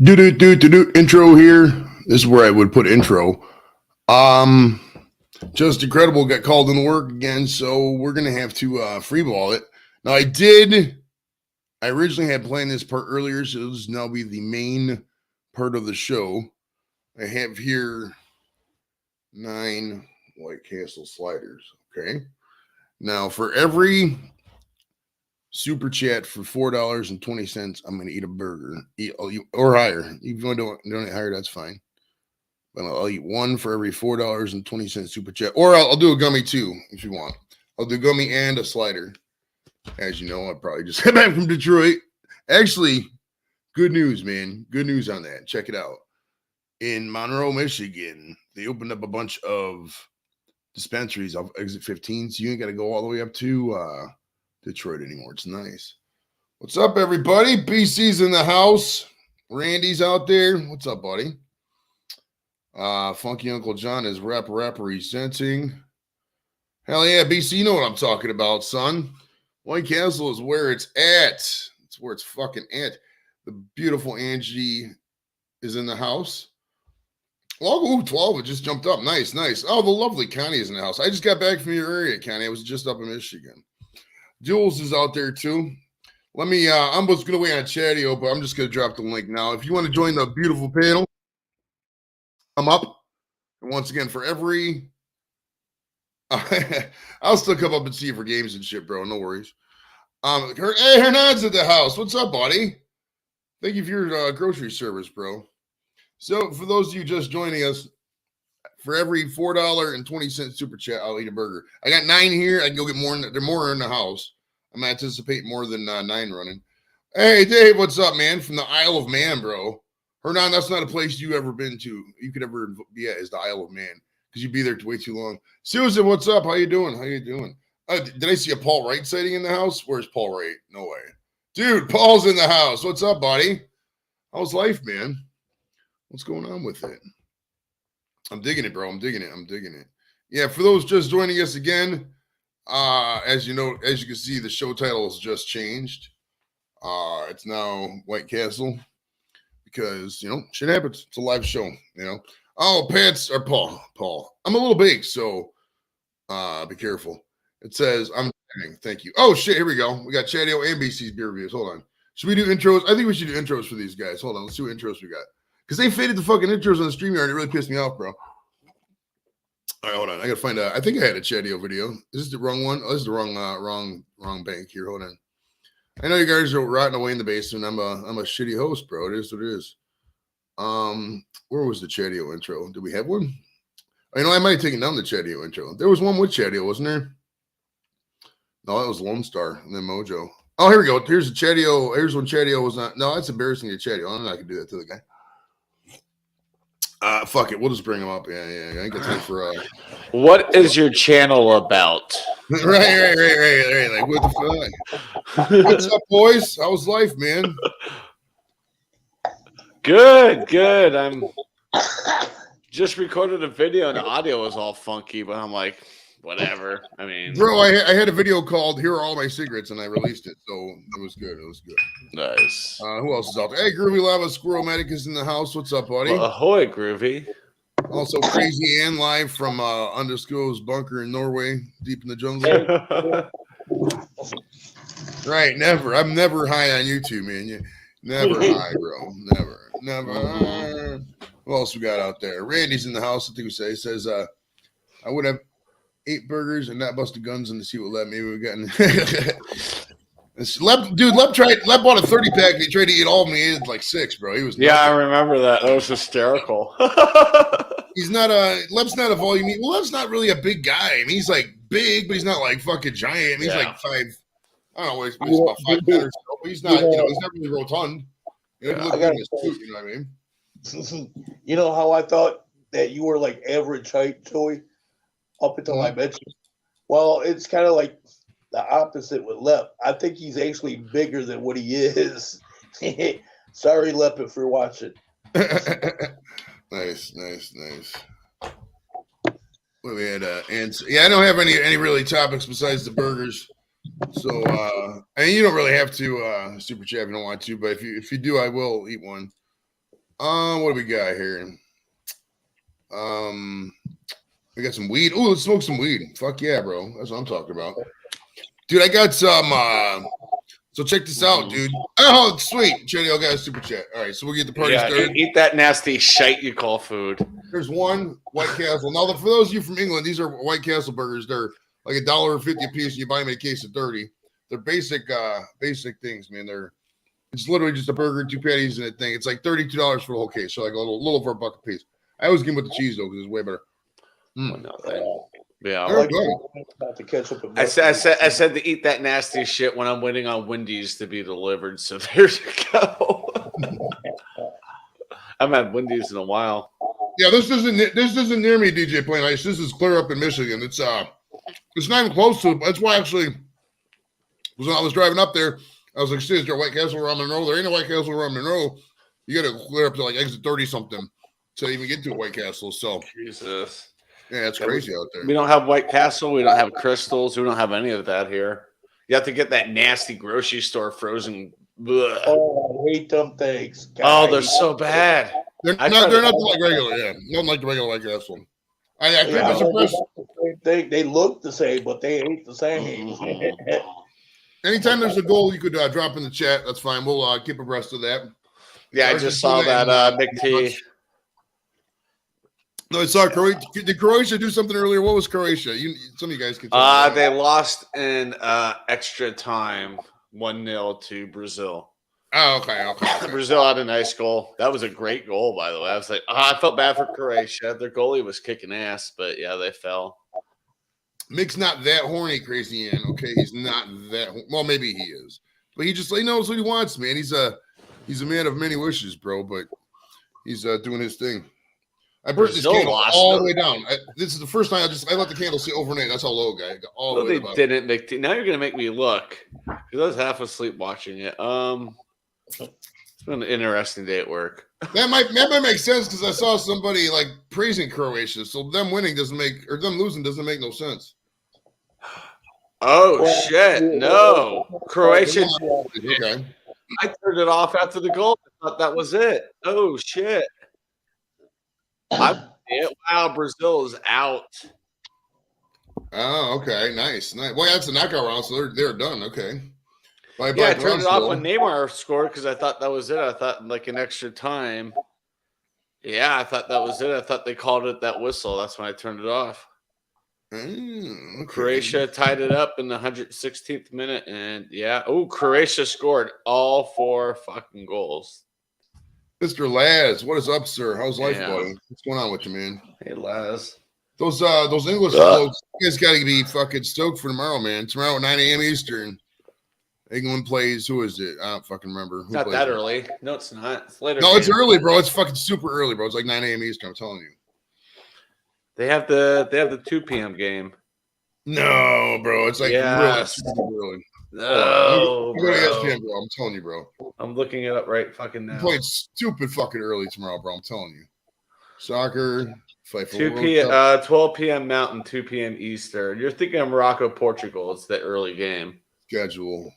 Do intro here. This is where I would put intro. Just Incredible got called into work again, so we're gonna have to freeball it. Now I originally had planned this part earlier, so this will now be the main part of the show. I have here 9 White Castle sliders. Okay. Now for every super chat for $4.20, I'm gonna eat a burger, or higher. If you want to donate higher, that's fine. But I'll eat one for every $4.20 super chat, or I'll do a gummy too if you want. I'll do gummy and a slider. As you know, I probably just got back from Detroit. Actually, good news, man. Good news on that. Check it out. In Monroe, Michigan, they opened up a bunch of dispensaries off exit 15, so you ain't got to go all the way up to Detroit anymore. It's nice. What's up, everybody? BC's in the house. Randy's out there. What's up, buddy? Funky Uncle John is representing. Hell yeah, BC, you know what I'm talking about, son. White Castle is where it's at. It's where it's fucking at. The beautiful Angie is in the house. Oh, 12, it just jumped up. Nice. Oh, the lovely Connie is in the house. I just got back from your area, Connie. I was just up in Michigan. Jules is out there too. Let me, I'm just going to wait on Chatio, but I'm just going to drop the link now. If you want to join the beautiful panel, come up. And once again, for every, I'll still come up and see you for games and shit, bro. No worries. Hey, Hernan's at the house. What's up, buddy? Thank you for your grocery service, bro. So for those of you just joining us, for every $4.20 super chat, I'll eat a burger. I got 9 here. I can go get more. There are more in the house. I'm anticipating more than 9 running. Hey, Dave, what's up, man? From the Isle of Man, bro. Hernan, that's not a place you've ever been to. You could ever be at is the Isle of Man because you'd be there way too long. Susan, what's up? How you doing? Did I see a Paul Wright sighting in the house? Where's Paul Wright? No way. Dude, Paul's in the house. What's up, buddy? How's life, man? What's going on with it? I'm digging it, bro. I'm digging it. Yeah, for those just joining us again, as you know, as you can see, the show title has just changed. It's now White Castle because, you know, shit happens. It's a live show, you know. Oh, Pat's or Paul. I'm a little big, so be careful. It says, thank you. Oh, shit, here we go. We got Chatio and BC's beer reviews. Hold on. Should we do intros? I think we should do intros for these guys. Hold on. Let's see what intros we got. Because they faded the fucking intros on the StreamYard. It really pissed me off, bro. All right, hold on. I got to find out. I think I had a Chatio video. Is this the wrong one? Oh, this is the wrong bank here. Hold on. I know you guys are rotting away in the basement. I'm a shitty host, bro. It is what it is. Where was the Chatio intro? Did we have one? You know, I might have taken down the Chatio intro. There was one with Chatio, wasn't there? No, that was Lone Star and then Mojo. Oh, here we go. Here's the Chatio. Here's when Chatio was not. No, that's embarrassing to Chatio. I don't know if I can do that to the guy. Fuck it. We'll just bring him up. Yeah. I think it's time for. What is your channel about? Right. Like, what the fuck? What's up, boys? How's life, man? Good. I'm just recorded a video and the audio was all funky, but I'm like, whatever. I mean, bro, I had a video called "Here Are All My Secrets" and I released it, so it was good. Nice. Who else is out there? Hey, Groovy Lava Squirrel Medic is in the house. What's up, buddy? Well, ahoy, Groovy. Also, Crazy Ann live from Undisclosed bunker in Norway, deep in the jungle. Right, never. I'm never high on YouTube, man. Never high, bro. Never. Who else we got out there? Randy's in the house. I think he says, I would have 8 burgers and not busted guns in the seat with Lep. Maybe we've gotten. Lep bought a 30-pack and he tried to eat all of them. He ate like 6, bro. He was nothing. Yeah, I remember that. That was hysterical. Lep's not a volume. Well, Lep's not really a big guy. I mean, he's like big, but he's not like fucking giant. I mean, he's like 5. I don't know. He's about 5'10" or so. But he's not. You know, he's not really rotund. You know, look at his suit. You know what I mean? You know how I thought that you were like average height, Joey, up until I met you. Well, it's kind of like the opposite with Lep. I think he's actually bigger than what he is. Sorry, Lep, if you're watching. Nice. Well, we had and I don't have any really topics besides the burgers. So I mean, you don't really have to super chat if you don't want to, but if you do, I will eat one. What do we got here? We got some weed. Oh, let's smoke some weed. Fuck yeah, bro. That's what I'm talking about. Dude, I got some so check this out, dude. Oh, sweet. Chatty, got a super chat. All right, so we'll get the party started. Eat that nasty shite you call food. There's one White Castle. Now, for those of you from England, these are White Castle burgers. They're like $1.50 a piece. You buy them in a case of 30. They're basic things, man. It's literally just a burger, 2 patties, and a thing. It's like $32 for the whole case, so like a little over $1 a piece. I always get them with the cheese though, because it's way better. Yeah, I like the ketchup. I said to eat that nasty shit when I'm waiting on Wendy's to be delivered. So there you go. I haven't had Wendy's in a while. Yeah, this isn't near me, DJ Plain Ice. This is clear up in Michigan. It's not even close to it. That's why actually, when I was driving up there, I was like, "Is there a White Castle around Monroe? There ain't a White Castle around Monroe. You got to clear up to like exit 30 something to even get to a White Castle." So Jesus. Yeah, it's crazy out there. We don't have White Castle. We don't have Crystals. We don't have any of that here. You have to get that nasty grocery store frozen. Ugh. Oh, I hate them things. God, they're so bad. They're not like regular. Yeah, not like the regular White Castle. I They look the same, but they ain't the same. Anytime there's a goal, you could drop in the chat. That's fine. We'll keep abreast of that. Yeah, I just saw that Big T. No, I saw Croatia. Did Croatia do something earlier? What was Croatia? Some of you guys can tell me. They lost in extra time, 1-0 to Brazil. Oh, okay. Brazil had a nice goal. That was a great goal, by the way. I was like, I felt bad for Croatia. Their goalie was kicking ass, but yeah, they fell. Mick's not that horny, Crazy Ann. Okay, he's not that. Well, maybe he is, but he just knows what he wants, man. He's a man of many wishes, bro. But he's doing his thing. I burnt this candle all the way down. This is the first time I let the candle sit overnight. That's how low, guy. All the way they didn't make. Now you're gonna make me look. Because I was half asleep watching it. It's been an interesting day at work. That might make sense because I saw somebody like praising Croatia. So them winning doesn't make, or them losing doesn't make no sense. Oh shit! No, Croatia. Okay. I turned it off after the goal. I thought that was it. Oh shit! Wow, Brazil is out. Oh, okay, nice. Well, that's a knockout round, so they're done. Okay. I turned it off when Neymar scored because I thought that was it. I thought like an extra time. Yeah, I thought that was it. I thought they called it that whistle. That's when I turned it off. Okay. Croatia tied it up in the 116th minute, and Croatia scored all 4 fucking goals. Mr. Laz, what is up, sir? How's life, buddy? What's going on with you, man? Hey, Laz. Those English folks, you guys got to be fucking stoked for tomorrow, man. Tomorrow at 9 a.m. Eastern, England plays. Who is it? I don't fucking remember. It's not that early. No, it's not. It's later. No, it's early, bro. It's fucking super early, bro. It's like 9 a.m. Eastern. I'm telling you. They have the 2 p.m. game. No, bro. It's like really super early. No, bro. I'm telling you, bro. I'm looking it up right fucking now. Playing stupid fucking early tomorrow, bro. I'm telling you. Soccer, fight for 2 p.m. 12 p.m. Mountain, 2 p.m. Eastern. You're thinking of Morocco, Portugal. It's the early game. Schedule.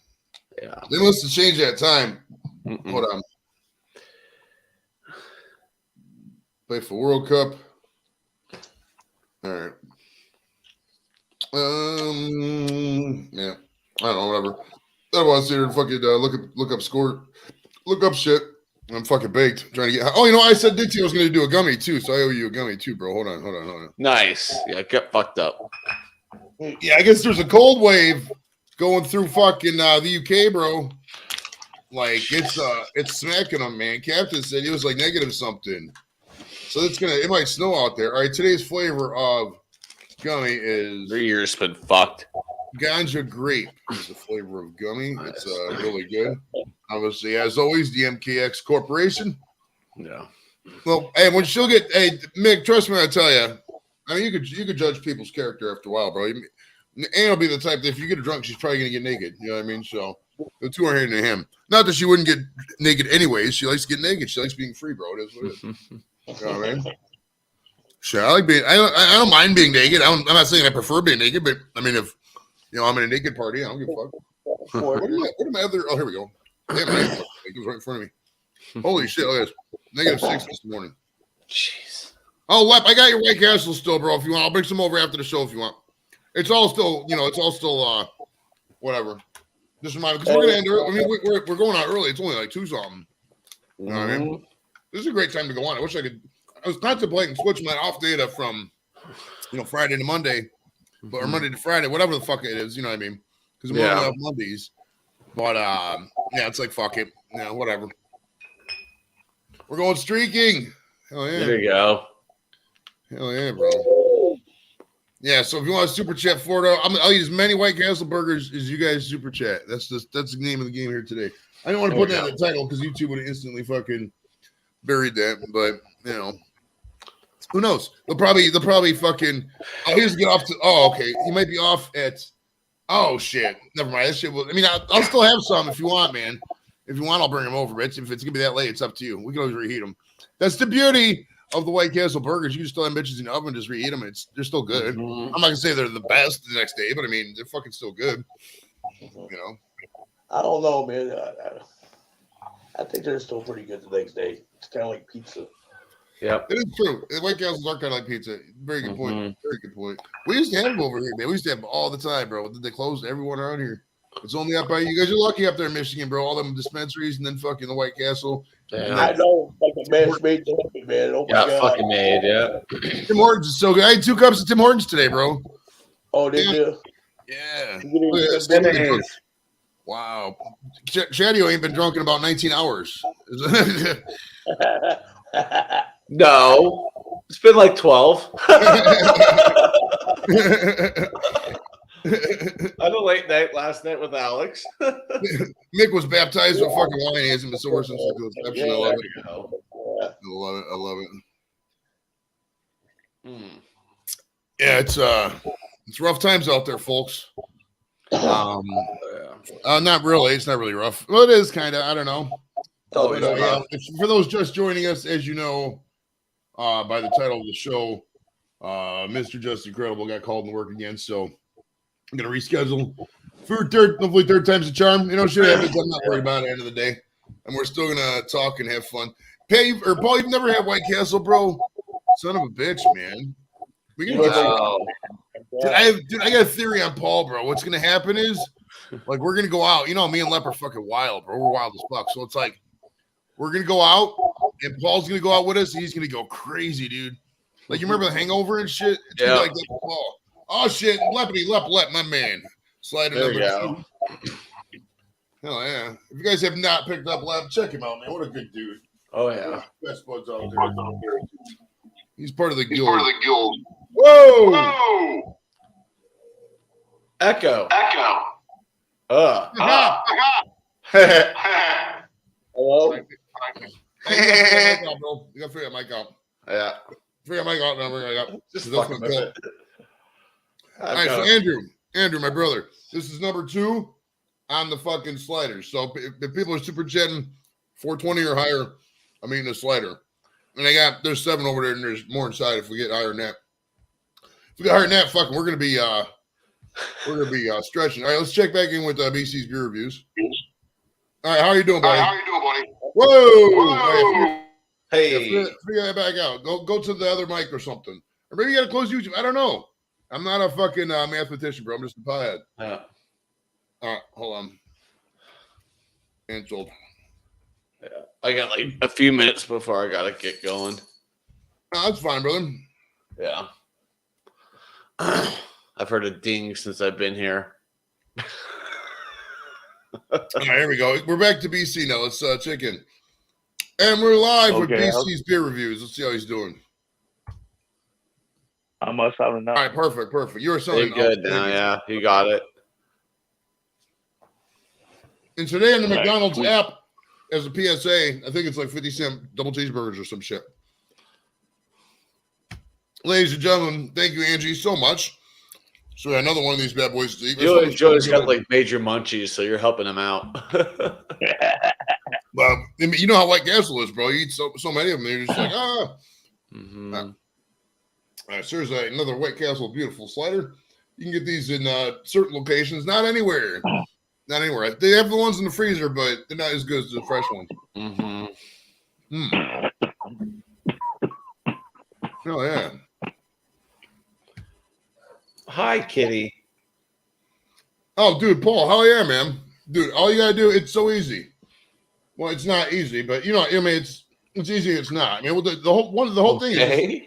Yeah. They must have changed that time. Hold on. Play for World Cup. All right. Yeah. I don't know, whatever. I want to sit here and fucking look up shit. I'm fucking baked trying to get. Oh, you know, I said Dixie was going to do a gummy too, so I owe you a gummy too, bro. Hold on. Nice. Yeah, get fucked up. Yeah, I guess there's a cold wave going through fucking the UK, bro. Like it's smacking them, man. Captain said it was like negative something, so it might snow out there. All right, today's flavor of gummy is 3 years been fucked. Ganja grape is the flavor of gummy. It's really good. Obviously, as always, the MKX Corporation. Yeah. Well, hey, when she'll get, hey, Mick, trust me, I tell you. I mean, you could judge people's character after a while, bro. Anne'll be the type that if you get her drunk, she's probably gonna get naked. You know what I mean? So the two are handing to him. Not that she wouldn't get naked anyways. She likes to get naked. She likes being free, bro. It is what it is. You know what I mean? Sure, I like being. I don't mind being naked. I'm not saying I prefer being naked, but I mean, if I'm in a naked party, I don't give a fuck. What am I other? Oh, here we go. Damn, it was right in front of me. Holy shit! Look at this. -6 this morning. Jeez. Oh, Lep, I got your White Castle still, bro. If you want, I'll bring some over after the show if you want. It's all still, whatever. Just remind me because we're gonna end early. I mean, we're going out early. It's only like 2 something. You know what I mean? This is a great time to go on. I wish I could. I was contemplating switching my off data from, Friday to Monday, or Monday to Friday, whatever the fuck it is. You know what I mean? Because I'm only off Mondays. But yeah, it's like fuck it. Yeah, whatever. We're going streaking. Hell yeah! There you go. Hell yeah, bro. Yeah, so if you want to super chat Florida, I'll eat as many White Castle burgers as you guys super chat. That's the name of the game here today. I didn't want to put that in the title because YouTube would have instantly fucking buried that, but who knows? They'll probably fucking. Oh, here's get off to. Oh, okay. He might be off at. Oh shit! Never mind. That shit will. I mean, I'll still have some if you want, man. If you want, I'll bring them over. But if it's gonna be that late, it's up to you. We can always reheat them. That's the beauty of the White Castle burgers. You can still have bitches in the oven, just reheat them. They're still good. I'm not gonna say they're the best the next day, but I mean they're fucking still good. I don't know, man. I think they're still pretty good the next day. It's kind of like pizza. Yeah, it is true. The White Castles are kind of like pizza. Very good point. Very good point. We used to have them over here, man. We used to have them all the time, bro. They closed everyone around here. It's only up by you guys. Are lucky up there in Michigan, bro. All them dispensaries and then fucking the White Castle. Yeah. I know, like a match made to happen, man. Oh my God. Fucking made, yeah. Tim Hortons is so good. I had 2 cups of Tim Hortons today, bro. Oh, did you? Yeah. Wow. Shadio ain't been drunk in about 19 hours. No. It's been like 12. I had a late night last night with Alex. Mick was baptized with fucking wine. He hasn't been sober since the conception. I love it. I love it. Yeah, it's rough times out there, folks. Not really. It's not really rough. Well, it is kind of. I don't know. For those just joining us, as you know, by the title of the show, Mr. Just Incredible got called to work again, so I'm gonna reschedule for hopefully third time's a charm. Shit happens. I'm not worried about it at the end of the day, and we're still gonna talk and have fun. Paul, you've never had White Castle, bro? Son of a bitch, man. We can. Dude, I got a theory on Paul, bro. What's gonna happen is, like, we're gonna go out. Me and Lep are fucking wild, bro. We're wild as fuck. So it's like we're gonna go out, and Paul's gonna go out with us. And he's gonna go crazy, dude. Like, you remember the Hangover and shit? It's gonna be like that for Paul. Oh shit, Lep, my man. Slide it number 2. Hell yeah. If you guys have not picked up Lep, check him out, man. What a good dude. Oh yeah. Best buds out there. He's part of the guild. Whoa! Echo. Hello? You gotta figure that mic out. Yeah. Figure that mic out now. Just fucking with it. All right, so Andrew, my brother, this is number 2 on the fucking sliders. So if people are super chatting 420 or higher, I'm eating a slider. And there's 7 over there, and there's more inside if we get higher than that. If we get higher than that, fucking, we're gonna be stretching. All right, let's check back in with BC's beer reviews. All right, how are you doing, buddy? Whoa! Hey, figure that back out. Go to the other mic or something, or maybe you gotta close YouTube. I don't know. I'm not a fucking mathematician, bro. I'm just a pothead. Yeah. All right, hold on. Canceled. Yeah, I got like a few minutes before I gotta get going. No, that's fine, brother. Yeah. I've heard a ding since I've been here. All right, here we go. We're back to BC now. Let's check in. And we're live with BC's beer reviews. Let's see how he's doing. I must have enough. All right, perfect. You were selling. You're good now, yeah. You got it. And today on the McDonald's app, as a PSA, I think it's like 50-cent double cheeseburgers or some shit. Ladies and gentlemen, thank you, Angie, so much. So we got another one of these bad boys to eat. Joey's got like major munchies, so you're helping him out. Well, I mean, you know how White Castle is, bro. You eat so many of them, you're just like, All right, so there's another White Castle beautiful slider. You can get these in certain locations, not anywhere. Not anywhere. They have the ones in the freezer, but they're not as good as the fresh ones. Oh, yeah. Hi, Kitty. Oh, dude, Paul, hell yeah, man. Dude, all you got to do, it's so easy. Well, it's not easy, but, I mean, it's easy, it's not. I mean, the whole thing is,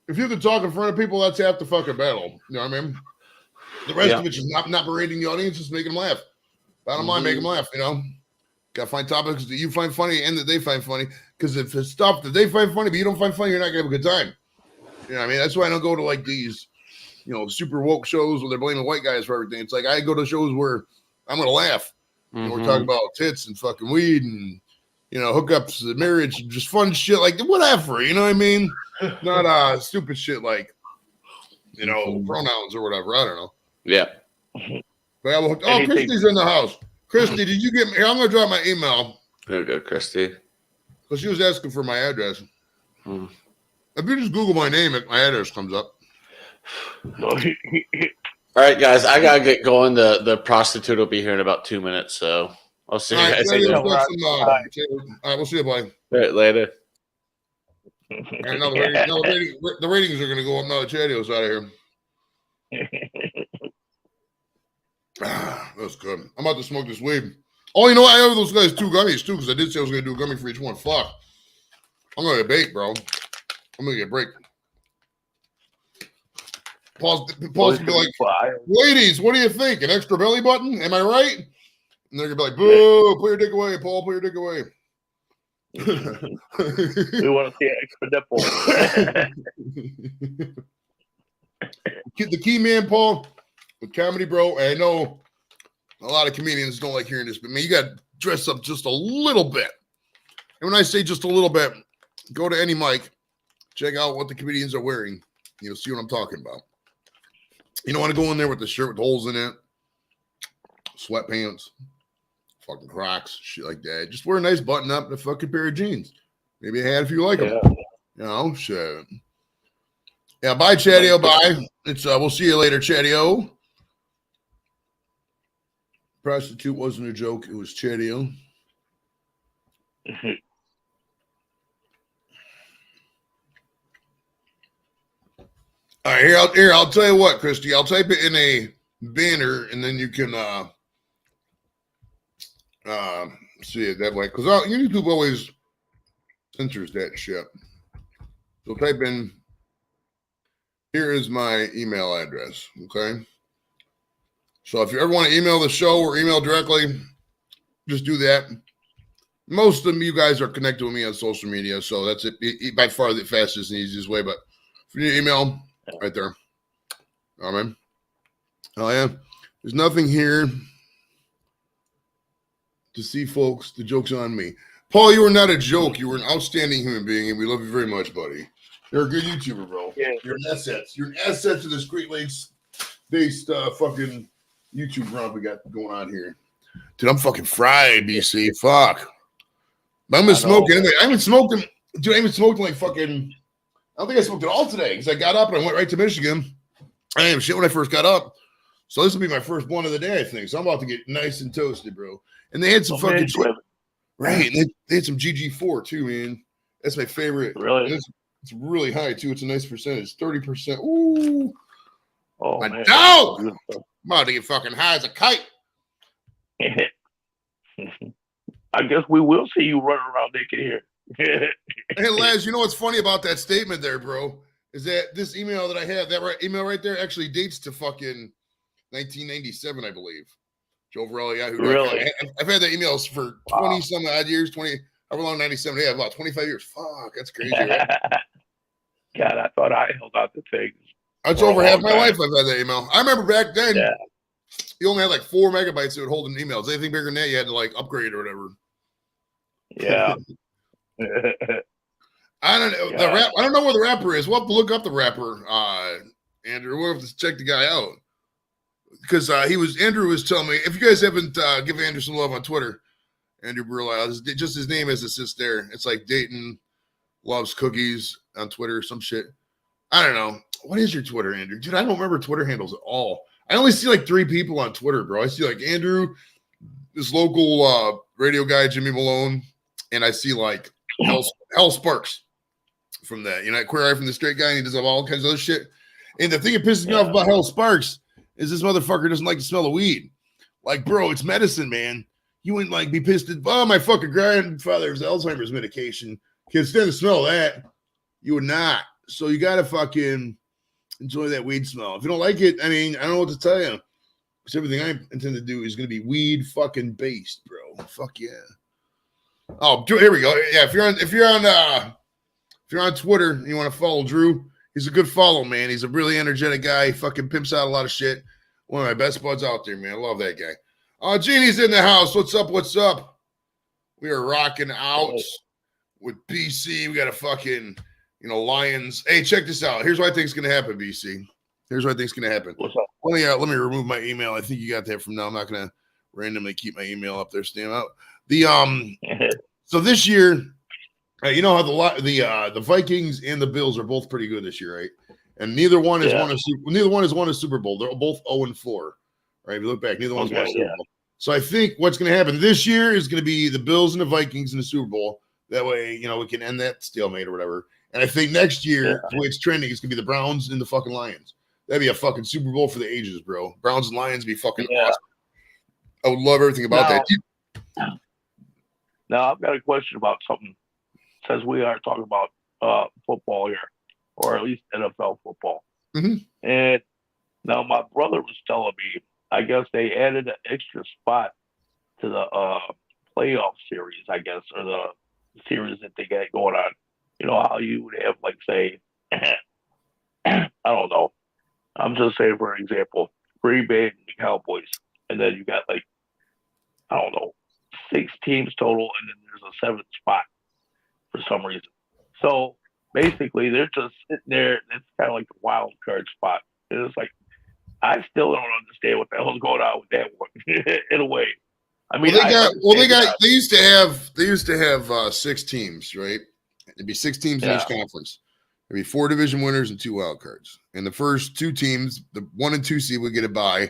if you can talk in front of people, that's half the fucking battle. You know what I mean? The rest of it is not berating the audience, just making them laugh. Bottom line, make them laugh, Got to find topics that you find funny and that they find funny. Because if it's stuff that they find funny, but you don't find funny, you're not going to have a good time. You know what I mean? That's why I don't go to like these, super woke shows where they're blaming white guys for everything. It's like I go to shows where I'm going to laugh. We're talking about tits and fucking weed and, hookups and marriage and just fun shit like whatever. You know what I mean? Not stupid shit like, pronouns or whatever. I don't know. Yeah. But Christy's in the house. Christy, did you get me? I'm going to drop my email. There you go, Christy. Because she was asking for my address. If you just Google my name, my address comes up. All right, guys, I got to get going. The prostitute will be here in about 2 minutes, so I'll see you guys later. All right, we'll see you, buddy. All right, later. And now the ratings are going to go up now. The Chatio's out of here. That's good. I'm about to smoke this weed. Oh, you know what? I owe those guys 2 gummies, too, because I did say I was going to do a gummy for each one. Fuck. I'm going to get baked, bro. I'm going to get break. Paul's going to be like, ladies, what do you think? An extra belly button? Am I right? And they're going to be like, boo, put your dick away, Paul, put your dick away. We want to see an extra nipple. The key man, Paul, with comedy, bro. And I know a lot of comedians don't like hearing this, but man, you got to dress up just a little bit. And when I say just a little bit, go to any mic, check out what the comedians are wearing. You'll see what I'm talking about. You don't want to go in there with the shirt with holes in it, sweatpants, fucking Crocs, shit like that. Just wear a nice button up and a fucking pair of jeans. Maybe a hat if you like them. Shit. Yeah, bye, Chatio. Bye. It's we'll see you later, Chatio. Prostitute wasn't a joke. It was Chatio. All right, here, I'll tell you what, Christy. I'll type it in a banner, and then you can see it that way. Because YouTube always censors that shit. So type in, here is my email address, okay? So if you ever want to email the show or email directly, just do that. Most of you guys are connected with me on social media, so that's it by far the fastest and easiest way. But if you need email, right there. All right. Oh, yeah. There's nothing here to see, folks. The joke's on me. Paul, you were not a joke. You were an outstanding human being, and we love you very much, buddy. You're a good YouTuber, bro. Yeah. You're an asset. You're an asset to this Great Lakes-based fucking YouTube romp we got going on here. Dude, I'm fucking fried, BC. Fuck. I've been smoking. Anyway, I haven't smoked in, dude, I haven't smoked in like fucking, I don't think I smoked at all today because I got up and I went right to Michigan. I didn't have shit when I first got up. So this will be my first one of the day, I think. So I'm about to get nice and toasted, bro. And they had some fucking shit. Right. And they had some GG4 too, man. That's my favorite. Really? It's really high too. It's a nice percentage. 30%. Ooh. Oh, my man. dog. I'm about to get fucking high as a kite. I guess we will see you running around naked here. Hey, Laz, you know what's funny about that statement there, bro? Is that this email that I have, email right there actually dates to fucking 1997, I believe. Joe Varela, Yahoo. Really? I've had that emails for 20 some odd years, 20, however long, 97. Yeah, about 25 years. Fuck, that's crazy, right? God, I thought I held out the things. That's over half my life I've had that email. I remember back then, yeah. You only had like 4 megabytes that would hold in emails. Anything bigger than that, you had to like upgrade or whatever. Yeah. I don't know. Yeah. I don't know where the rapper is. We'll have to look up the rapper, Andrew. We'll have to check the guy out. Because Andrew was telling me, if you guys haven't given Andrew some love on Twitter, Andrew Burlisle, just his name as it sits there. It's like Dayton loves cookies on Twitter, some shit. I don't know. What is your Twitter, Andrew? Dude, I don't remember Twitter handles at all. I only see like 3 people on Twitter, bro. I see like Andrew, this local radio guy, Jimmy Malone, and I see like Hell Sparks from that, Queer Eye from the Straight Guy, and he does all kinds of other shit. And the thing that pisses me off about Hell Sparks is this motherfucker doesn't like the smell of weed. Like, bro, it's medicine, man. You wouldn't like be pissed at, my fucking grandfather's Alzheimer's medication. Can't stand the smell of that. You would not. So you got to fucking enjoy that weed smell. If you don't like it, I mean, I don't know what to tell you. Because everything I intend to do is going to be weed fucking based, bro. Fuck yeah. Oh, here we go. Yeah, if you're on Twitter and you want to follow Drew, he's a good follow, man. He's a really energetic guy. He fucking pimps out a lot of shit. One of my best buds out there, man. I love that guy. Jeannie's in the house. What's up? What's up? We are rocking out with BC. We got a fucking, Lions. Hey, check this out. Here's what I think is going to happen, BC. Here's what I think is going to happen. What's up? Let me remove my email. I think you got that from now. I'm not going to randomly keep my email up there. Stand out. So this year, you know how the Vikings and the Bills are both pretty good this year, right? And neither one has won a Super Bowl. They're both 0-4. Right? If you look back, neither one's won a Super Bowl. So I think what's going to happen this year is going to be the Bills and the Vikings in the Super Bowl. That way, we can end that stalemate or whatever. And I think next year, the way it's trending, it's going to be the Browns and the fucking Lions. That'd be a fucking Super Bowl for the ages, bro. Browns and Lions be fucking awesome. I would love everything about that. Now, I've got a question about something. Since we are talking about football here, or at least NFL football. Mm-hmm. And now my brother was telling me, I guess they added an extra spot to the playoff series, I guess, or the series that they got going on. You know how you would have, like, say, I don't know. I'm just saying, for example, Green Bay and the Cowboys. And then you got, like, I don't know, 6 teams total, and then there's a 7th spot for some reason. So basically, they're just sitting there. It's kind of like the wild card spot. And it's like, I still don't understand what the hell's going on with that one in a way. I mean, they used to have 6 teams, right? It'd be 6 teams in each conference. There'd be 4 division winners and 2 wild cards. And the first 2 teams, the 1 and 2 seed, would get a bye,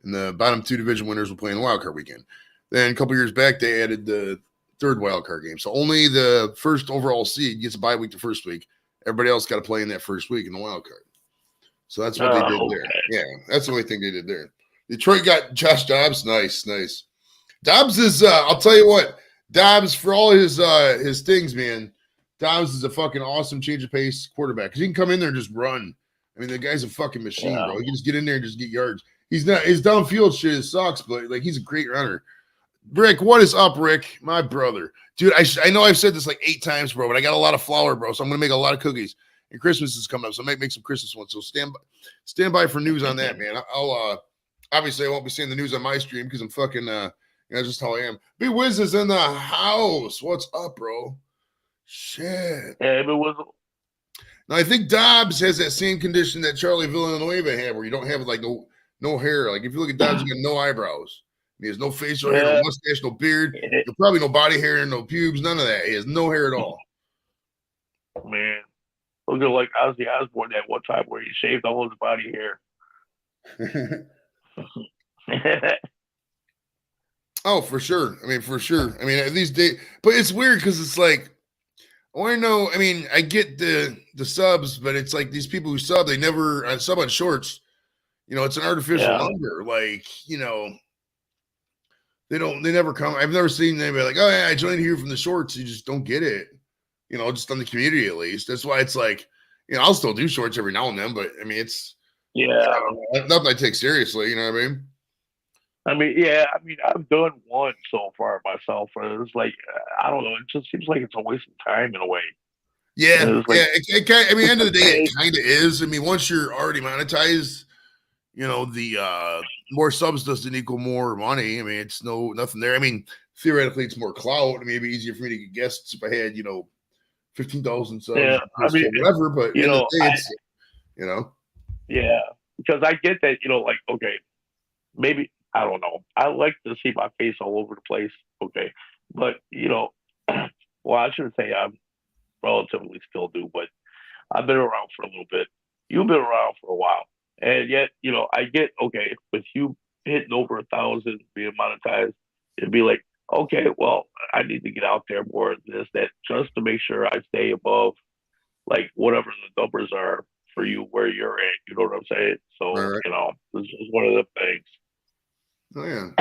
and the bottom 2 division winners will play in the wild card weekend. Then a couple years back, they added the 3rd wild card game. So only the first overall seed gets a bye week the first week. Everybody else got to play in that first week in the wild card. So that's what they did there. Yeah, that's the only thing they did there. Detroit got Josh Dobbs. Nice. Dobbs is, I'll tell you what, Dobbs, for all his things, man, Dobbs is a fucking awesome change of pace quarterback. Because he can come in there and just run. I mean, the guy's a fucking machine, bro. He can just get in there and just get yards. His downfield shit sucks, but like he's a great runner. Rick, what is up, Rick? My brother. Dude, I know I've said this like 8 times, bro, but I got a lot of flour, bro, so I'm going to make a lot of cookies. And Christmas is coming up, so I might make some Christmas ones. So stand by for news on that, man. I'll obviously I won't be seeing the news on my stream because I'm fucking that's just how I am. B Wiz is in the house. What's up, bro? Shit. Yeah, it was. Now I think Dobbs has that same condition that Charlie Villanueva had, where you don't have like no hair. Like if you look at Dobbs, you got no eyebrows. He has no facial hair, no mustache, no beard, probably no body hair, no pubes, none of that. He has no hair at all. Man, looking like Ozzy Osbourne that one time where he shaved all his body hair. Oh, for sure. I mean, these days, but it's weird because it's like, I want to know. I mean, I get the subs, but it's like these people who sub, they never sub on shorts. It's an artificial number. Like, they never come. I've never seen anybody like, oh yeah, I joined here from the shorts. You just don't get it. Just on the community at least. That's why it's like, I'll still do shorts every now and then, but I mean, it's nothing I take seriously. You know what I mean? I've done one so far myself, and it's like, I don't know. It just seems like it's a waste of time in a way. Yeah, end of the day, it kind of is. I mean, once you're already monetized, the more subs doesn't equal more money. I mean, it's nothing there. I mean, theoretically, it's more clout. I mean, it'd be easier for me to get guests if I had, 15,000 subs, whatever. But end of the day, it's, Yeah, because I get that, like, okay, maybe, I don't know. I like to see my face all over the place. Okay. But, well, I shouldn't say I'm relatively still new, but I've been around for a little bit. You've been around for a while. And yet, I get, okay, with you hitting over 1,000 being monetized, It'd be like, okay, well, I need to get out there more this, that, just to make sure I stay above like whatever the numbers are for you where you're at. You know what I'm saying? So, Right. this is one of the things. Oh yeah.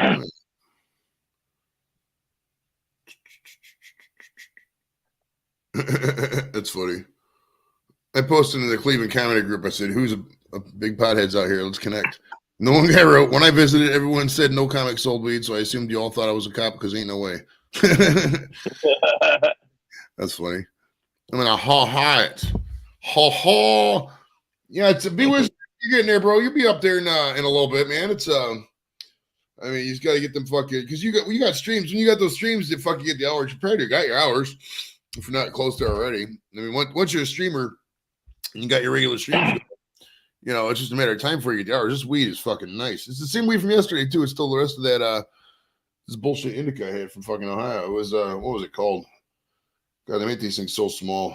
That's funny. I posted in the Cleveland comedy group. I said, "Who's a big potheads out here? Let's connect." No one guy wrote. When I visited, everyone said no comic sold weed, so I assumed you all thought I was a cop because ain't no way. That's funny. I mean, ha. Yeah, it's a be with you're getting there, bro. You'll be up there in a little bit, man. It's I mean, you just got to get them fucking because you got streams. When you got those streams, that fucking get the hours. You probably got your hours if you're not close to already. I mean, once you're a streamer. You got your regular streams, it's just a matter of time before you get the hours. This weed is fucking nice. It's the same weed from yesterday too. It's still the rest of that this bullshit indica I had from fucking Ohio. It was what was it called? God, they make these things so small.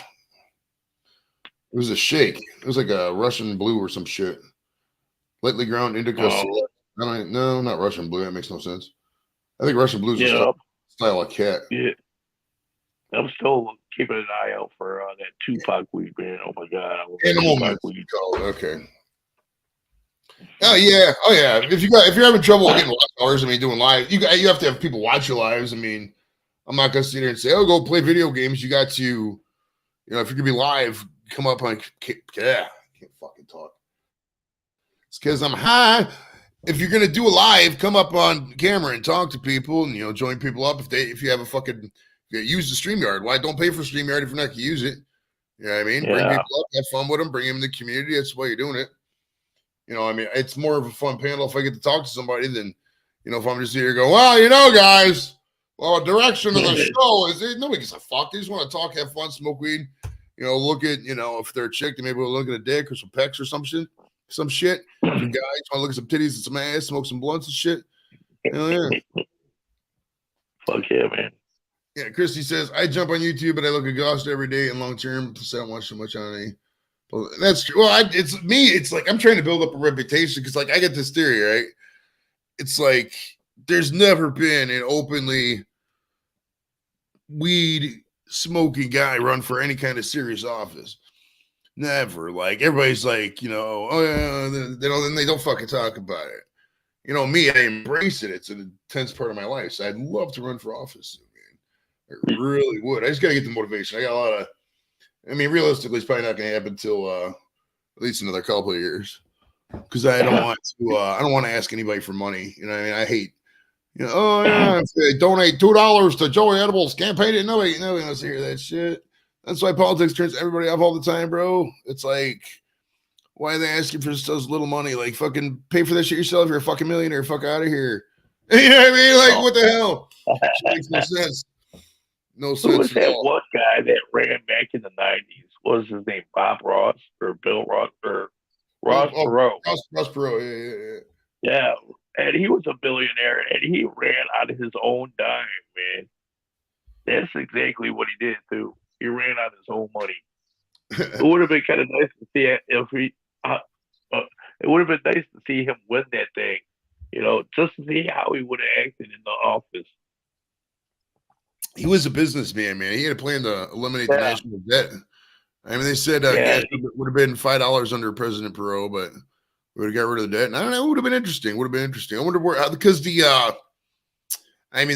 It was a shake. It was like a Russian blue or some shit. Lightly ground indica. No, not Russian blue. That makes no sense. I think Russian blue is a style of cat. Yeah. I'm still keeping an eye out for that Tupac weed, man. Oh my god! Animal weed. Okay. Oh yeah. If you're having trouble getting live hours, I mean, doing live, you have to have people watch your lives. I mean, I'm not gonna sit there and say, "Oh, go play video games." You got to, if you're gonna be live, come up on. Yeah, I can't fucking talk. It's because I'm high. If you're gonna do a live, come up on camera and talk to people, and join people up if you have a fucking. Use the StreamYard. Why don't pay for StreamYard if you're not going to use it? You know what I mean? Yeah. Bring people up, have fun with them, bring them in the community. That's why you're doing it. I mean, it's more of a fun panel if I get to talk to somebody than, if I'm just here going, well, guys, direction of the show is nobody gives a fuck. They just want to talk, have fun, smoke weed, look at, if they're a chick, they maybe will look at a dick or some pecs or some shit. Some shit. If guys want to look at some titties and some ass, smoke some blunts and shit. Hell yeah. Fuck yeah, man. Yeah, Christy says, I jump on YouTube, but I look exhausted every day and long term, so I don't watch so much on any. Well, that's true. Well, it's me. It's like I'm trying to build up a reputation because, like, I get this theory, right? It's like there's never been an openly weed smoking guy run for any kind of serious office. Never. Like, everybody's like, oh, yeah, they don't fucking talk about it. Me, I embrace it. It's an intense part of my life. So I'd love to run for office. I really would. I just got to get the motivation. I got a lot of, realistically, it's probably not going to happen until at least another couple of years. Because I don't want to ask anybody for money. I hate, if they donate $2 to Joey Edibles campaign. Nobody wants to hear that shit. That's why politics turns everybody off all the time, bro. It's like, why are they asking for so little money? Like, fucking pay for that shit yourself. You're a fucking millionaire. Fuck out of here. You know what I mean? Like, what the hell? It makes no sense. No sense. Who was that one guy that ran back in the 90s? What was his name? Bob Ross or Bill Ross or Ross Perot? Ross Perot, yeah. Yeah, and he was a billionaire, and he ran out of his own dime, man. That's exactly what he did, too. He ran out of his own money. It would have been kind of nice to see it if he. It would have been nice to see him win that thing, just to see how he would have acted in the office. He was a businessman, man. He had a plan to eliminate the national debt. They said it would have been $5 under President Perot, but we would have got rid of the debt. And I don't know. It would have been interesting. I wonder where because the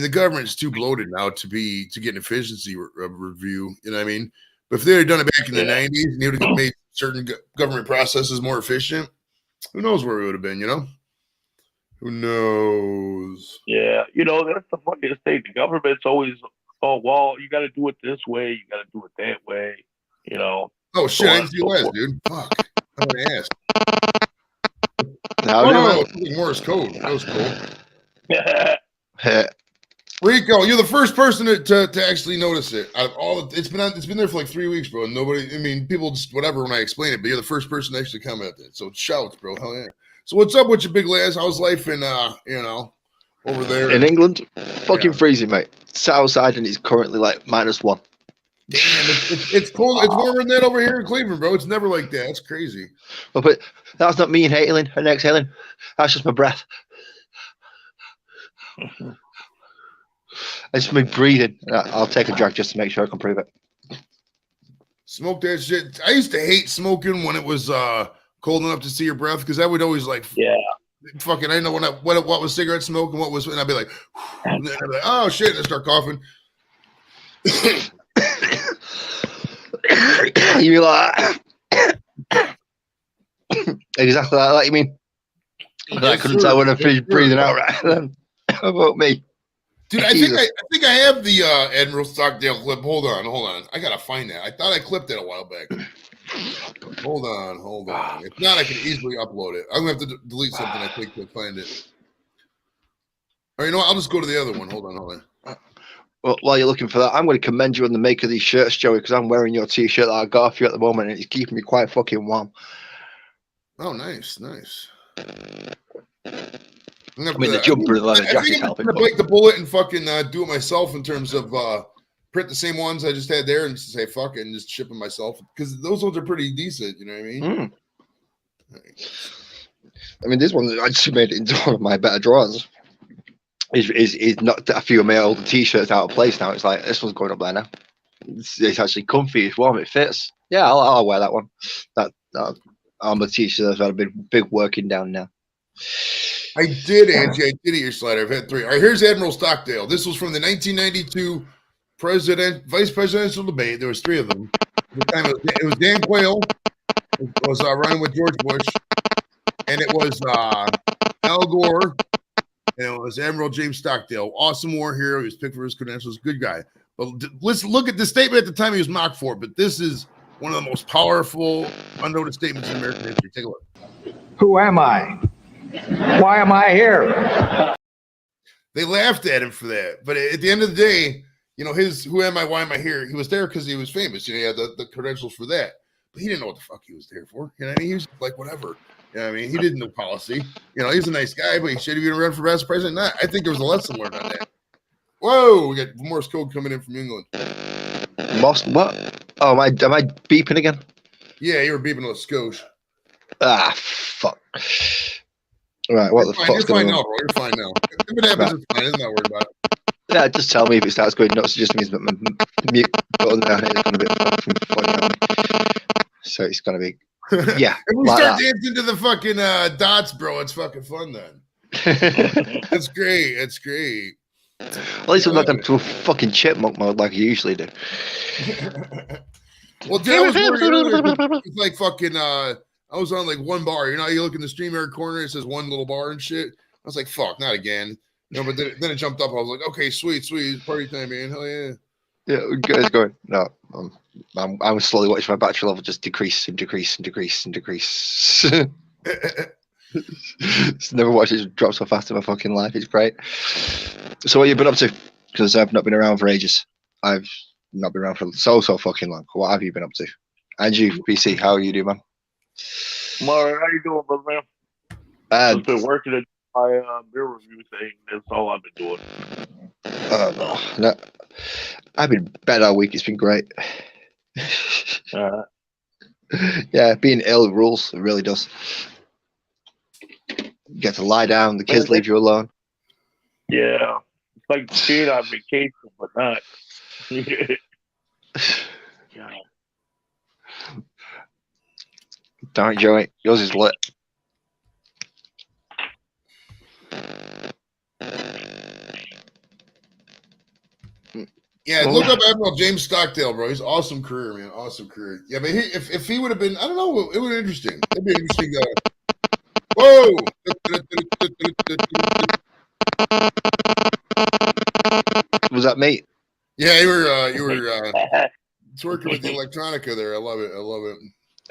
government's too bloated now to get an efficiency review. You know what I mean? But if they had done it back in the 90s and they would have made certain government processes more efficient, who knows where we would have been? Who knows? Yeah, that's the funniest thing. The government's always, well, you got to do it this way, you got to do it that way, Oh shit! I didn't see last, dude. Fuck! I would have asked. No, Morse code. That was cool. Rico, you're the first person to actually notice it. Out of all, it's been there for like 3 weeks, bro. Nobody, people just whatever when I explain it, but you're the first person to actually comment it. So shouts, bro. Hell yeah. So what's up with your big lads? How's life in over there in England? Fucking freezing, mate. It's outside and it's currently like -1. Damn, it's cold. It's warmer than that over here in Cleveland, bro. It's never like that. It's crazy. But that's not me inhaling and exhaling. That's just my breath. It's me breathing. I'll take a drag just to make sure I can prove it. Smoke that shit. I used to hate smoking when it was cold enough to see your breath because I would always like, fucking. I know what was cigarette smoke and what was, and I'd be like, and then I'd be like, oh shit, and I start coughing. You're like exactly like you mean. I couldn't tell when I finished breathing out right then. How about me? Dude, I think I have the Admiral Stockdale clip. Hold on. I gotta find that. I thought I clipped it a while back. Hold on. If not, I can easily upload it. I'm gonna have to delete something I think to find it. Or you know what? I'll just go to the other one. Hold on. Well, while you're looking for that, I'm going to commend you on the make of these shirts, Joey, because I'm wearing your t-shirt that I got off you at the moment, and it's keeping me quite fucking warm. Oh, nice. I mean, the jumper and the leather jacket's helping. I'm gonna bite the bullet and fucking do it myself in terms of print the same ones I just had there and just say fuck it and just ship them myself because those ones are pretty decent. You know what I mean? I mean, this one I just made it into one of my better drawers. Is not a few of my old t-shirts out of place now. It's like this one's going up there now. It's actually comfy. It's warm. It fits. Yeah, I'll wear that one. That armor t-shirt that's had a big working down now. I did, Angie. I did eat your slider. I've had 3. All right, here's Admiral Stockdale. This was from the 1992 vice presidential debate. There was 3 of them. At the time it was Dan Quayle. It was running with George Bush, and it was Al Gore. And it was Admiral James Stockdale, awesome war hero. He was picked for his credentials, good guy. But let's look at the statement at the time he was mocked for. But this is one of the most powerful, unnoticed statements in American history. Take a look. Who am I? Why am I here? They laughed at him for that. But at the end of the day, you know, his who am I, why am I here? He was there because he was famous. You know, he had the credentials for that. But he didn't know what the fuck he was there for. You know what I mean? He was like, whatever. You know what I mean? He didn't know policy. You know, he's a nice guy, but he should have been run for vice president. Not. I think there was a lesson learned on that. Whoa, we got Morse code coming in from England. What? Oh, am I beeping again? Yeah, you were beeping with a skosh. Ah, fuck. Right, what the fuck? You're fine now, bro. You're fine now. If it happens, it's fine. I'm not worried about it. Yeah, just tell me if it starts going nuts. It just means that my mute button down here is going to be fucking funny on me. So it's going to be, yeah. If we like start that. dancing to the fucking dots, bro, it's fucking fun then. That's great. That's great. At least I'm not going to a fucking chipmunk mode like I usually do. Well, that was it's like fucking. I was on like one bar. You know, you look in the StreamYard corner. It says one little bar and shit. I was like, "Fuck, not again." No, but then it jumped up. I was like, "Okay, sweet, party time, man. Hell yeah." Yeah, guys, going. No, I'm slowly watching my battery level just decrease. Just never watched it drop so fast in my fucking life. It's great. So what have you been up to? Because I've not been around for ages. I've not been around for so fucking long. What have you been up to? And you, PC, how are you doing, man? I'm all right. How you doing, brother, man? I've been working at my beer review thing. That's all I've been doing. No, I've been bed all week. It's been great. Yeah, being ill rules. It really does. You get to lie down. The kids leave you alone. Yeah, it's like being on vacation, but not. Yeah. Don't enjoy it. Yours is lit. Yeah, look up Admiral James Stockdale, bro. He's awesome career, man. Awesome career. Yeah, but if he would have been, I don't know, it would have been interesting. It'd be interesting. Whoa! Was that me? Yeah, you were it's working with the electronica there. I love it.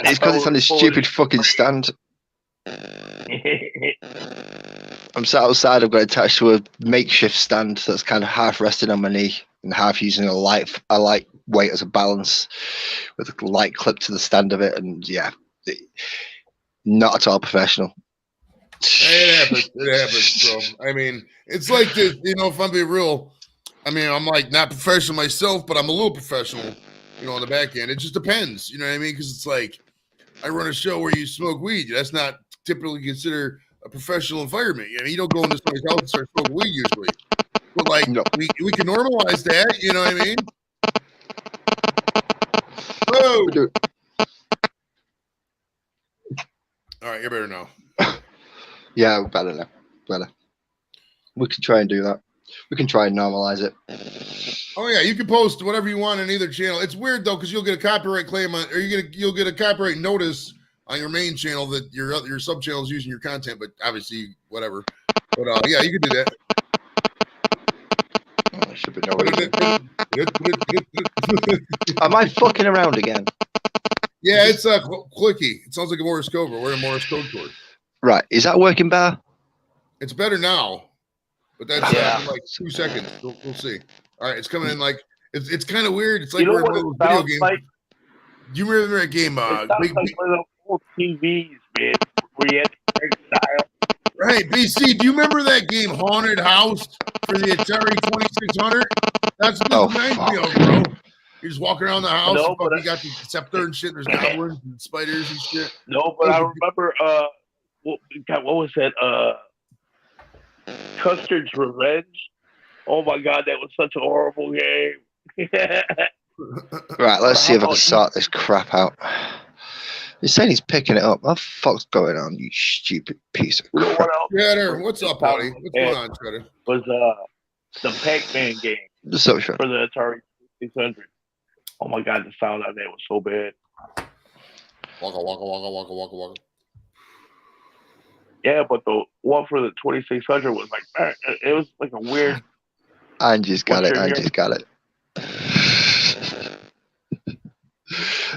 It's because it's on this stupid fucking stand. I'm sat outside. I've got attached to a makeshift stand that's kind of half resting on my knee and half using a light weight as a balance with a light clip to the stand of it. And yeah, not at all professional. It happens, bro. I mean, it's like this, you know, if I'm being real, I mean, I'm like not professional myself, but I'm a little professional, you know, on the back end. It just depends, you know what I mean? Because it's like I run a show where you smoke weed. That's not typically considered a professional environment. You know, you don't go into somebody's house and start smoking weed usually. But like No. we can normalize that, you know what I mean? Whoa! Dude, All right, you're better now. yeah, better now. Better. We can try and do that. We can try and normalize it. Oh yeah, you can post whatever you want on either channel. It's weird though because you'll get a copyright claim on, or you'll get a copyright notice on your main channel that your sub channel is using your content. But obviously, whatever. But yeah, you can do that. Oh, there should be no Am I fucking around again? Yeah, it's clicky. It sounds like a Morse code. We're in a Morse code course. Right. Is that working better? It's better now, but that's Yeah. in like 2 seconds. We'll see. All right, it's coming in like it's kind of weird. It's like You know we're in what one of it those video sounds games. like? Do you remember that game? It sounds like one of those old TVs, man, where you had to break dial. Right, BC. Do you remember that game, Haunted House, for the Atari 2600? That's what Oh, it reminds me fuck. of, bro. You're just walking around the house. No, and but you got the scepter and shit. There's goblins and spiders and shit. No, but I remember, what was that? Custard's Revenge. Oh my God, that was such a horrible game. Right, let's see if I can sort this crap out. He's saying he's picking it up. What the fuck's going on, you stupid piece of You know crap? what else? Shredder, what's up, buddy? What's going on, Shredder? Was the Pac-Man game So sure. for the Atari 600. Oh my God, the sound on that was so bad. Waka, waka, waka, waka, waka, waka. Yeah, but the one for the 2600 was like, it was like a weird. Angie's got it. Angie's got it.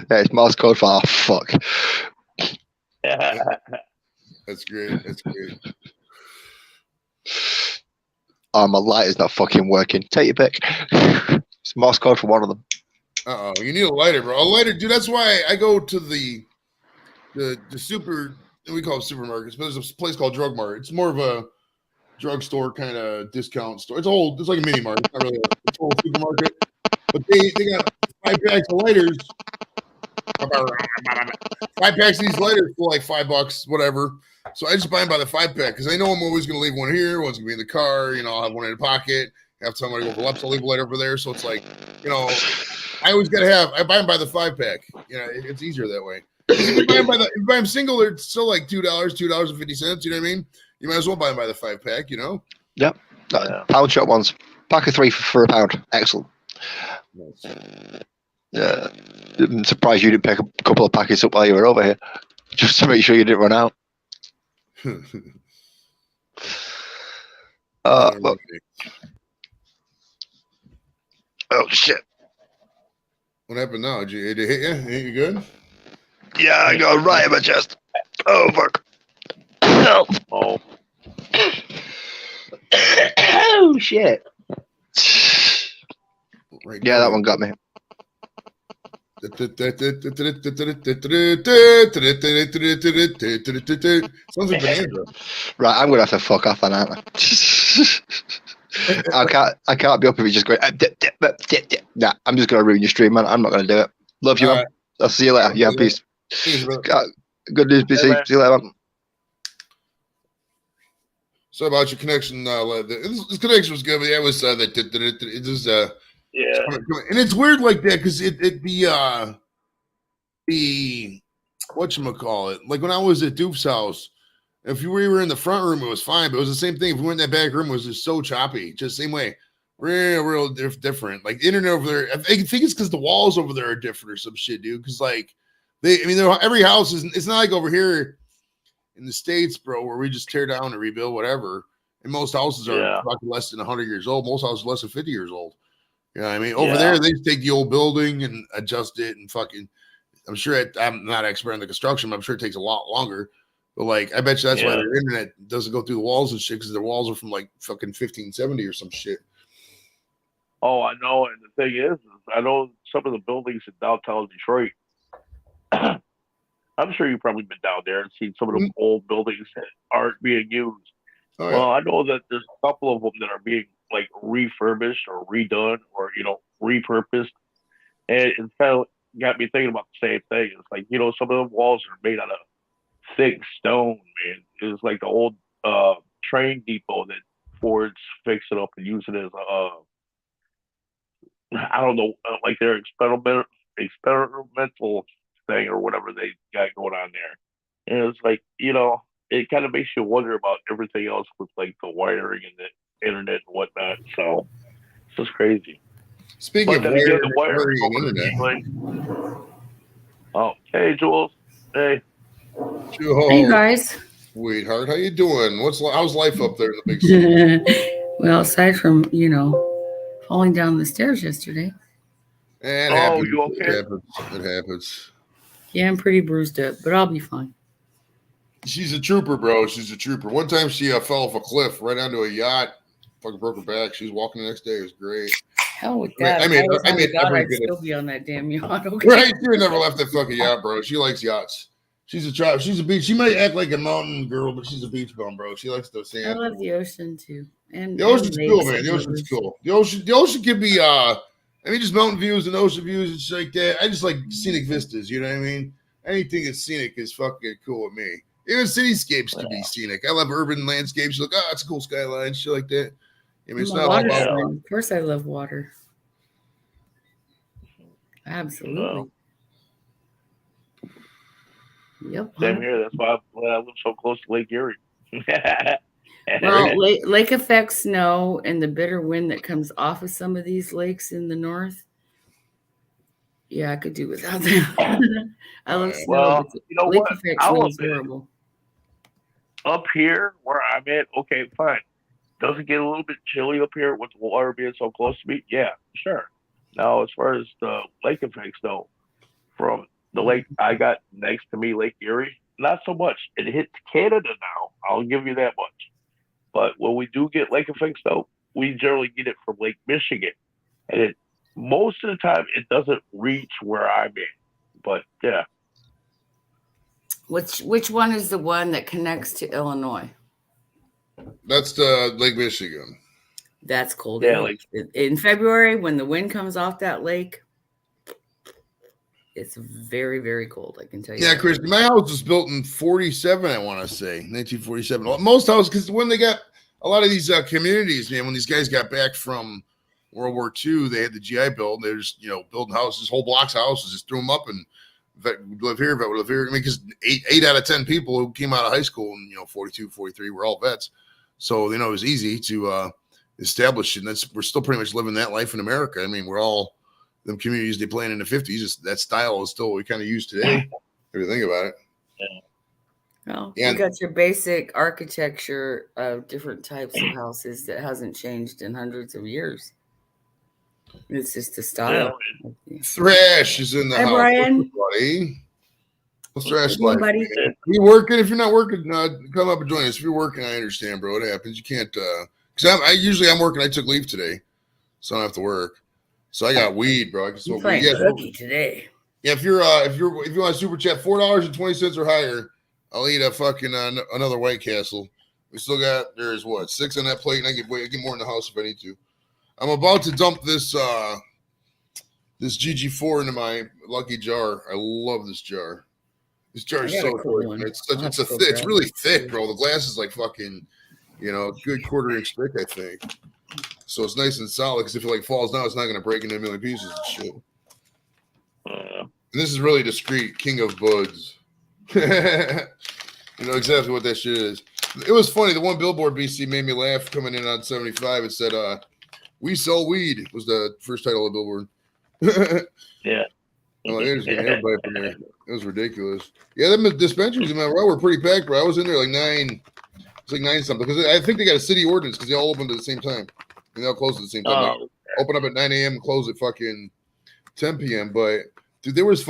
Yeah, it's Morse code for fuck. That's great. That's great. Oh, my light is not fucking working. Take your pick. It's Morse code for one of them. Uh-oh, you need a lighter, bro. A lighter, dude. That's why I go to the super, we call it supermarkets, but there's a place called Drug Mart. It's more of a drugstore kind of discount store. It's like a mini mart. It's not really a total supermarket. But they got 5 packs of lighters. 5 packs of these lighters for like $5, whatever. So I just buy them by the 5 pack because I know I'm always going to leave one here. One's going to be in the car. You know, I'll have one in the pocket. Half the time I go for left, I'll leave a lighter over there. So it's like, you know, I always got to I buy them by the 5 pack. You know, it's easier that way. If you buy them single, they're still like $2.50. You know what I mean? You might as well buy them by the 5 pack, you know? Yep. Pound shop ones. Pack of 3 for £1. Excellent. Nice. Yeah. I'm surprised you didn't pick a couple of packets up while you were over here, just to make sure you didn't run out. Well, oh shit! What happened now? Did it hit you? Hit you good? Yeah, I got right in my chest. Oh fuck! Oh, Oh, oh shit! Right Yeah, that one got me. Sounds like Bonanza. Right, I'm gonna have to fuck off then, aren't I? I can't be up if you just going. Nah, I'm just gonna ruin your stream, man. I'm not gonna do it. Love you, man. Right. I'll see you later. Yeah, peace. Peace, bro. Good news, BC. man. See you later, man. Sorry about your connection. This connection was good, but yeah, it was it was yeah. and it's weird like that because the whatchamacallit, like when I was at Doof's house, if we were in the front room, it was fine, but it was the same thing. If we went in that back room, it was just so choppy, just same way. Real different. Like the internet over there, I think it's because the walls over there are different or some shit, dude. Because like every house is. It's not like over here in the States, bro, where we just tear down and rebuild whatever. And most houses are fucking less than 100 years old. Most houses are less than 50 years old. You know what I mean? Over there, they just take the old building and adjust it and fucking. I'm sure I'm not an expert in the construction, but I'm sure it takes a lot longer. But like, I bet you that's why their internet doesn't go through the walls and shit because their walls are from like fucking 1570 or some shit. Oh, I know. And the thing is I know some of the buildings in downtown Detroit. I'm sure you've probably been down there and seen some of the old buildings that aren't being used. Oh, yeah. Well, I know that there's a couple of them that are being like refurbished or redone or, repurposed. And it got me thinking about the same thing. It's like, some of the walls are made out of thick stone, man. It was like the old train depot that Fords fix it up and use it as a, I don't know, like their experimental thing or whatever they got going on there. And it's like, it kind of makes you wonder about everything else with like the wiring and the internet and whatnot. So it's just crazy. Speaking of wiring and internet. Oh, hey, Jules. Hey. Hey, guys. Sweetheart, how you doing? How's life up there in the big city? Well, aside from, falling down the stairs yesterday. It happens. You okay? It happens. Yeah, I'm pretty bruised up, but I'll be fine. She's a trooper, bro. She's a trooper. One time she fell off a cliff right onto a yacht. Fucking broke her back. She was walking the next day. It was great. Hell with that. I made I'd still be on that damn yacht. Okay? Right? She would never left that fucking yacht, bro. She likes yachts. She's a beach. She might act like a mountain girl, but she's a beach bum, bro. She likes the sand. I love the ocean too. And the ocean's cool, man. The ocean's cool. The ocean can be just mountain views and ocean views and shit like that. I just like scenic vistas, you know what I mean? Anything that's scenic is fucking cool with me. Even cityscapes can be scenic. I love urban landscapes. You're like, it's a cool skyline, shit like that. I mean, it's not all about. Of course, I love water. Absolutely. Yep. Same here. That's why I live so close to Lake Erie. Well, lake effect snow and the bitter wind that comes off of some of these lakes in the north. Yeah, I could do without that. I love snow. Well, you know lake what? effect snow is horrible. Up here where I'm at, okay, fine. Does it get a little bit chilly up here with the water being so close to me? Yeah, sure. Now, as far as the lake effects, though, from the lake I got next to me, Lake Erie, not so much. It hits Canada now. I'll give you that much. But when we do get lake effects, though, we generally get it from Lake Michigan. And most of the time, it doesn't reach where I'm at. But, yeah. Which one is the one that connects to Illinois? That's the Lake Michigan. That's cold. Yeah, in February, when the wind comes off that lake, it's very, very cold. I can tell you. Yeah, Chris, my house was built in 47, I want to say, 1947. Most houses, because when they got a lot of these communities, man, when these guys got back from World War II, they had the GI Bill. They were just, building houses, whole blocks of houses, just threw them up and vet would live here, vet would live here. I mean, because 8 out of 10 people who came out of high school in 42, 43 were all vets. So, it was easy to establish it. And we're still pretty much living that life in America. I mean, we're all them communities they planned in the 50s. Just that style is still what we kind of use today. If you think about it. Well, you got your basic architecture of different types of houses that hasn't changed in hundreds of years. It's just a style. Yeah. Thrash is in the house. Brian. Buddy. What's Thrash like? Buddy? You working? If you're not working, come up and join us. If you're working, I understand, bro. It happens. You can't because I'm working. I took leave today, so I don't have to work. So I got weed, bro. I can smoke weed. Cookie today. Yeah, if you want to super chat $4.20 or higher, I'll eat a fucking another White Castle. We still got there's 6 on that plate, and I get more in the house if I need to. I'm about to dump this GG4 into my lucky jar. I love this jar. This jar is so cool. It's really thick, bro. The glass is like fucking, good 1/4 inch thick, I think. So it's nice and solid because if it falls down, it's not going to break into a million pieces and shit. And this is really discreet. King of Buds. You know exactly what that shit is. It was funny. The one Billboard BC made me laugh coming in on 75. It said, "We sell weed" was the first title of Billboard. Yeah. Oh, everybody from there. It was ridiculous. Yeah, them dispensaries in Mount Royal were pretty packed, bro. I was in there like 9. It's like 9 something because I think they got a city ordinance because they all opened at the same time. And they'll close at the same time. Open up at 9 a.m. and close at fucking 10 p.m. But dude, there had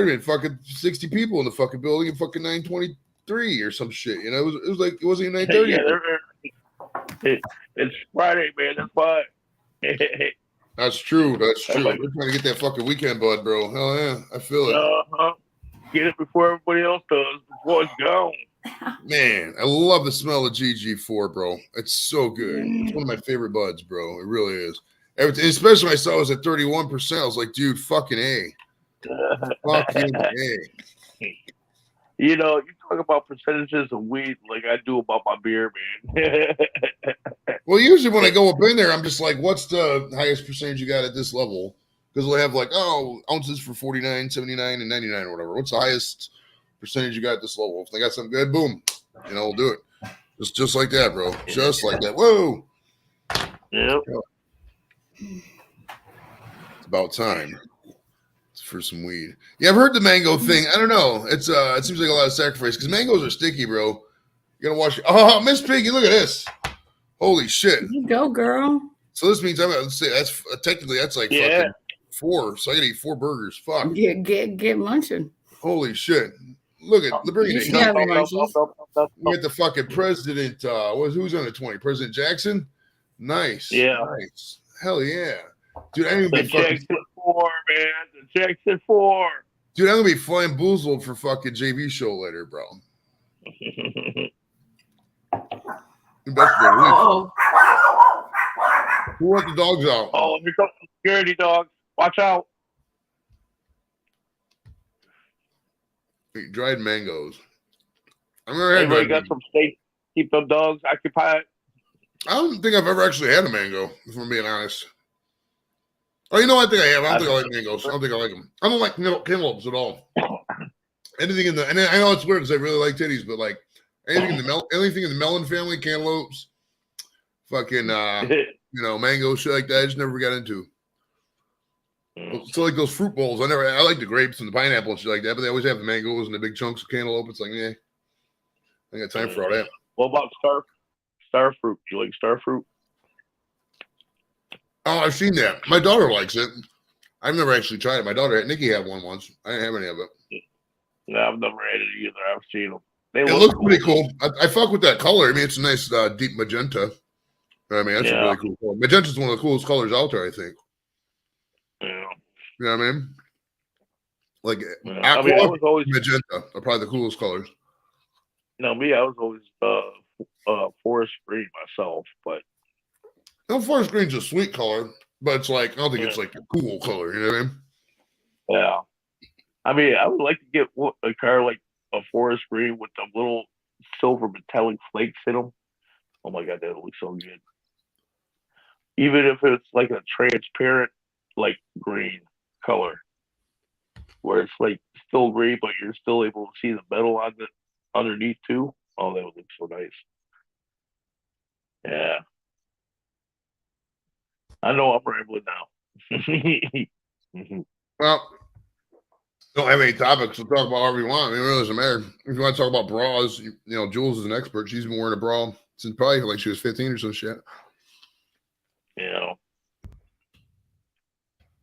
been fucking 60 people in the fucking building at fucking 9:23 or some shit. It was like it wasn't even 9:30. Yeah, it's Friday, man. That's why. That's true. We're trying to get that fucking weekend bud, bro. Hell yeah, I feel it. Get it before everybody else does. Before it's gone. Man, I love the smell of GG4, bro. It's so good. It's one of my favorite buds, bro. It really is. Especially when I saw it was at 31%. I was like, dude, fucking A. Fucking A. You know, you talk about percentages of weed like I do about my beer, man. Well, usually when I go up in there, I'm just like, what's the highest percentage you got at this level? Because they'll have like, oh, ounces for 49, 79, and 99 or whatever. What's the highest percentage you got at this level? If they got something good, boom, we'll do it. Just like that, bro. Just like that. Whoa. Yep. It's about time for some weed. Yeah, I've heard the mango thing. I don't know. It seems like a lot of sacrifice because mangoes are sticky, bro. You gotta wash it. Oh, Miss Piggy, look at this. Holy shit. You go, girl. So this means let's say that's technically that's like fucking 4. So I gotta eat 4 burgers. Fuck. Get munching. Holy shit. Look at the bringing it. We got the fucking president. Who's on the 20? President Jackson? Nice. Yeah. Nice. Hell yeah. Dude, I'm gonna be Jackson 4, man. The Jackson 4. Dude, I'm gonna be flying boozled for fucking JV show later, bro. Oh. Who let the dogs out? Oh, here comes the security dogs. Watch out. Dried mangoes. I've never had Everybody got some steak. Keep them dogs occupied. I don't think I've ever actually had a mango, if I'm being honest. Oh, you know what I think I have? I don't think I like mangoes. I don't think I like them. I don't like cantaloupes at all. Anything and I know it's weird because I really like titties, but like anything in the melon family, cantaloupes, fucking mango shit like that, I just never got into. So like those fruit bowls, I like the grapes and the pineapple and shit like that, but they always have the mangoes and the big chunks of cantaloupe. It's like, I got time for all that. What about star fruit? You like star fruit? Oh, I've seen that. My daughter likes it. I've never actually tried it. My daughter, Nikki, had one once. I didn't have any of it. No, I've never had it either. I've seen them. It looks pretty cool. I fuck with that color. I mean, it's a nice deep magenta. I mean, that's a really cool color. Magenta's one of the coolest colors out there, I think. Yeah. You know what I mean? Like aqua, I was always magenta are probably the coolest colors. No, me, I was always forest green myself, but forest green's a sweet color, but it's like I don't think it's like a cool color. You know what I mean? Yeah. I mean, I would like to get a car like a forest green with the little silver metallic flakes in them. Oh my god, that would look so good. Even if it's like a transparent, like green color, where it's like still green, but you're still able to see the metal on the underneath too. Oh, that would look so nice. Yeah. I know I'm rambling now. Well, don't have any topics to talk about however you want. I mean, it really doesn't matter. If you want to talk about bras, Jules is an expert. She's been wearing a bra since probably like she was 15 or some shit. Yeah.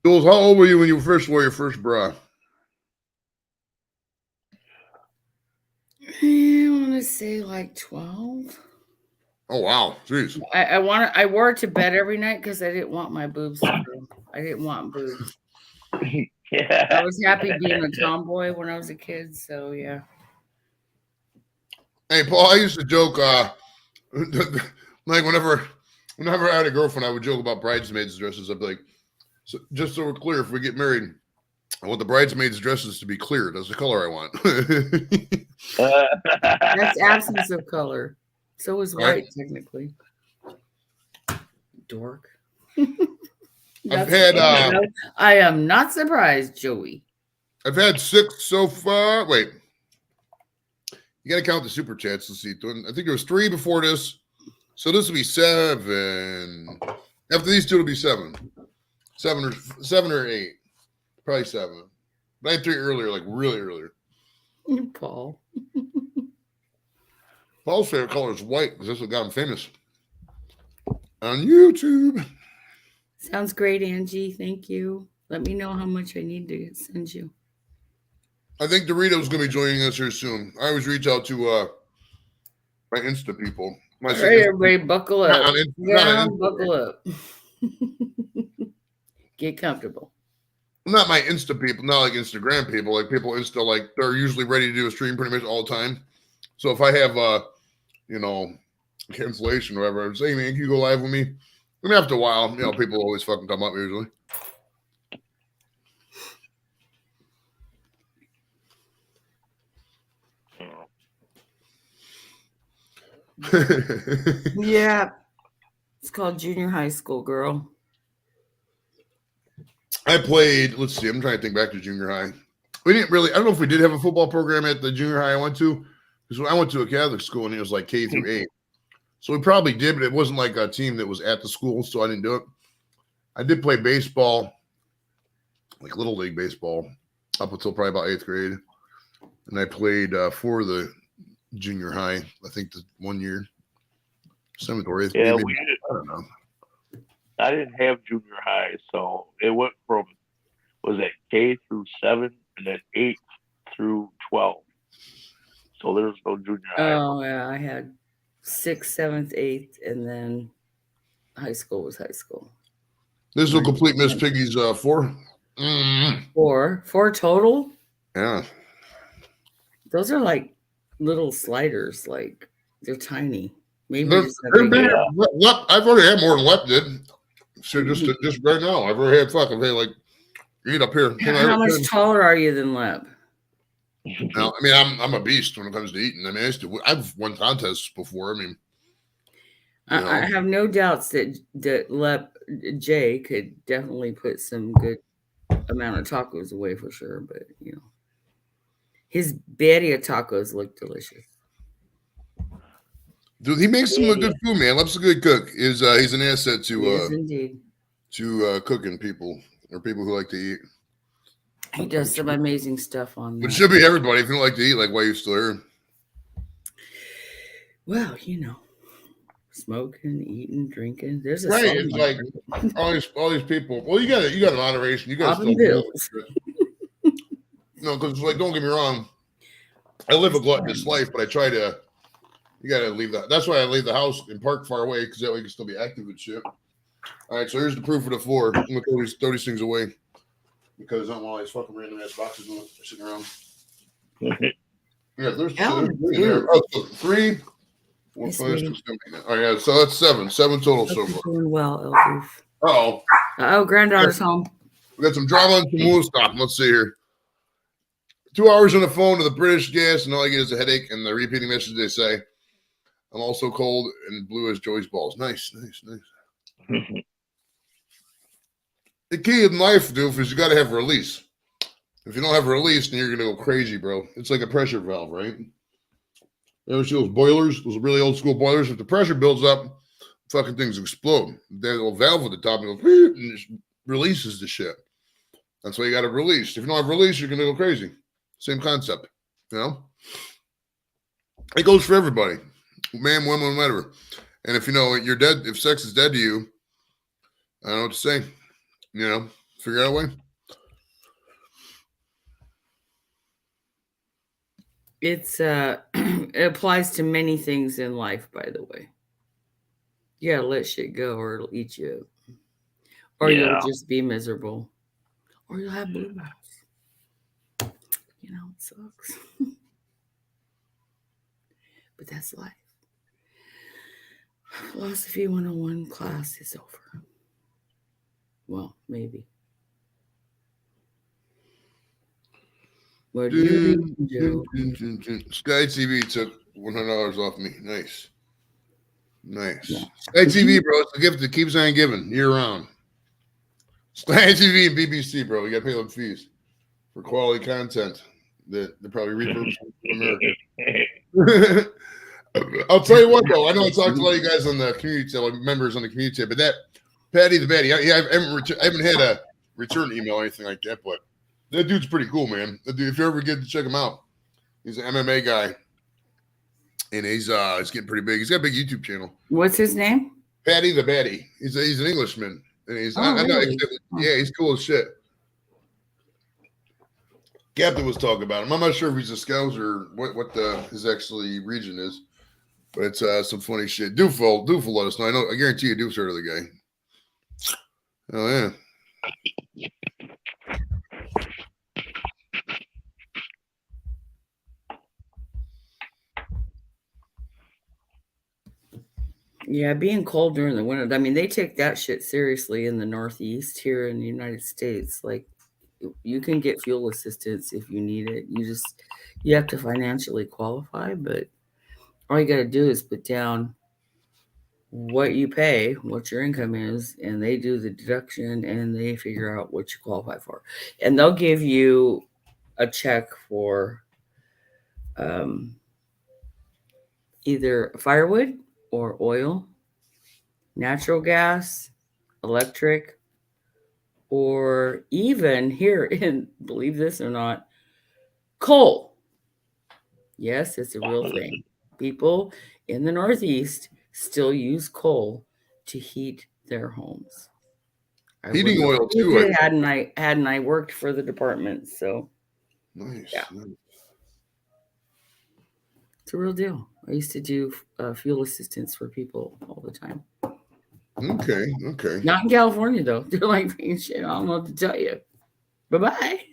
Jules, how old were you when you first wore your first bra? I want to say like 12. Oh wow, jeez. I wore it to bed every night because I didn't want my boobs to grow. I didn't want boobs. Yeah. I was happy being a tomboy when I was a kid, so yeah. Hey Paul, I used to joke like whenever I had a girlfriend, I would joke about bridesmaids' dresses. I'd be like, so just so we're clear, if we get married, I want the bridesmaids' dresses to be clear. That's the color I want. That's absence of color. So is white, technically. Dork. I've had. I am not surprised, Joey. I've had 6 so far. Wait, you got to count the super chats. Let's see. I think there was 3 before this, so this will be 7. After these 2, it'll be 7. 7 or 8, probably 7. But I had 3 earlier, like really earlier. Paul. Paul's favorite color is white because that's what got him famous on YouTube. Sounds great, Angie. Thank you. Let me know how much I need to send you. I think Dorito's going to be joining us here soon. I always reach out to my Insta people. All right, everybody, buckle up. Buckle up. Get comfortable. Not my Insta people, not like Instagram people. Like people Insta, like they're usually ready to do a stream pretty much all the time. So if I have, cancellation or whatever, I'm saying, man, can you go live with me? I mean, after a while, people always fucking come up usually. Yeah. It's called junior high school, girl. I played, let's see, I'm trying to think back to junior high. We didn't really, I don't know if we did have a football program at the junior high I went to. Because I went to a Catholic school and it was like K through 8. So we probably did, but it wasn't like a team that was at the school, so I didn't do it. I did play baseball, like Little League baseball, up until probably about 8th grade. And I played for the junior high, I think the 1 year, 7th or 8th. Yeah, maybe, I don't know. I didn't have junior high, so it went from, was it K through 7 and then 8 through 12. So there was no junior high. Oh, yeah. I had 6th, 7th, 8th, and then high school was high school. This will complete Miss Piggy's 4. Four total? Yeah. Those are like little sliders. Like, they're tiny. Maybe they're big. I've already had more than Lep did. So just right now, I've already had fucking like eat up here. How much taller are you than Lep? No, I mean I'm a beast when it comes to eating. I mean I've won contests before. I mean, I have no doubts that Lep J could definitely put some good amount of tacos away for sure. But his birria tacos look delicious. Dude, he makes some good food, man. Lep's a good cook. He's an asset to yes, indeed. To cooking people or people who like to eat. He does some amazing stuff on that. It should be everybody. If you don't like to eat, like, why are you still here? Well, smoking, eating, drinking. There's a right. It's like all these people. Well, you got moderation. You got still bills. because like, don't get me wrong. I live a gluttonous life, but I try to. You got to leave that. That's why I leave the house and park far away because that way you can still be active and shit. All right, so here's the proof of the 4. I'm gonna throw these things away because I don't want all these fucking random ass boxes sitting around. Yeah, there's 2. Oh, so 3, 4, 5, 6, 7, 8. All right, yeah, so that's 7 total so far. Doing well, Elfie. Oh, granddaughter's home. We got some drama and some wool stop. Let's see here. 2 hours on the phone to the British gas, and all I get is a headache and the repeating message they say. I'm also cold and blue as Joey's balls. Nice. The key in life, dude, is you got to have a release. If you don't have a release, then you're going to go crazy, bro. It's like a pressure valve, right? You ever see those boilers, those really old school boilers? If the pressure builds up, fucking things explode. That little valve at the top and goes, and it releases the shit. That's why you got to release. If you don't have release, you're going to go crazy. Same concept, It goes for everybody. Man, woman, whatever. And if you're dead, if sex is dead to you, I don't know what to say. Figure out a way. It's it applies to many things in life, by the way. You gotta let shit go or it'll eat you up. Or you'll just be miserable. Or you'll have blue balls. It sucks. But that's life. Philosophy 101 class is over. Well, maybe. What do you do? Sky TV took $100 off me. Nice. Yeah. Sky TV, bro. It's a gift that keeps on giving year round. Sky TV and BBC, bro. You got to pay them fees for quality content that they probably repurpose from America. I'll tell you what, though. I know I talked to a lot of you guys on the community, like members on the community, but that Patty the Batty, I haven't had a return email or anything like that, but that dude's pretty cool, man. That dude, if you ever get to check him out, he's an MMA guy, and he's getting pretty big. He's got a big YouTube channel. What's his name? Patty the Batty. He's an Englishman, and he's really? He's cool as shit. Captain was talking about him. I'm not sure if he's a scout or what his actually region is. But it's some funny shit. Doof will let us know. I guarantee you Doof's heard of the guy. Oh, yeah. Yeah, being cold during the winter. I mean, they take that shit seriously in the Northeast here in the United States. Like, you can get fuel assistance if you need it. You have to financially qualify, but all you got to do is put down what you pay, what your income is, and they do the deduction and they figure out what you qualify for. And they'll give you a check for either firewood or oil, natural gas, electric, or even here in, believe this or not, coal. Yes, it's a real thing. People in the Northeast still use coal to heat their homes. Heating oil too. Hadn't I worked for the department? So nice. Yeah. Nice. It's a real deal. I used to do fuel assistance for people all the time. Okay. Not in California though. They're like, shit, I don't know what to tell you. Bye-bye.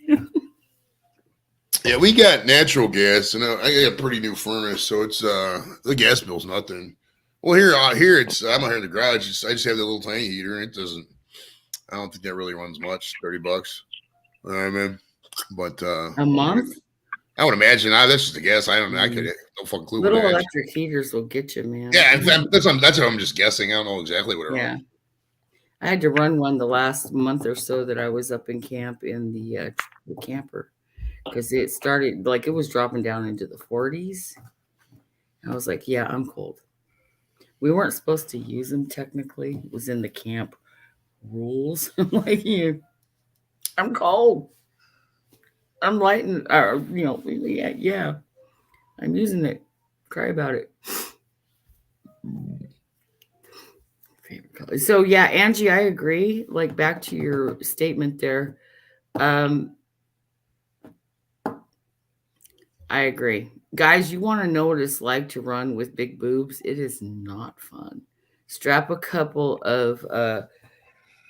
Yeah, we got natural gas, and I got a pretty new furnace, so it's the gas bill's nothing. Well, here it's I'm out here in the garage. I just have that little tiny heater, and it doesn't. I don't think that really runs much. $30. You know what I mean? But a month? I would imagine. That's just a guess. I don't know. I could no fucking clue. Little electric heaters will get you, man. Yeah, that's what I'm just guessing. I don't know exactly what it Yeah. Runs. I had to run one the last month or so that I was up in camp in the camper, because it started like it was dropping down into the 40s. I was like, yeah, I'm cold. We weren't supposed to use them technically. It was in the camp rules. I'm like, I'm cold. I'm lighting, yeah. I'm using it. Cry about it. Favorite color. So yeah, Angie, I agree. Like back to your statement there. I agree. Guys, you want to know what it's like to run with big boobs? It is not fun. Strap a couple of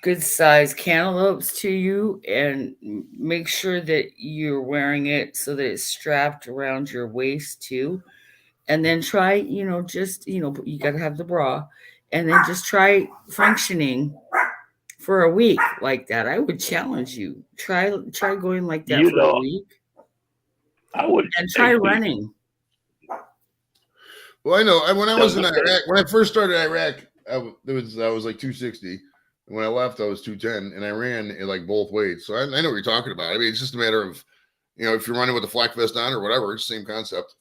good size cantaloupes to you and make sure that you're wearing it so that it's strapped around your waist too. And then try, you got to have the bra, and then just try functioning for a week like that. I would challenge you. Try going like that for a week. I would. And try running. Well, I know when I was in Iraq, when I first started Iraq, I was like 260. When I left, I was 210, and I ran at like both weights. So I know what you're talking about. I mean, it's just a matter of, if you're running with a flak vest on or whatever, it's the same concept,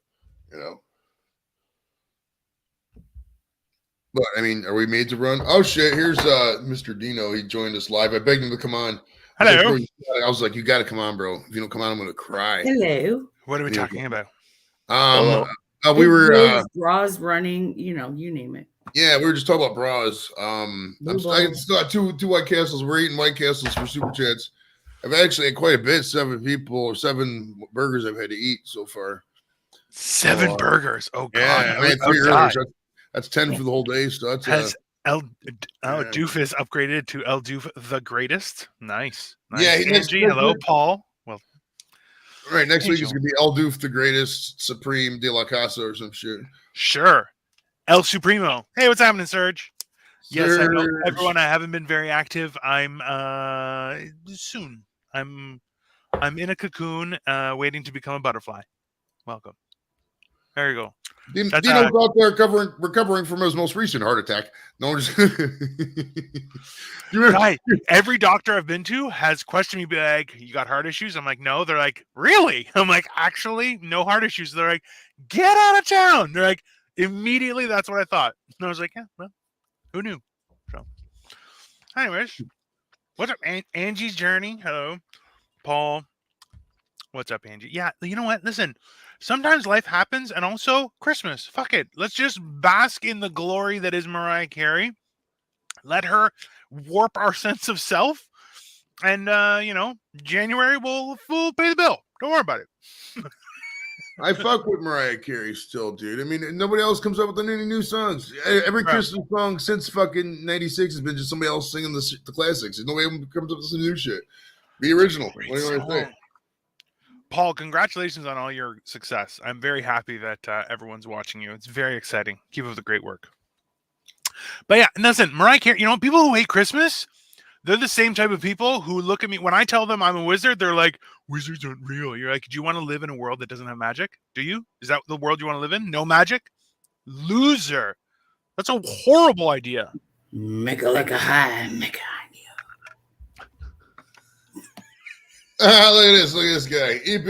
But I mean, are we made to run? Oh shit! Here's Mr. Dino. He joined us live. I begged him to come on. Hello. I was like, you got to come on, bro. If you don't come on, I'm gonna cry. Hello. What are we talking about? We were bras running. You name it. Yeah, we were just talking about bras. I still got two White Castles. We're eating White Castles for super chats. I've actually had quite a bit. 7 burgers I've had to eat so far. 7 burgers. Oh god. Yeah, I had 3 earlier. That's 10 for the whole day. So that's Doofus upgraded to El Doof the greatest. Nice. Yeah, Angie, hello, Paul. Well, right, next week is gonna be El Doof the greatest, Supreme de la Casa or some shit. Sure. El Supremo. Hey, what's happening, Serge? Yes, I know everyone. I haven't been very active. I'm soon. I'm in a cocoon, waiting to become a butterfly. Welcome. There you go. Dino's out there recovering from his most recent heart attack. No, just every doctor I've been to has questioned me, be like, "You got heart issues?" I'm like, "No." They're like, "Really?" I'm like, "Actually, no heart issues." They're like, "Get out of town." They're like, immediately, that's what I thought. And I was like, "Yeah, well, who knew?" So, anyways, what's up, Angie's Journey? Hello, Paul. What's up, Angie? Yeah, you know what? Listen. Sometimes life happens, and also Christmas. Fuck it. Let's just bask in the glory that is Mariah Carey. Let her warp our sense of self. And, January we'll pay the bill. Don't worry about it. I fuck with Mariah Carey still, dude. I mean, nobody else comes up with any new songs. Every Christmas song since fucking 96 has been just somebody else singing the classics. Nobody comes up with some new shit. Be original. What do you want to say? Paul, congratulations on all your success. I'm very happy that everyone's watching you. It's very exciting. Keep up the great work. But yeah, listen, Mariah Carey, people who hate Christmas, they're the same type of people who look at me. When I tell them I'm a wizard, they're like, wizards aren't real. You're like, do you want to live in a world that doesn't have magic? Do you? Is that the world you want to live in? No magic? Loser. That's a horrible idea. Make it like a high. Make it Look at this guy. EP.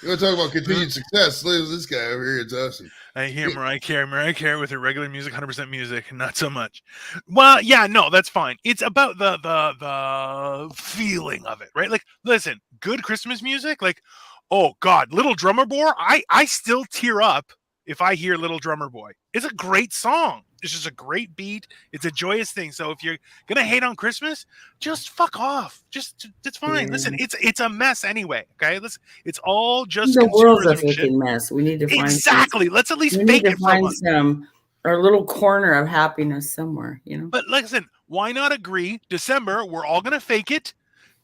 You want to talk about continued success? Look at this guy over here. It's awesome. I hear Mariah Carey with her regular music, 100% music, not so much. Well, yeah, no, that's fine. It's about the feeling of it, right? Like, listen, good Christmas music, like, oh God, Little Drummer Boy. I still tear up if I hear Little Drummer Boy. It's a great song. It's just a great beat. It's a joyous thing. So if you're gonna hate on Christmas, just fuck off. It's fine. Yeah. Listen, it's a mess anyway. Okay, it's all just the world's a consumerism shit. freaking mess. We need to find Exactly. Let's at least make it find our little corner of happiness somewhere. You know. But listen, why not agree? December, we're all gonna fake it.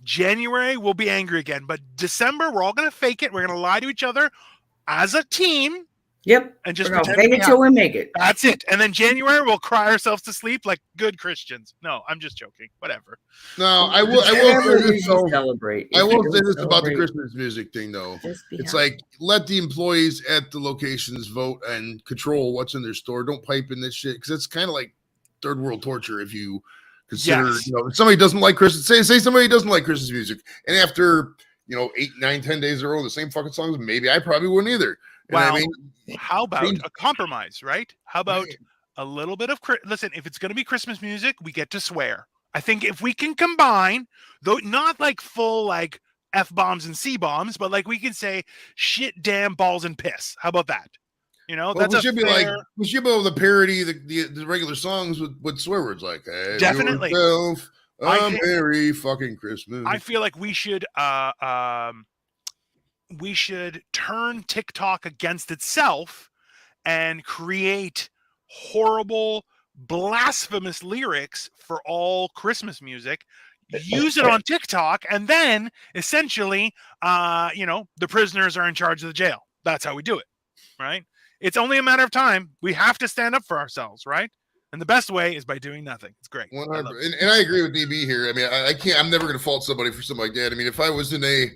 January, we'll be angry again. But December, we're all gonna fake it. We're gonna lie to each other as a team. Yep. And just fake it till we make it. That's it. And then January we'll cry ourselves to sleep like good Christians. No, I'm just joking. Whatever. No, I will say this though. Celebrate. I will say this about the Christmas music thing though. It's like let the employees at the locations vote and control what's in their store. Don't pipe in this shit because it's kind of like third world torture if you consider if somebody doesn't like Christmas. Say somebody doesn't like Christmas music, and after 8, 9, 10 days in a row the same fucking songs, maybe I probably wouldn't either. Well, how about a compromise, right? How about a little bit of listen, if it's going to be Christmas music, we get to swear. I think if we can combine, though not like full like F-bombs and C-bombs, but like we can say shit, damn, balls, and piss. How about that? That's we should be able to parody the regular songs with swear words like definitely. Merry fucking Christmas. I feel like we should turn TikTok against itself and create horrible, blasphemous lyrics for all Christmas music, use it on TikTok, and then essentially, the prisoners are in charge of the jail. That's how we do it, right? It's only a matter of time. We have to stand up for ourselves, right? And the best way is by doing nothing. It's great. 100%. And I agree with DB here. I mean, I can't. I'm never going to fault somebody for something like that. I mean, if I was in a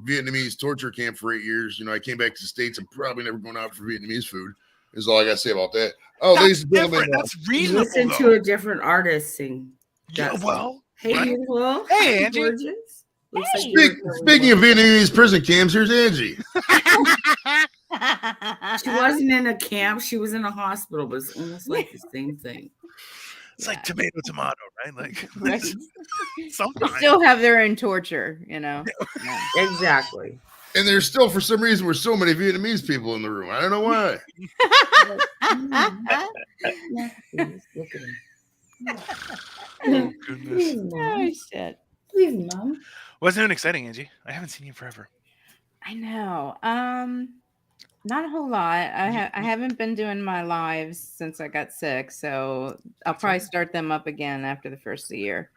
Vietnamese torture camp for 8 years. I came back to the States. I'm probably never going out for Vietnamese food. Is all I got to say about that. Oh, that's different. That's reasonable. Listen to a different artist sing. Yeah, well, hey, beautiful. Hey, Angie. Gorgeous. Speaking of Vietnamese prison camps, here's Angie. She wasn't in a camp. She was in a hospital, but it's almost like the same thing. It's like tomato, right? Like sometimes they still have their own torture, Yeah. Exactly. And there's still, for some reason, we're so many Vietnamese people in the room. I don't know why. Look at him. Oh, goodness. Oh, shit. Please, Mom. What's new and exciting, Angie? I haven't seen you forever. I know. Not a whole lot. I haven't been doing my lives since I got sick, so I'll probably start them up again after the first of the year.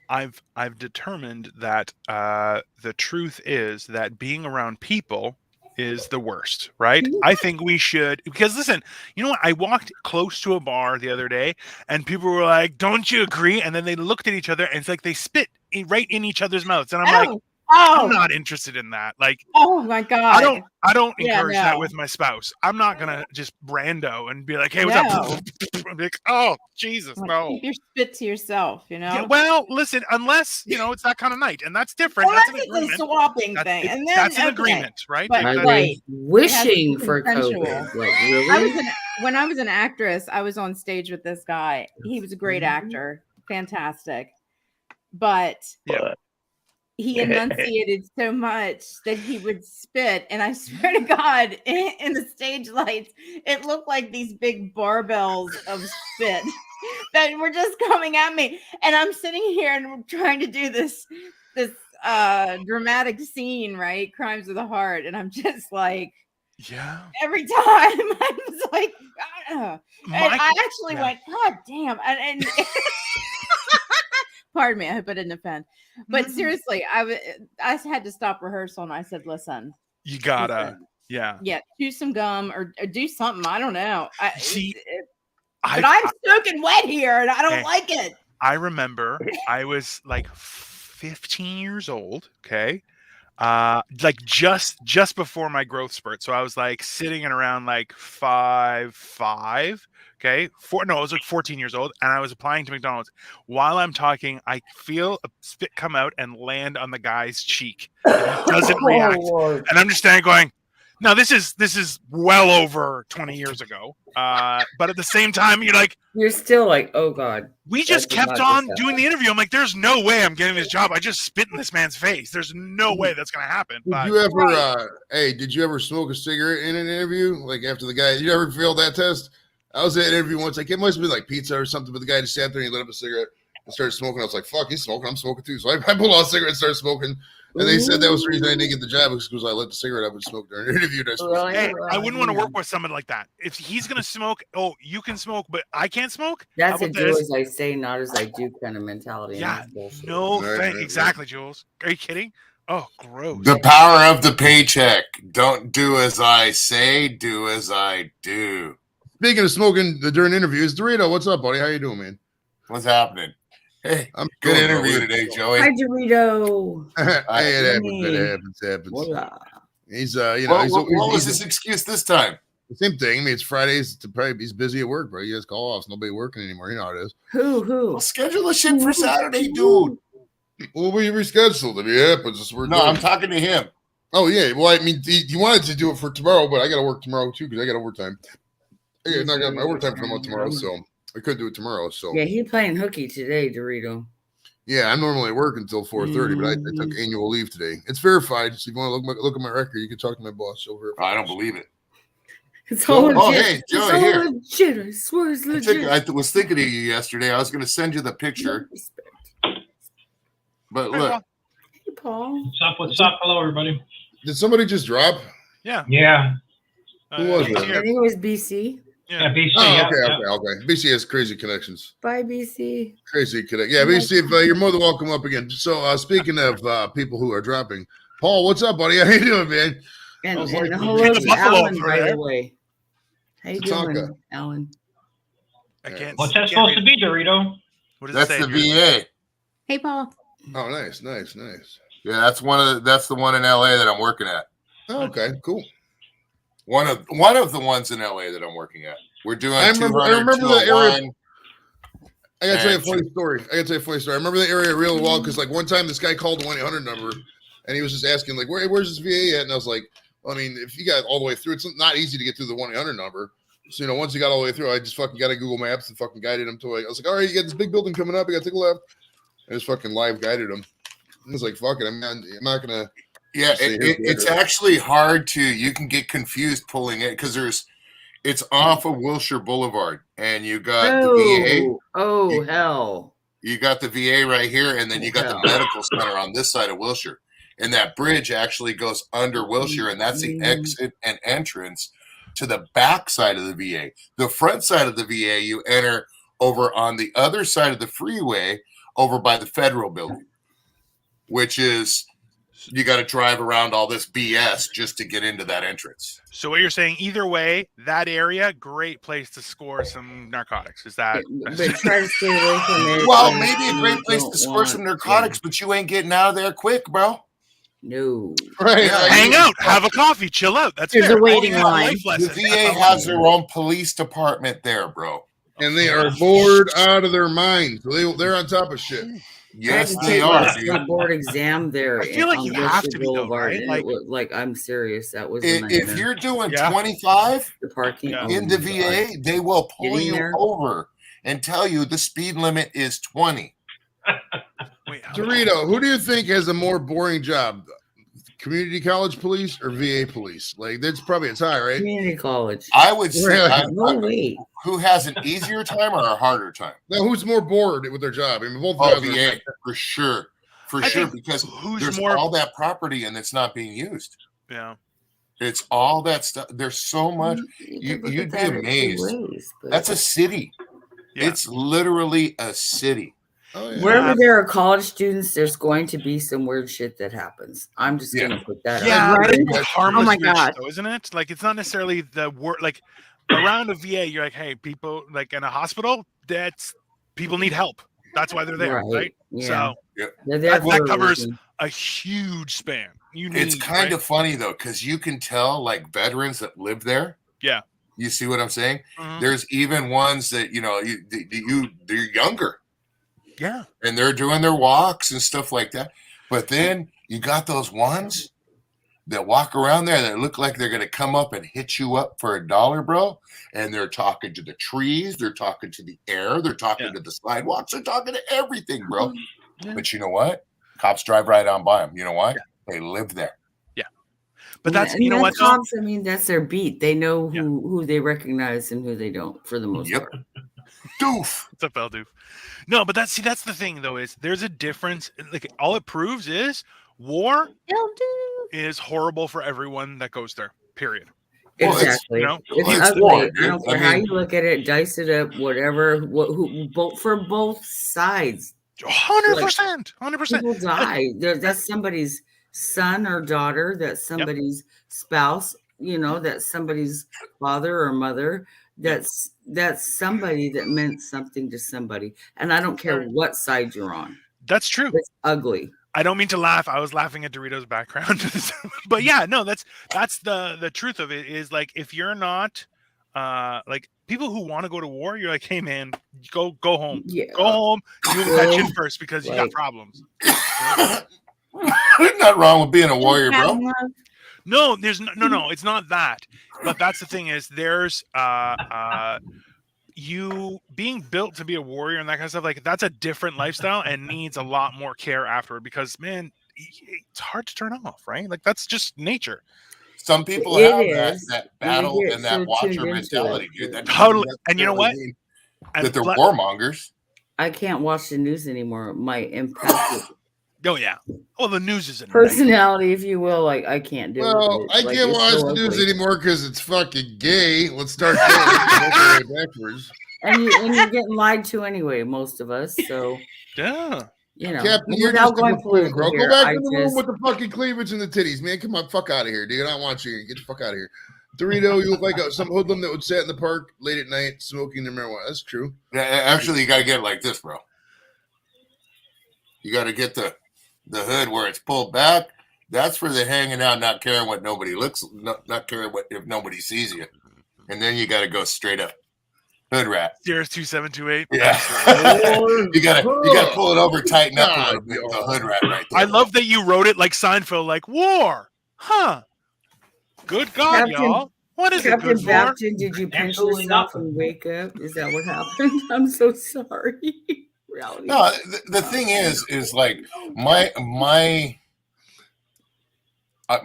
I've determined that the truth is that being around people is the worst, right? I think we should, because listen, you know what? I walked close to a bar the other day and people were like, don't you agree? And then they looked at each other and it's like they spit right in each other's mouths. And I'm like, I'm not interested in that. Like, oh my God. I don't encourage that with my spouse. I'm not going to just rando and be like, hey, what's up? I'm like, oh, Jesus, no. Keep your spit to yourself, Yeah, well, listen, unless, it's that kind of night. And that's different. Well, that's a swapping thing. And then, that's an agreement, right? But, wishing for COVID. Like, really? When I was an actress, I was on stage with this guy. He was a great actor. Fantastic. But he enunciated so much that he would spit. And I swear to God, in the stage lights, it looked like these big barbells of spit that were just coming at me. And I'm sitting here and trying to do this dramatic scene, right? Crimes of the Heart. And I'm just like, every time I was like, and I actually went, God damn. And pardon me, I hope I didn't offend. But seriously, I had to stop rehearsal and I said, listen, you gotta, chew some gum or do something. I don't know. But I'm soaking wet here and I don't like it. I remember I was like 15 years old. Okay. like just before my growth spurt. So I was like sitting at around like 5'5". Okay. I was like 14 years old, and I was applying to McDonald's. While I'm talking, I feel a spit come out and land on the guy's cheek. And he doesn't react. Lord. And I'm just standing going, now this is well over 20 years ago. But at the same time, you're still like, oh God. We just kept on doing the interview. I'm like, there's no way I'm getting this job. I just spit in this man's face. There's no way that's gonna happen. Did you ever smoke a cigarette in an interview? Like after the guy, you ever failed that test? I was at an interview once, like it must have been like pizza or something, but the guy just sat there and he lit up a cigarette and started smoking. I was like, fuck, he's smoking, I'm smoking too. So I pulled out a cigarette and started smoking. And they said that was the reason I didn't get the job, because I lit the cigarette up and smoked during an interview. Hey, I wouldn't want to work with someone like that. If he's going to smoke, you can smoke, but I can't smoke? That's a do as I say, not as I do kind of mentality. Yeah, exactly, Jules. Are you kidding? Oh, gross. The power of the paycheck. Don't do as I say, do as I do. Speaking of smoking during interviews, Dorito, what's up, buddy? How you doing, man? What's happening? Hey, I'm good interview today, Joey. Hi, Dorito. Hey, it happens. Hola. He's what was his excuse this time? The same thing. I mean, it's Fridays. He's busy at work, bro. He has call offs. Nobody working anymore. You know how it is. Who? Well, schedule a shit for Saturday, dude. Well, we rescheduled. If it happens, I'm talking to him. Oh yeah. Well, I mean, he wanted to do it for tomorrow, but I got to work tomorrow too because I got overtime. I got my overtime from tomorrow, so I couldn't do it tomorrow. So yeah, he playing hooky today, Dorito. Yeah, I'm normally at work until 4:30, but I took annual leave today. It's verified. So if you want to look at my record, you can talk to my boss over. I don't believe it. It's all legit. Hey, Joey, here. Legit. I swear it's legit. I was thinking of you yesterday. I was going to send you the picture. But look. Hey, Paul. What's up? Hello, everybody. Did somebody just drop? Yeah. Yeah. Who was it? I think it was BC. Yeah, BC. Okay. BC has crazy connections. Bye, BC. Crazy connection. Yeah, BC, you're more than welcome up again. So, speaking of people who are dropping, Paul, what's up, buddy? How you doing, man? And hello to Alan, by the way. How you doing, Alan? I can't. What's that supposed to be, Dorito? What That's the VA. Hey, Paul. Oh, nice. Yeah, that's the one in LA that I'm working at. Oh, okay, cool. One of the ones in LA that I'm working at. We're doing. I remember the area. I gotta tell you a funny story. I remember the area real well because like one time this guy called the 1-800 number and he was just asking like, where's this VA at? And I was like, I mean, if you got all the way through, it's not easy to get through the 1-800 number. So once you got all the way through, I just fucking got a Google Maps and fucking guided him to it. I was like, all right, you got this big building coming up. You got to take a left. I just fucking live guided him. I was like, fuck it, I'm not gonna. Yeah, it's actually hard to. You can get confused pulling it because it's off of Wilshire Boulevard, and you got the VA. Oh hell! You got the VA right here, and then you got the medical center on this side of Wilshire, and that bridge actually goes under Wilshire, and that's the exit and entrance to the back side of the VA. The front side of the VA, you enter over on the other side of the freeway, over by the Federal Building, which is. You got to drive around all this BS just to get into that entrance. So what you're saying, either way, that area, great place to score some narcotics. Is that? But try to stay away from it. Well, maybe a great place to score some narcotics, but you ain't getting out of there quick, bro. No. Right. Yeah, hang out, have a coffee, chill out. That's There's fair. a waiting line. The VA has their own police department there, bro. And they are bored out of their minds. So they're on top of shit. Yes, they are. A board exam there. I feel like you have to be though, right? Like I'm serious. That was if you're doing 25 the parking in the VA, they will pull you over and tell you the speed limit is 20. Wait, Dorito, who do you think has a more boring job? Community college police or VA police? Like that's probably a tie, right? Community college. I would say wait. Who has an easier time or a harder time? Now, who's more bored with their job? I mean, both VA for sure, because there's all that property and it's not being used. Yeah, it's all that stuff. There's so much. You'd be amazed. That's a city. Yeah. It's literally a city. Oh, yeah. Wherever there are college students, there's going to be some weird shit that happens. I'm just going to put that out. Right? Oh my god, though, isn't it? Like it's not necessarily the word. Like around a VA, you're like, hey, people like in a hospital, that's people need help. That's why they're there, right? Yeah. So that covers a huge span. It's kind of funny though, because you can tell like veterans that live there. Yeah. You see what I'm saying? There's even ones that they're younger. Yeah. And they're doing their walks and stuff like that. But then you got those ones that walk around there that look like they're going to come up and hit you up for $1, bro. And they're talking to the trees. They're talking to the air. They're talking to the sidewalks. They're talking to everything, bro. Yeah. But you know what? Cops drive right on by them. You know why? Yeah. They live there. Yeah. But that's, what? Cops, I mean, that's their beat. They know who they recognize and who they don't for the most part. Doof. What's up, L Doof? No, but that's the thing though, is there's a difference. Like all it proves is war is horrible for everyone that goes there. Period. Exactly. It's ugly. I don't care how you look at it, dice it up, whatever. For both sides. 100%. 100%. People die. That's somebody's son or daughter. That's somebody's spouse. That's somebody's father or mother. That's somebody that meant something to somebody, and I don't care what side you're on. That's true. It's ugly. I don't mean to laugh. I was laughing at Dorito's background, but yeah, no, that's the truth of it. Is like if you're not like people who want to go to war, you're like, hey man, go home, go home, do that shit first because you got problems. There's nothing wrong with being a warrior, bro. No, there's no, it's not that. But that's the thing is there's you being built to be a warrior and that kind of stuff, like that's a different lifestyle and needs a lot more care afterward because man, it's hard to turn off, right? Like that's just nature. Some people have that battle and that watcher mentality, dude. That totally. And you know what? That they're warmongers. I can't watch the news anymore. My impact. Oh yeah. Well, the news is personality, if you will. Like I can't do it. Well, I can't watch the news anymore because it's fucking gay. Let's start there. Backwards. And you're getting lied to anyway, most of us. So yeah. Captain, you're just going political, bro. Go back in the room with the fucking cleavage and the titties, man. Come on, fuck out of here, dude. I don't want you. Get the fuck out of here. Dorito, you look like some hoodlum that would sit in the park late at night smoking their marijuana. That's true. Yeah, actually, you got to get it like this, bro. You got to get the hood where it's pulled back. That's for the hanging out, not caring what nobody looks, not caring if nobody sees you. And then you got to go straight up. Hood rat. Sierra's 2728. Yeah. you gotta pull it over, tighten up a little bit. The hood rat right there. I love that you wrote it like Seinfeld, like war. Huh. Good God, y'all. What is Captain it good Bapton, did you pinch yourself and wake up? Is that what happened? I'm so sorry. Reality. No, the thing is like my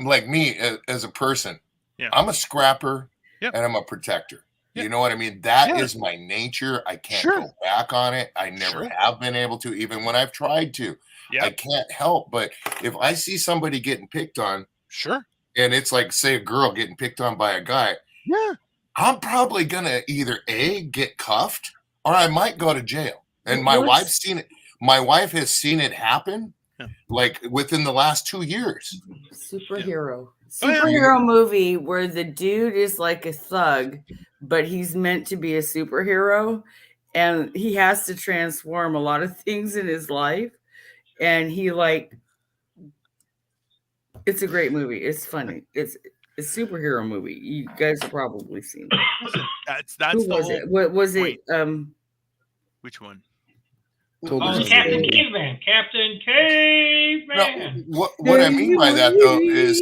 like me as a person, I'm a scrapper and I'm a protector. You know what I mean? That is my nature. I can't go back on it. I never have been able to, even when I've tried to. I can't help. But if I see somebody getting picked on, and it's like, say, a girl getting picked on by a guy, I'm probably gonna either get cuffed or I might go to jail. And my wife's seen it. My wife has seen it happen, like within the last 2 years. Superhero movie where the dude is like a thug, but he's meant to be a superhero, and he has to transform a lot of things in his life. And it's a great movie. It's funny. It's a superhero movie. You guys have probably seen it. That's Who was it? What was it? Which one? Captain Caveman. Captain Caveman. No, what I mean by that though is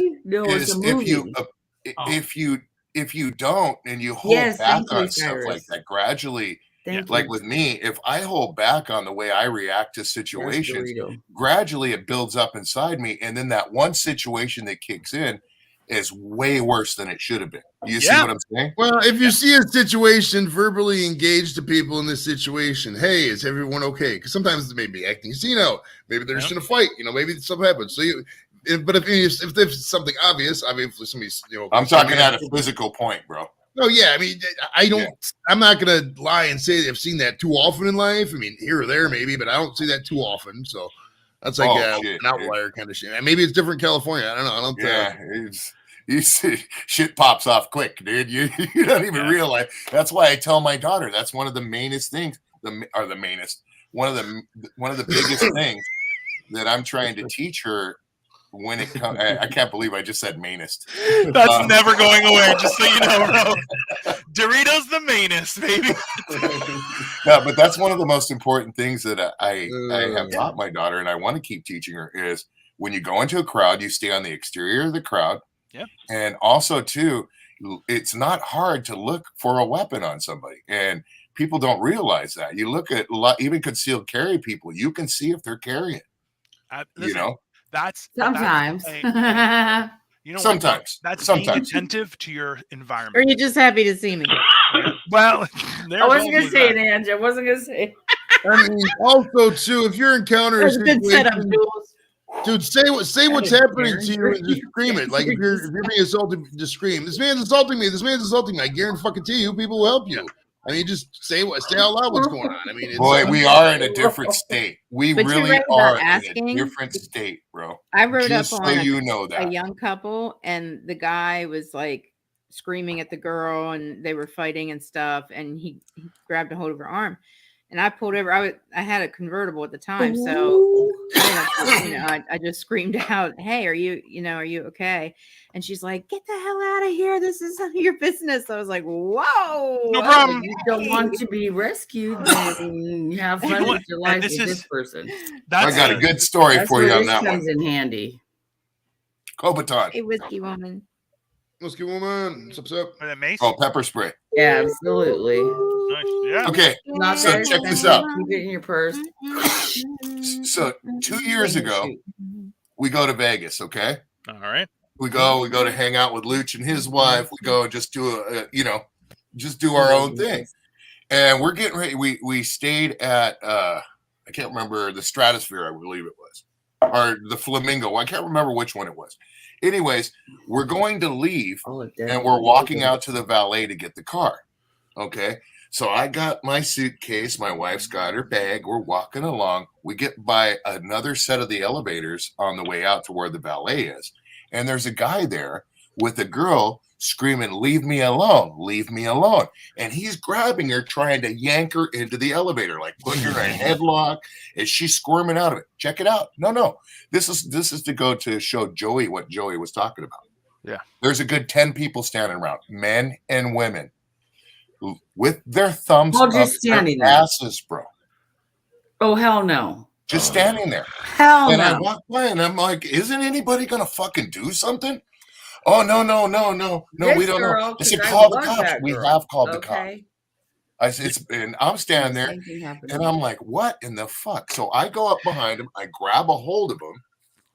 if you don't and you hold back on stuff like that gradually, like with me, if I hold back on the way I react to situations, gradually it builds up inside me, and then that one situation that kicks in is way worse than it should have been. You see what I'm saying? Well, if you see a situation, verbally engage to people in this situation. Hey, is everyone okay? Because sometimes they may be acting maybe they're just in a fight. Maybe something happens. So but if there's something obvious, I mean, if somebody's I'm talking at a physical point, bro. No, I mean, I'm not gonna lie and say that I've seen that too often in life. I mean, here or there maybe, but I don't see that too often. So that's like an outlier kind of shit. Maybe it's different in California. I don't know. You see, shit pops off quick, dude. You don't even realize. That's why I tell my daughter that's one of the mainest things. One of the biggest things that I'm trying to teach her when it comes, I can't believe I just said mainest. That's never going away, just so you know, bro. Doritos the mainest, baby. No, but that's one of the most important things that I have taught my daughter, and I want to keep teaching her, is when you go into a crowd, you stay on the exterior of the crowd. Yeah. And also, too, it's not hard to look for a weapon on somebody. And people don't realize that. You look at even concealed carry people, you can see if they're carrying. Listen, that's sometimes. You know, sometimes that's sometimes being attentive to your environment. Or are you just happy to see me? Well, I wasn't gonna say it, Ange. I wasn't gonna say it. I mean, also too, if you're encountering a Good setup, situation, Jules. dude, say what's happening to you and just scream it. Like if you're being assaulted, just scream. This man's assaulting me. This man's assaulting me. I guarantee you, people will help you. I mean, just say out loud what's going on. I mean, boy, we are in a different state. We But really right are asking, in a different state, bro. I rode just up so on you know that a young couple, and the guy was like screaming at the girl, and they were fighting and stuff, and he grabbed a hold of her arm, and I pulled over. I had a convertible at the time, so I just screamed out, "Hey, are you okay?" And she's like, "Get the hell out of here! This is none of your business." I was like, "Whoa, no problem." If you don't want to be rescued, then have fun with your life with this person. I got a good story for you on that one. Comes in handy. Kobaton. Hey, whiskey woman. Whiskey woman. What's up? Oh, pepper spray. Yeah, absolutely. Nice. Yeah. Okay, Not so that check this expensive. out. Keep it in your purse. So 2 years ago, we go to Vegas. Okay. All right. We go to hang out with Luch and his wife. We go and just do just do our own thing. And we're getting ready. We stayed at I can't remember, the Stratosphere, I believe it was, or the Flamingo. I can't remember which one it was. Anyways, we're going to leave, and we're walking out to the valet to get the car. Okay. So I got my suitcase. My wife's got her bag. We're walking along. We get by another set of the elevators on the way out to where the valet is. And there's a guy there with a girl screaming, "Leave me alone, leave me alone." And he's grabbing her, trying to yank her into the elevator, like putting her in a headlock, and she's squirming out of it. Check it out. No. This is to go to show Joey what Joey was talking about. Yeah. There's a good 10 people standing around, men and women, with their thumbs All up just standing their there. asses, bro. Oh, hell no. Just standing there. Hell and no. I walk by and I'm like, isn't anybody gonna fucking do something? Oh, no, This we don't girl, know. I said, 'cause I call the love cops. that We girl. have called the cops. Okay. I said, and I'm standing there, Same thing happened. and I'm like, what in the fuck? So I go up behind him, I grab a hold of him,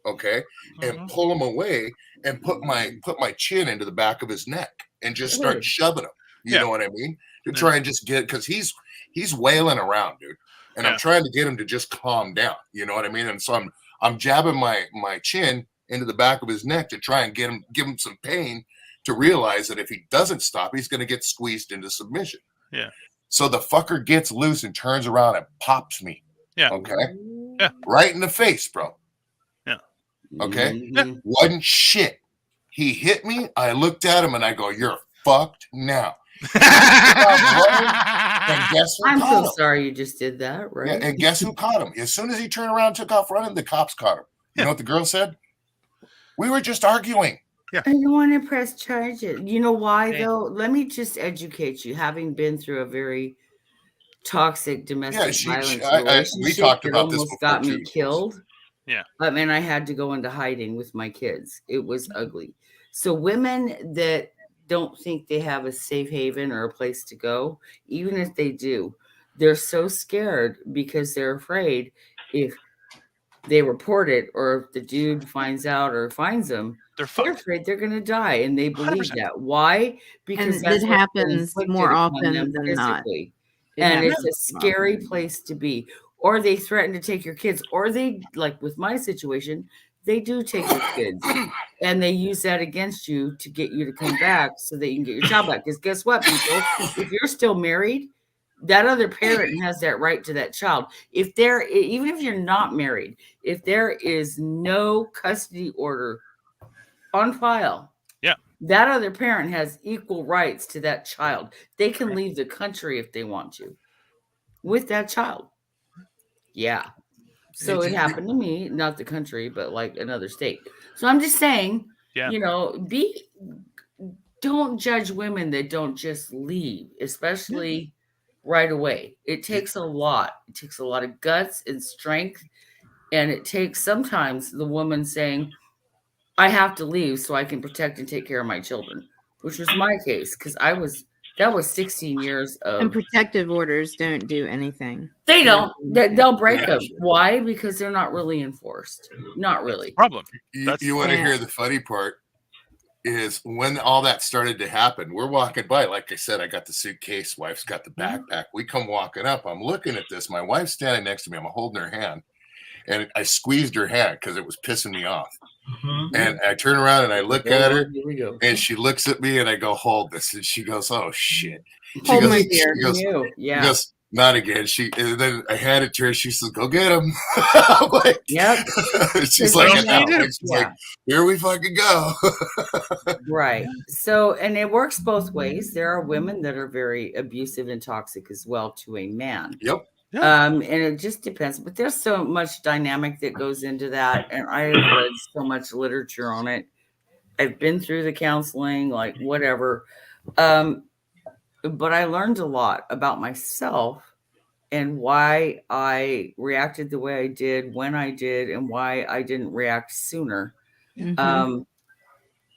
okay, and pull him away, and put my chin into the back of his neck and just start shoving him. You know what I mean? To try and just get, because he's wailing around, dude, and I'm trying to get him to just calm down. You know what I mean? And so I'm jabbing my chin into the back of his neck to try and give him some pain, to realize that if he doesn't stop, he's going to get squeezed into submission. Yeah. So the fucker gets loose and turns around and pops me. Yeah. Okay. Yeah. Right in the face, bro. Yeah. Okay. Yeah. Wasn't shit. He hit me. I looked at him and I go, "You're fucked now." And guess who I'm caught so him? sorry you just did that, right? Yeah, and guess who caught him? As soon as he turned around and took off running, the cops caught him. You know what the girl said? "We were just arguing." I don't want to press charges. You know why, though? Let me just educate you. Having been through a very toxic domestic violence relationship, we talked that about this almost before got me too. killed. Yeah. And I had to go into hiding with my kids. It was ugly. So women that don't think they have a safe haven or a place to go, even if they do, they're so scared because they're afraid if they report it or if the dude finds out or finds them, they're afraid they're going to die, and they believe 100%. that. Why? Because And that's it what's happens inflicted more upon often them than not. physically. It And it's happens a more scary often. place to be. Or they threaten to take your kids, or they, like with my situation, they do take your kids and they use that against you to get you to come back so that you can get your child back. Because guess what, people? If you're still married, that other parent has that right to that child. If there, even if you're not married, if there is no custody order on file, that other parent has equal rights to that child. They can leave the country if they want to with that child. Yeah. So it happened to me, not the country, but like another state. So I'm just saying, Yeah. you know, don't judge women that don't just leave, especially right away. It takes a lot. It takes a lot of guts and strength. And it takes sometimes the woman saying, I have to leave so I can protect and take care of my children, which was my case because that was 16 years And of. protective orders don't do anything. They don't. They'll break them. Why? Because they're not really enforced. Not really. Problem. You want to hear the funny part? Is when all that started to happen, we're walking by. Like I said, I got the suitcase, wife's got the backpack. We come walking up. I'm looking at this. My wife's standing next to me. I'm holding her hand. And I squeezed her hand because it was pissing me off. And I turn around and I look at her, and she looks at me, and I go, hold this. And she goes, oh, shit. She goes, not again. And then I hand it to her. She says, go get him. I'm like, yep. She's like, like, here we fucking go. Right. So, and it works both ways. There are women that are very abusive and toxic as well to a man. Yep. And it just depends. But there's so much dynamic that goes into that. And I have read so much literature on it. I've been through the counseling, like whatever. But I learned a lot about myself and why I reacted the way I did, when I did, and why I didn't react sooner. And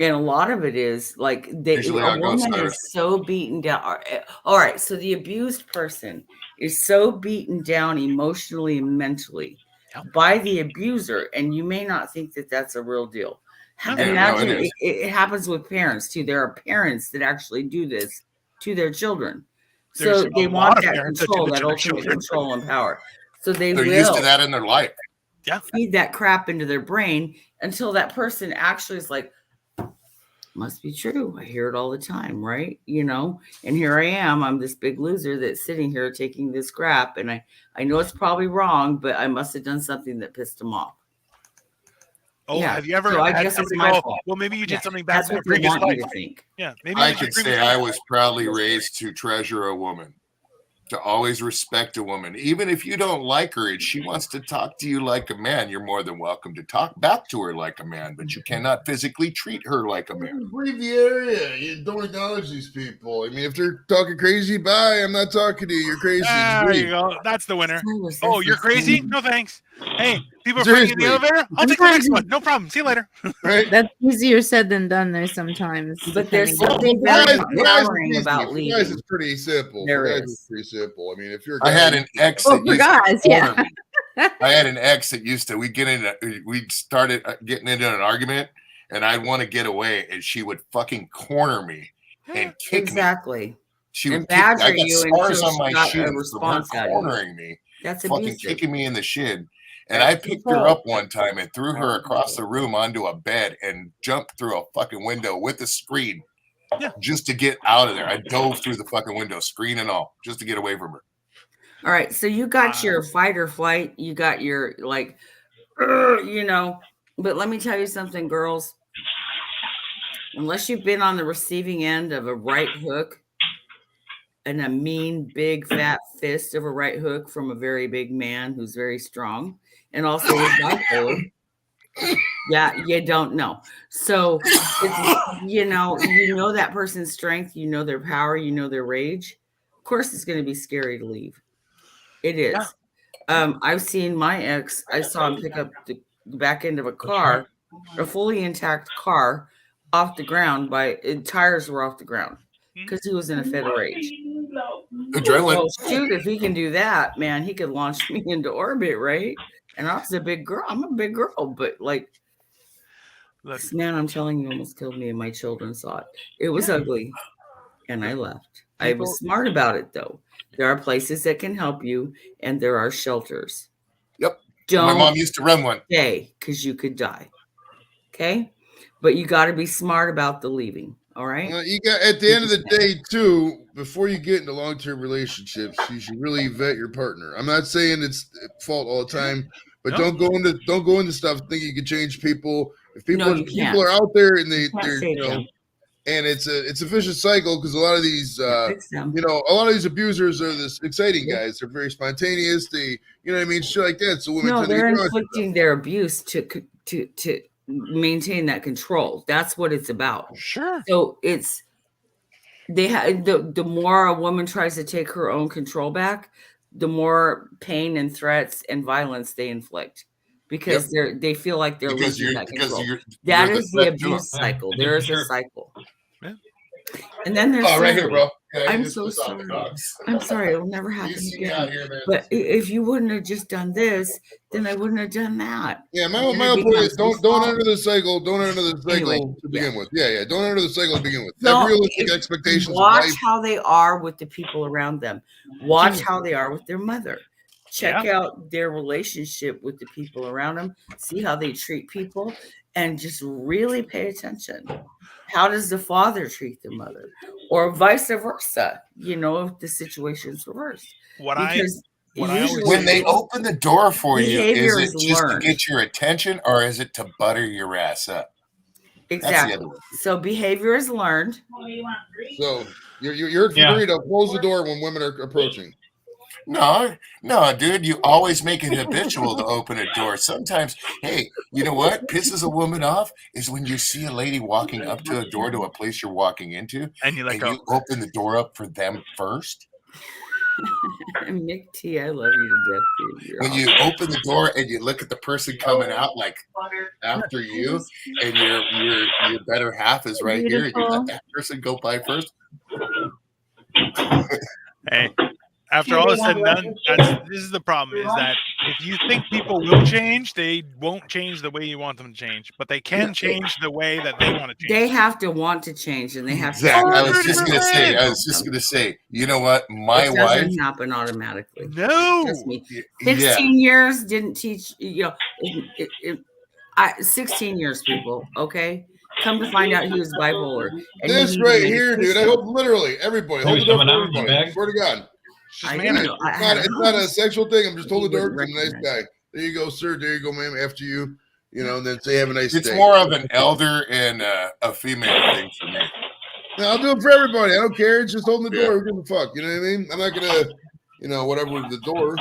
a lot of it is like a woman is so beaten down. All right. So the abused person is so beaten down emotionally and mentally by the abuser. And you may not think that that's a real deal. Imagine it happens with parents too. There are parents that actually do this to their children. So they want that control, that ultimate control and power. So they're used to that in their life. Feed that crap into their brain until that person actually is like, must be true. I hear it all the time, right? You know, and here I am. I'm this big loser that's sitting here taking this crap. And I know it's probably wrong, but I must have done something that pissed him off. Oh, have you ever had somebody go, well, maybe you did something bad in your previous life. Yeah, maybe I could say I was proudly raised to treasure a woman, to always respect a woman. Even if you don't like her and she wants to talk to you like a man, you're more than welcome to talk back to her like a man, but you cannot physically treat her like a man. Leave the area. You don't acknowledge these people. I mean, if they're talking crazy, bye. I'm not talking to you. You're crazy. There you go. That's the winner. Oh, you're crazy? No thanks. Hey, people are fighting in the elevator? I'll take the next one. No problem. See you later. Right? That's easier said than done though sometimes. But there's something very empowering about leaving. Guys, it's pretty simple. There is. It's pretty simple. I mean, if you're I had an ex that used to I had an ex that used to we started getting into an argument and I'd want to get away and she would fucking corner me and kick me. She would badger you scars on my got a shin response from her cornering me. That's fucking abusive. kicking me in the shin. And I picked her up one time and threw her across the room onto a bed and jumped through a fucking window with a screen just to get out of there. I dove through the fucking window, screen and all, just to get away from her. All right. So you got your fight or flight. You got your like, you know, but let me tell you something, girls. Unless you've been on the receiving end of a right hook and a mean, big, fat fist of a right hook from a very big man who's very strong. And also is bipolar. Yeah, you don't know. So it's, you know that person's strength, you know their power, you know their rage. Of course, it's going to be scary to leave. It is. I've seen my ex. I saw him pick up the back end of a car, a fully intact car, off the ground tires were off the ground because he was in a fit of rage. Adrenaline. Well, shoot, if he can do that, man, he could launch me into orbit, right? And I was a big girl. I'm a big girl, but like, this man, I'm telling you, almost killed me and my children saw it. It was ugly. And I left. I was smart about it, though. There are places that can help you, and there are shelters. Yep. Don't my mom used to run one. Stay, because you could die. Okay? But you got to be smart about the leaving. All right? You got at the end of the day, too, before you get into long-term relationships, you should really vet your partner. I'm not saying it's fault all the time, but don't go into stuff thinking you can change people. If people are out there and they're you know, and it's a vicious cycle because a lot of these a lot of these abusers are this exciting guys. They're very spontaneous. They, you know what I mean, shit like that. So women they're inflicting their abuse to maintain that control. That's what it's about. Sure. So it's the more a woman tries to take her own control back, the more pain and threats and violence they inflict, because they feel like they're losing that control. That is the abuse cycle. There is a cycle. Yeah. And then there's right here, bro. Yeah, I'm so sorry. I'm sorry. It'll never happen again. But if you wouldn't have just done this, then I wouldn't have done that. Yeah, my point is don't enter the cycle. Don't enter the cycle to begin with. Yeah. Don't enter the cycle to begin with. Have realistic expectations. Watch how they are with the people around them. Watch how they are with their mother. Check out their relationship with the people around them. See how they treat people, and just really pay attention. How does the father treat the mother, or vice versa? If the situation's reversed. When they open the door for you, is it just to get your attention, or is it to butter your ass up? Exactly. So behavior is learned. So you're free to close the door when women are approaching. No, dude, you always make it habitual to open a door. Sometimes, hey, you know what pisses a woman off is when you see a lady walking up to a door to a place you're walking into, and you open the door up for them first. Mick T, I love you to death, dude. When you open the door and you look at the person coming out like after you, and your better half is right here, and you let that person go by first. Hey. After all is said and done, this is the problem, is that if you think people will change, they won't change the way you want them to change. But they can change the way that they want to change. They have to want to change, and they have to. Exactly. I was just gonna say, you know what? My wife doesn't happen automatically. No. Trust me. 16 years didn't teach, 16 years, people, okay? Come to find out he was bipolar. This right here, dude. I hope literally everybody. Hold the door for everybody. Swear to God. It's not a sexual thing. I'm just holding the door for a nice guy. There you go, sir. There you go, ma'am. After you, and then say have a nice day. It's more of an elder and a female thing for me. No, I'll do it for everybody. I don't care. It's just holding the door. Who gives a fuck? You know what I mean? I'm not gonna, whatever with the door.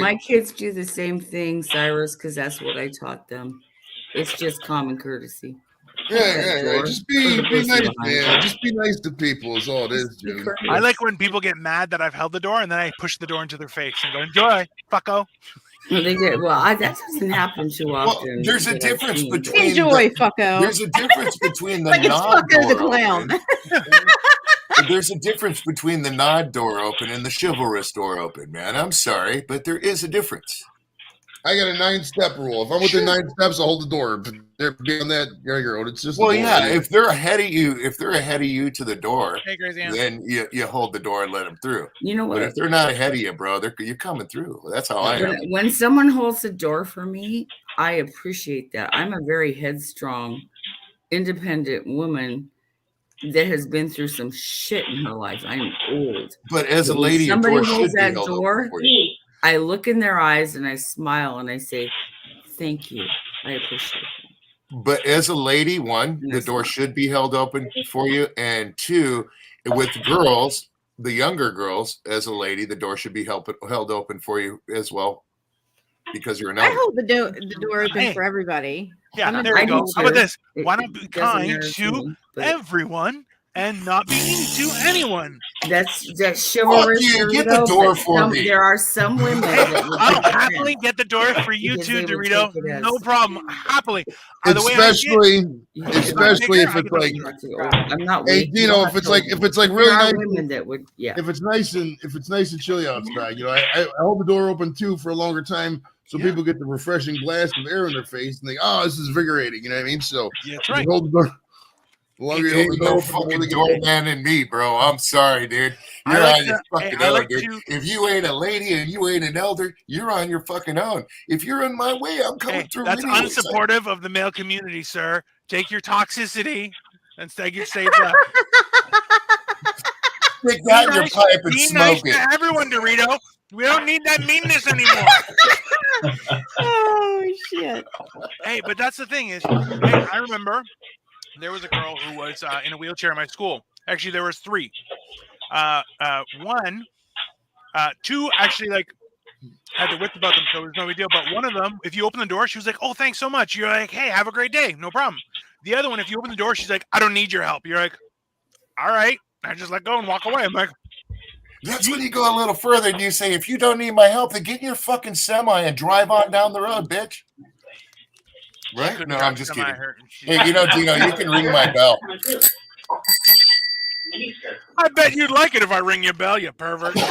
My kids do the same thing, Cyrus, because that's what I taught them. It's just common courtesy. Yeah. Just be nice, man. Just be nice to people is all it is, dude. I like when people get mad that I've held the door, and then I push the door into their face and go, "Enjoy, fucko." They get that doesn't happen too often. Well, there's a difference between fucko. There's a difference between the like it's nod fucko door the clown. There's a difference between the nod door open and the chivalrous door open, man. I'm sorry, but there is a difference. I got a 9-step rule. If I'm within 9 steps, I'll hold the door. But they're beyond that, it's just if they're ahead of you, to the door, then you hold the door and let them through. You know what? But if they're not ahead of you, bro, you're coming through. That's how I am. When someone holds the door for me, I appreciate that. I'm a very headstrong, independent woman that has been through some shit in her life. I'm old. But as a lady, somebody holds that door, I look in their eyes and I smile and I say, "Thank you. I appreciate it." But as a lady, one, the door should be held open for you. And two, with girls, the younger girls, as a lady, the door should be held open for you as well, because you're an elder. I hold the door open for everybody. Yeah, there you go. How about this? Why not be kind to everyone and not be mean to anyone? That's chivalrous. Get the door for me. There are some women that I'll happily get the door for you too, Dorito. No problem. Happily. Especially if it's like, I'm not. Hey, if it's like really nice, women that would, If it's nice and chilly outside, I hold the door open too for a longer time, so people get the refreshing blast of air in their face and think, "Oh, this is invigorating." You know what I mean? So that's right. Hold the door. The longer you hold the door, fucking doorman and me, bro. I'm sorry, dude. You're on your fucking own, dude. If you ain't a lady and you ain't an elder, you're on your fucking own. If you're in my way, I'm coming through. That's unsupportive of the male community, sir. Take your toxicity and say that. Stick that in your pipe and smoke it. Be nice to everyone, Dorito. We don't need that meanness anymore. Oh shit! Hey, but that's the thing is, I remember there was a girl who was in a wheelchair in my school. Actually, there was 3. Two actually, like had the wits about them, so it was no big deal. But one of them, if you open the door, she was like, "Oh, thanks so much." You're like, "Hey, have a great day, no problem." The other one, if you open the door, she's like, "I don't need your help." You're like, "All right," I just let go and walk away. I'm like, that's when you go a little further and you say, "If you don't need my help, then get in your fucking semi and drive on down the road, bitch." Right? No, I'm just kidding. Hey, Dino, you can ring my bell. I bet you'd like it if I ring your bell, you pervert. No,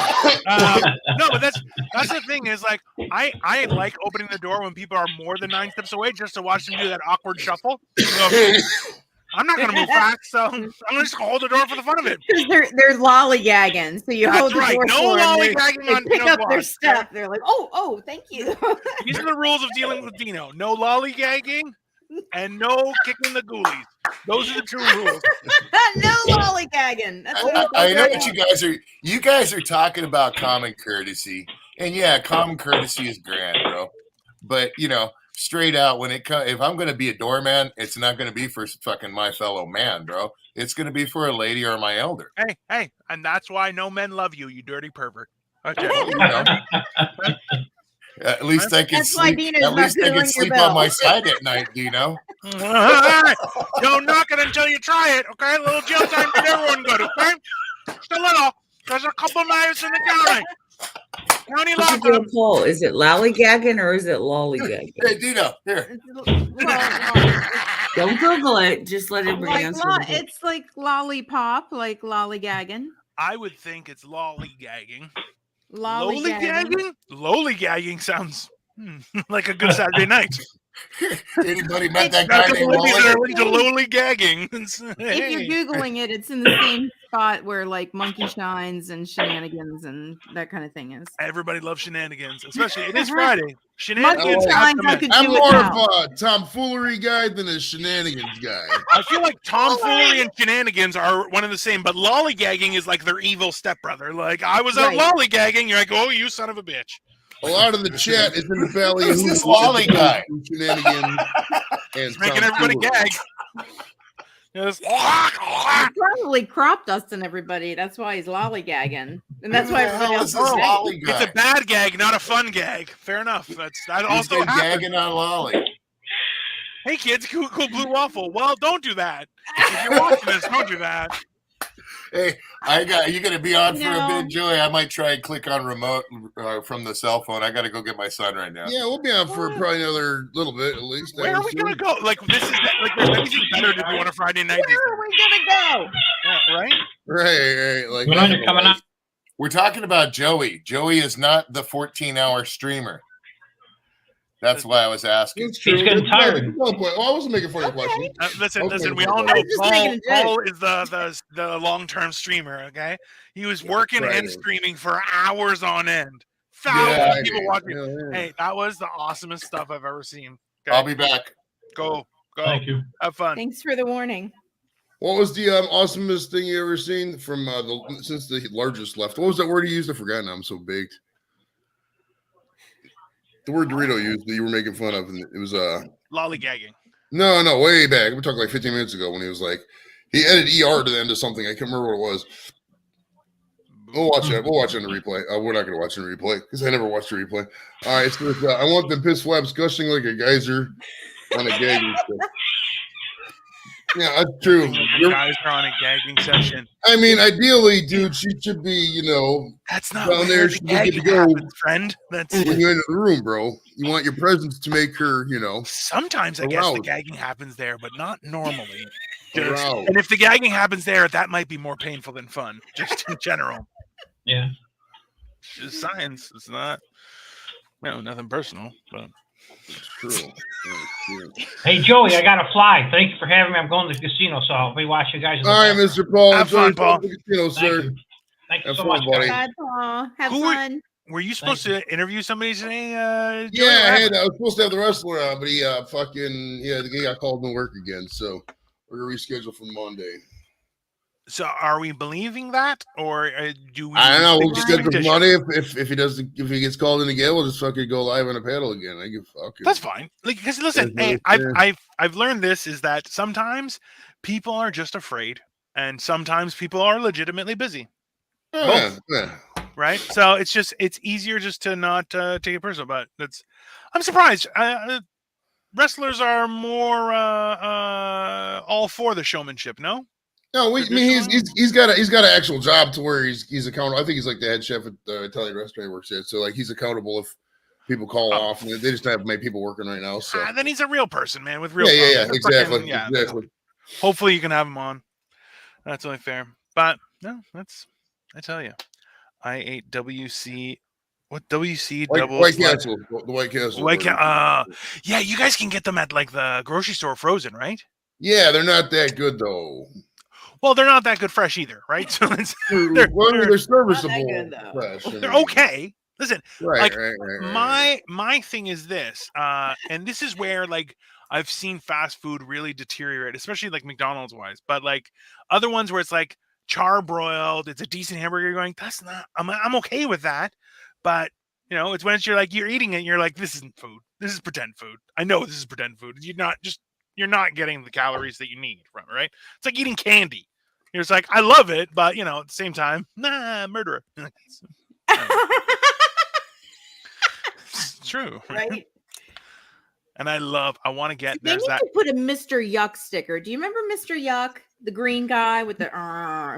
but that's the thing is like I like opening the door when people are more than 9 steps away just to watch them do that awkward shuffle. I'm not going to move fast, so I'm just going to hold the door for the fun of it. They're lollygagging, so you hold the door No for lollygagging them. on They pick Dino's up their watch. step. They're like, oh, thank you. These are the rules of dealing with Dino. No lollygagging and no kicking the ghoulies. Those are the 2 rules. No lollygagging. That's I know what you guys are talking about common courtesy. And yeah, common courtesy is grand, bro. But straight out when it comes, if I'm going to be a doorman, it's not going to be for fucking my fellow man, bro. It's going to be for a lady or my elder. Hey, and that's why no men love you, you dirty pervert. Okay. At least I can sleep. At least I can sleep on my side at night, Dino. Don't knock it until you try it, okay? A little jail time for everyone good, okay? Just a little. There's a couple knives in the county. County Paul, is it lollygagging or is it lollygagging? Hey, Dino, here. Don't Google it. Just let everybody answer. It's like lollipop, like lollygagging. I would think it's lollygagging. Lollygagging? Lollygagging sounds like a good Saturday night. Anybody met that guy named Lolly? That are into lollygagging. If you're Googling it, it's in the same spot where like monkey shines and shenanigans and that kind of thing is. Everybody loves shenanigans, especially it is Friday. Shenanigans. I'm more of a tomfoolery guy than a shenanigans guy. I feel like tomfoolery and shenanigans are one and the same, but lollygagging is like their evil stepbrother. Like I was out lollygagging, you're like, oh, you son of a bitch. A lot of the chat is in the belly. Who's this lolly guy? Shenanigans and making everybody gag. Yes. He probably crop dusting everybody. That's why he's lollygagging, and that's why everybody else is gagging. It's a bad gag, not a fun gag. Fair enough. That also gagging on lolly. Hey kids, cool blue waffle. Well, don't do that. If you're watching this, don't do that. Hey, you gonna be on for a bit, Joey? I might try and click on remote from the cell phone. I gotta go get my son right now. Yeah, we'll be on for probably another little bit at least. Where are we gonna go? Like this is like there's anything better to do on a Friday night. Where are we gonna go? Yeah, right. Right. Like when you're coming out. We're talking about Joey. Joey is not the 14-hour streamer. That's why I was asking. He's getting tired. Well, I wasn't making fun of your question. Listen. We all know Paul is the long-term streamer. Okay, he was working and streaming for hours on end. Thousands of people watching. Yeah. Hey, that was the awesomest stuff I've ever seen. Okay? I'll be back. Go. Thank you. Have fun. Thanks for the warning. What was the awesomest thing you ever seen from since the largest left? What was that word you used? I forgot now. I'm so baked. The word Dorito used that you were making fun of, and it was lollygagging. No, way back. We're talking like 15 minutes ago when he was like, he added ER to the end of something. I can't remember what it was. We'll watch it. We'll watch it on the replay. We're not going to watch it on the replay because I never watched the replay. All right, so I want the piss flaps gushing like a geyser on a gagging stick. Yeah, that's true. You guys are on a gagging session. I mean, ideally, dude, she should be, that's not down there. She get to go, happens, friend. That's when you're in the room, bro. You want your presence to make her, Sometimes I guess the gagging happens there, but not normally. And if the gagging happens there, that might be more painful than fun, just in general. Yeah. It's just science. It's not, nothing personal, but. It's true. Hey, Joey, I got to fly. Thank you for having me. I'm going to the casino, so I'll be watching you guys. All right, Mr. Paul. Have fun, Paul. Casino, sir. Thank you so much, buddy. Bye, Paul. Have fun. Were you supposed to interview somebody today? I was supposed to have the wrestler on, but he the guy got called to work again, so we're gonna reschedule for Monday. So, are we believing that, or do we? I don't know. We'll just schedule for Monday. If he gets called in again, we'll just fucking go live on a panel again. I give fuck. That's fine. Like, because listen, I've learned this is that sometimes people are just afraid, and sometimes people are legitimately busy. Yeah. right? So it's easier just to not take it personal. But I'm surprised. Wrestlers are more all for the showmanship. No. No, he's got an actual job to where he's accountable. I think he's like the head chef at the Italian restaurant he works at. So like he's accountable if people call off. And they just don't have many people working right now. So then he's a real person, man, with real. Yeah, exactly. Exactly. Hopefully you can have him on. That's only fair. But no, I tell you, I ate WC. What WC double? White Castle. The White Castle. Yeah, you guys can get them at like the grocery store frozen, right? Yeah, they're not that good though. Well, they're not that good fresh either, right? So they're serviceable. Good, fresh. They're okay. Listen, right. My thing is this, and this is where like I've seen fast food really deteriorate, especially like McDonald's wise, but like other ones where it's like charbroiled, it's a decent hamburger. You're going, that's not. I'm okay with that, but you know, it's when you're eating it, and you're like, this isn't food. This is pretend food. I know this is pretend food. You're not getting the calories that you need from it, right? It's like eating candy. You're just like, I love it, but you know, at the same time, murderer. It's true, right? And I want to get. They need to put a Mr. Yuck sticker. Do you remember Mr. Yuck, the green guy with the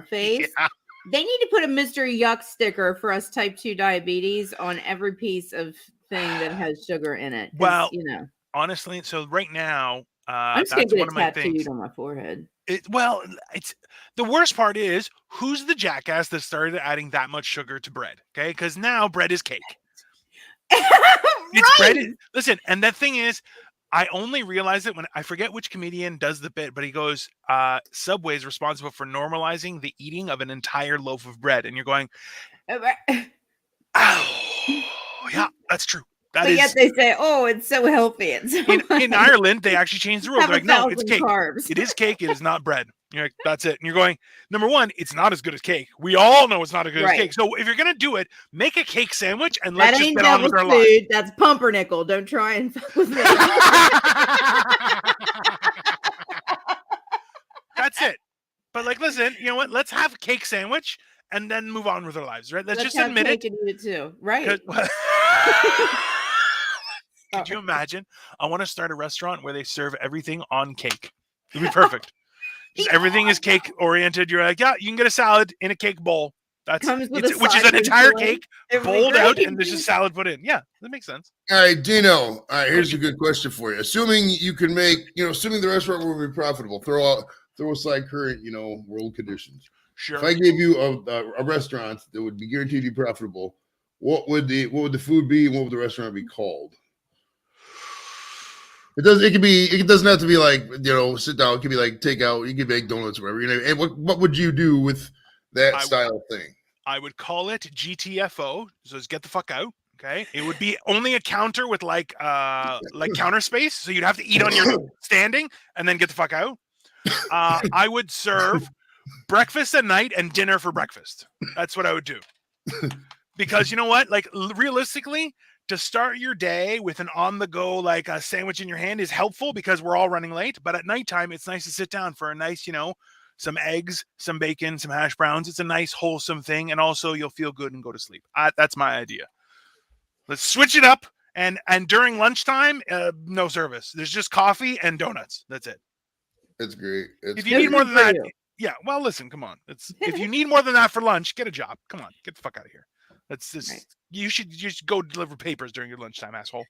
face? Yeah. They need to put a Mr. Yuck sticker for us type 2 diabetes on every piece of thing that has sugar in it. Well, you know, honestly, so right now. I'm just that's gonna one get of my tattooed things. on my forehead. It's the worst part is who's the jackass that started adding that much sugar to bread? Okay, because now bread is cake. It's bread. Listen, and the thing is, I only realize it when I forget which comedian does the bit, but he goes, Subway is responsible for normalizing the eating of an entire loaf of bread, and you're going, oh, yeah, that's true. But yet they say, "Oh, it's so healthy." In Ireland, they actually changed the rules. They're like, no, it's cake. Carbs. It is cake. It is not bread. You're like, that's it. And you're going, number one, it's not as good as cake. We all know it's not as good as cake. So if you're gonna do it, make a cake sandwich and let's just get on with our life. That's pumpernickel. Don't try and fuck with me. That's it. But like, listen, you know what? Let's have a cake sandwich and then move on with our lives, right? Let's just admit it. And eat it too, right? Could you imagine? I want to start a restaurant where they serve everything on cake. It'd be perfect. Everything is cake oriented. You're like, yeah, you can get a salad in a cake bowl. Which is an entire cake bowled out, and there's just salad put in. Yeah, that makes sense. All right, Dino. All right, here's a good question for you. Assuming you can make, assuming the restaurant will be profitable, throw aside current, world conditions. Sure. If I gave you a restaurant that would be guaranteed to be profitable, what would the food be, and what would the restaurant be called? It doesn't have to be like, sit down. It could be like takeout. You can make donuts or whatever. And what would you do with that style thing? I would call it GTFO. So it's get the fuck out. Okay. It would be only a counter with like counter space. So you'd have to eat on your standing and then get the fuck out. I would serve breakfast at night and dinner for breakfast. That's what I would do. Because you know what? Like realistically, to start your day with an on-the-go, like a sandwich in your hand is helpful because we're all running late. But at nighttime, it's nice to sit down for a nice, some eggs, some bacon, some hash browns. It's a nice, wholesome thing. And also you'll feel good and go to sleep. That's my idea. Let's switch it up. And during lunchtime, no service. There's just coffee and donuts. That's it. That's great. If you need more than that, yeah. Well, listen, come on. If you need more than that for lunch, get a job. Come on, get the fuck out of here. That's just right. You should just go deliver papers during your lunchtime, asshole.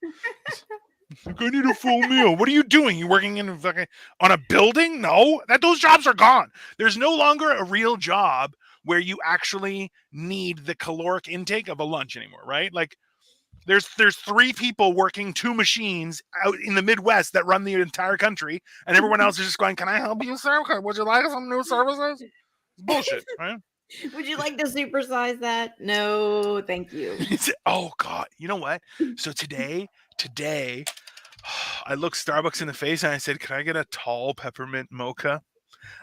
I need a full meal. What are you doing? You working on a building? No, those jobs are gone. There's no longer a real job where you actually need the caloric intake of a lunch anymore, right? Like there's 3 people working 2 machines out in the Midwest that run the entire country, and everyone else is just going, "Can I help you, sir? Would you like some new services?" It's bullshit, right? Would you like to supersize that? No, thank you. Oh God, you know what? So today, I looked Starbucks in the face and I said, "Can I get a tall peppermint mocha?"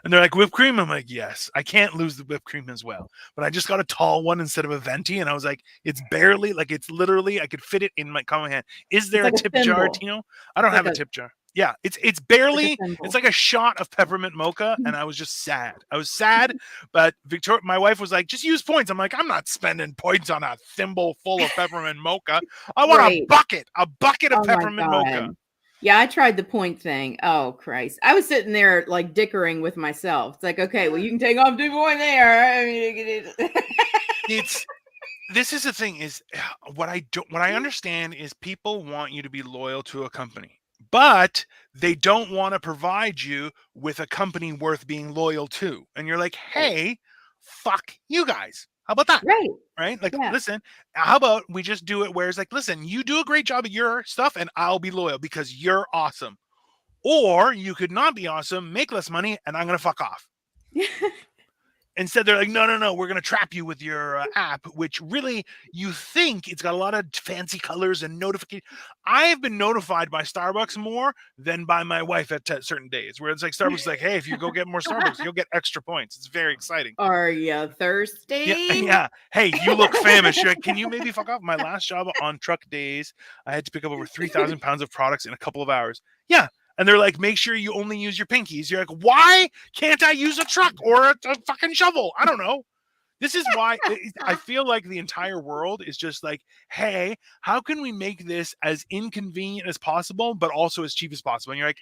And they're like, "Whipped cream?" I'm like, "Yes." I can't lose the whipped cream as well, but I just got a tall one instead of a venti, and I was like, "It's barely, like it's literally, I could fit it in my common hand." Is there a tip jar, Tino? I don't have a tip jar. Yeah, it's barely. It's like a shot of peppermint mocha, and I was just sad. I was sad, but Victoria, my wife, was like, "Just use points." I'm like, "I'm not spending points on a thimble full of peppermint mocha. I want a bucket of peppermint mocha." Yeah, I tried the point thing. Oh Christ, I was sitting there like dickering with myself. It's like, okay, well, you can take off 2 points there. I mean, this is the thing is what I understand is people want you to be loyal to a company, but they don't want to provide you with a company worth being loyal to. And you're like, hey, fuck you guys. How about that? Right? Like, listen, how about we just do it where it's like, listen, you do a great job at your stuff and I'll be loyal because you're awesome. Or you could not be awesome, make less money, and I'm going to fuck off. Instead, they're like, no, we're going to trap you with your app, which really you think it's got a lot of fancy colors and notification. I have been notified by Starbucks more than by my wife at certain days, where it's like Starbucks is like, hey, if you go get more Starbucks, you'll get extra points. It's very exciting. Are you thirsty? Yeah. Hey, you look famished. You're like, can you maybe fuck off? My last job on truck days, I had to pick up over 3,000 pounds of products in a couple of hours. Yeah. And they're like, make sure you only use your pinkies. You're like, why can't I use a truck or a fucking shovel? I don't know. This is why I feel like the entire world is just like, hey, how can we make this as inconvenient as possible, but also as cheap as possible? And you're like,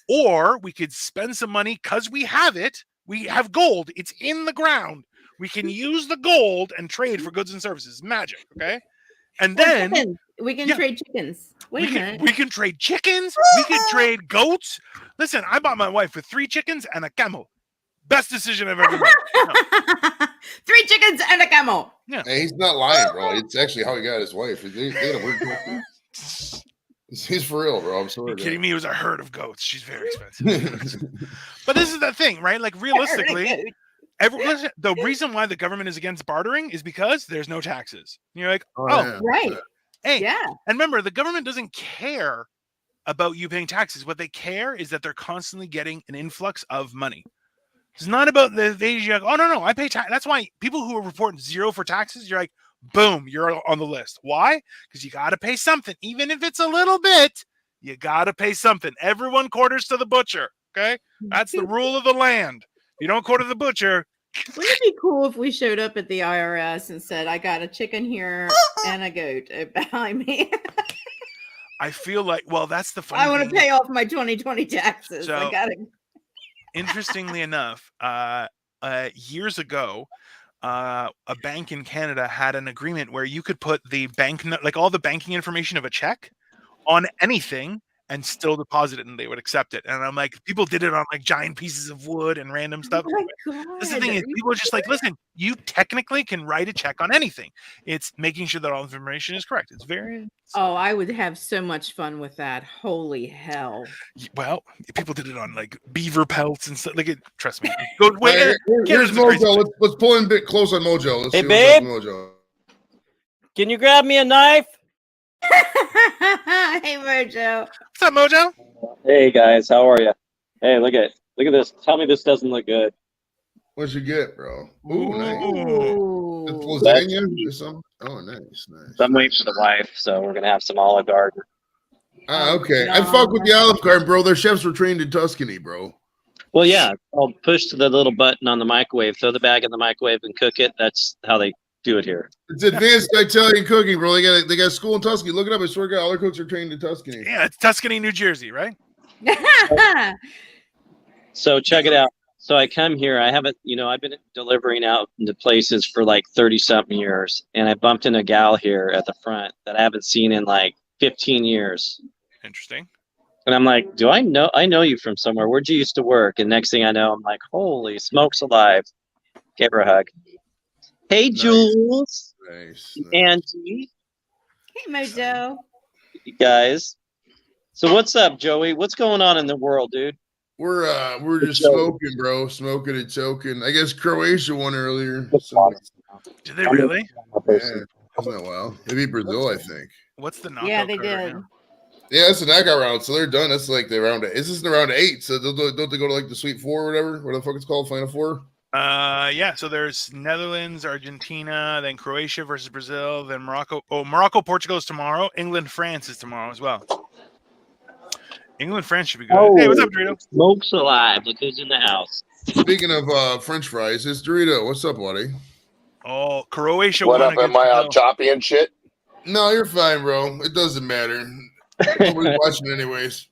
or we could spend some money because we have it. We have gold. It's in the ground. We can use the gold and trade for goods and services. Magic. Okay. And then we can trade chickens. Wait a minute. We can trade chickens. We can trade goats. Listen, I bought my wife with 3 chickens and a camel. Best decision I've ever made. No. 3 chickens and a camel. Yeah. Hey, he's not lying, bro. It's actually how he got his wife. They had a weird He's for real, bro. I'm sorry. Are you kidding me? It was a herd of goats. She's very expensive. But this is the thing, right? Like realistically, the reason why the government is against bartering is because there's no taxes. And you're like, right. Hey, yeah. And remember, the government doesn't care about you paying taxes. What they care is that they're constantly getting an influx of money. It's not about you're like, oh, no, I pay tax. That's why people who are reporting 0 for taxes, you're like, boom, you're on the list. Why? Because you got to pay something. Even if it's a little bit, you got to pay something. Everyone quarters to the butcher. Okay? That's the rule of the land. You don't quarter the butcher. Wouldn't it be cool if we showed up at the IRS and said, I got a chicken here and a goat behind me? I feel like, well, that's the funny I want to pay off my 2020 taxes. So, I got it. Interestingly enough, years ago, a bank in Canada had an agreement where you could put the bank, like all the banking information of a check on anything and still deposit it and they would accept it. And I'm like, people did it on like giant pieces of wood and random stuff. This is the thing is people are just like, listen, you technically can write a check on anything. It's making sure that all information is correct. It's very... Oh, I would have so much fun with that. Holy hell. Well, people did it on like beaver pelts and stuff. Like, trust me. Go, wait, here's Mojo. Let's pull in a bit close on Mojo. Let's hey, babe. Mojo. Can you grab me a knife? Hey, Mojo. What's up, Mojo? Hey, guys. How are you? Hey, look at this. Tell me this doesn't look good. What'd you get, bro? Ooh, nice. Lasagna or something? Oh, nice. I'm waiting for the wife, so we're going to have some Olive Garden. Okay. I fuck with the Olive Garden, bro. Their chefs were trained in Tuscany, bro. Well, yeah. I'll push the little button on the microwave, throw the bag in the microwave, and cook it. That's how they do it here. It's advanced Italian cooking, bro. They got school in Tuscany. Look it up. I swear to God, all their cooks are trained in Tuscany. Yeah, it's Tuscany, New Jersey, right? So check it out. So I come here. I haven't, I've been delivering out into places for like 30-something years, and I bumped into a gal here at the front that I haven't seen in like 15 years. Interesting. And I'm like, I know you from somewhere. Where'd you used to work? And next thing I know, I'm like, holy smokes alive. Gave her a hug. Hey, nice. Jules. Nice. Angie. Hey, Mojo. You guys. So what's up, Joey? What's going on in the world, dude? We're just smoking, bro. Smoking and choking. I guess Croatia won earlier. Did they really? Yeah. Isn't that wild? They beat Brazil, I think. What's the knockout? Yeah, they did. Right, yeah, it's a knockout round, so they're done. That's like the round. Is this the round 8? So don't they go to like the Sweet 4 or whatever? What the fuck it's called? Final 4? Yeah. So there's Netherlands, Argentina, then Croatia versus Brazil, then Morocco. Oh, Morocco, Portugal is tomorrow. England, France is tomorrow as well. England, France should be good. Hey, what's up, Dorito? Smoke's alive. Look who's in the house. Speaking of French fries, it's Dorito. What's up, buddy? Oh, Croatia What won up? Am against I all Brazil. choppy and shit? No, you're fine, bro. It doesn't matter. Nobody's watching anyways.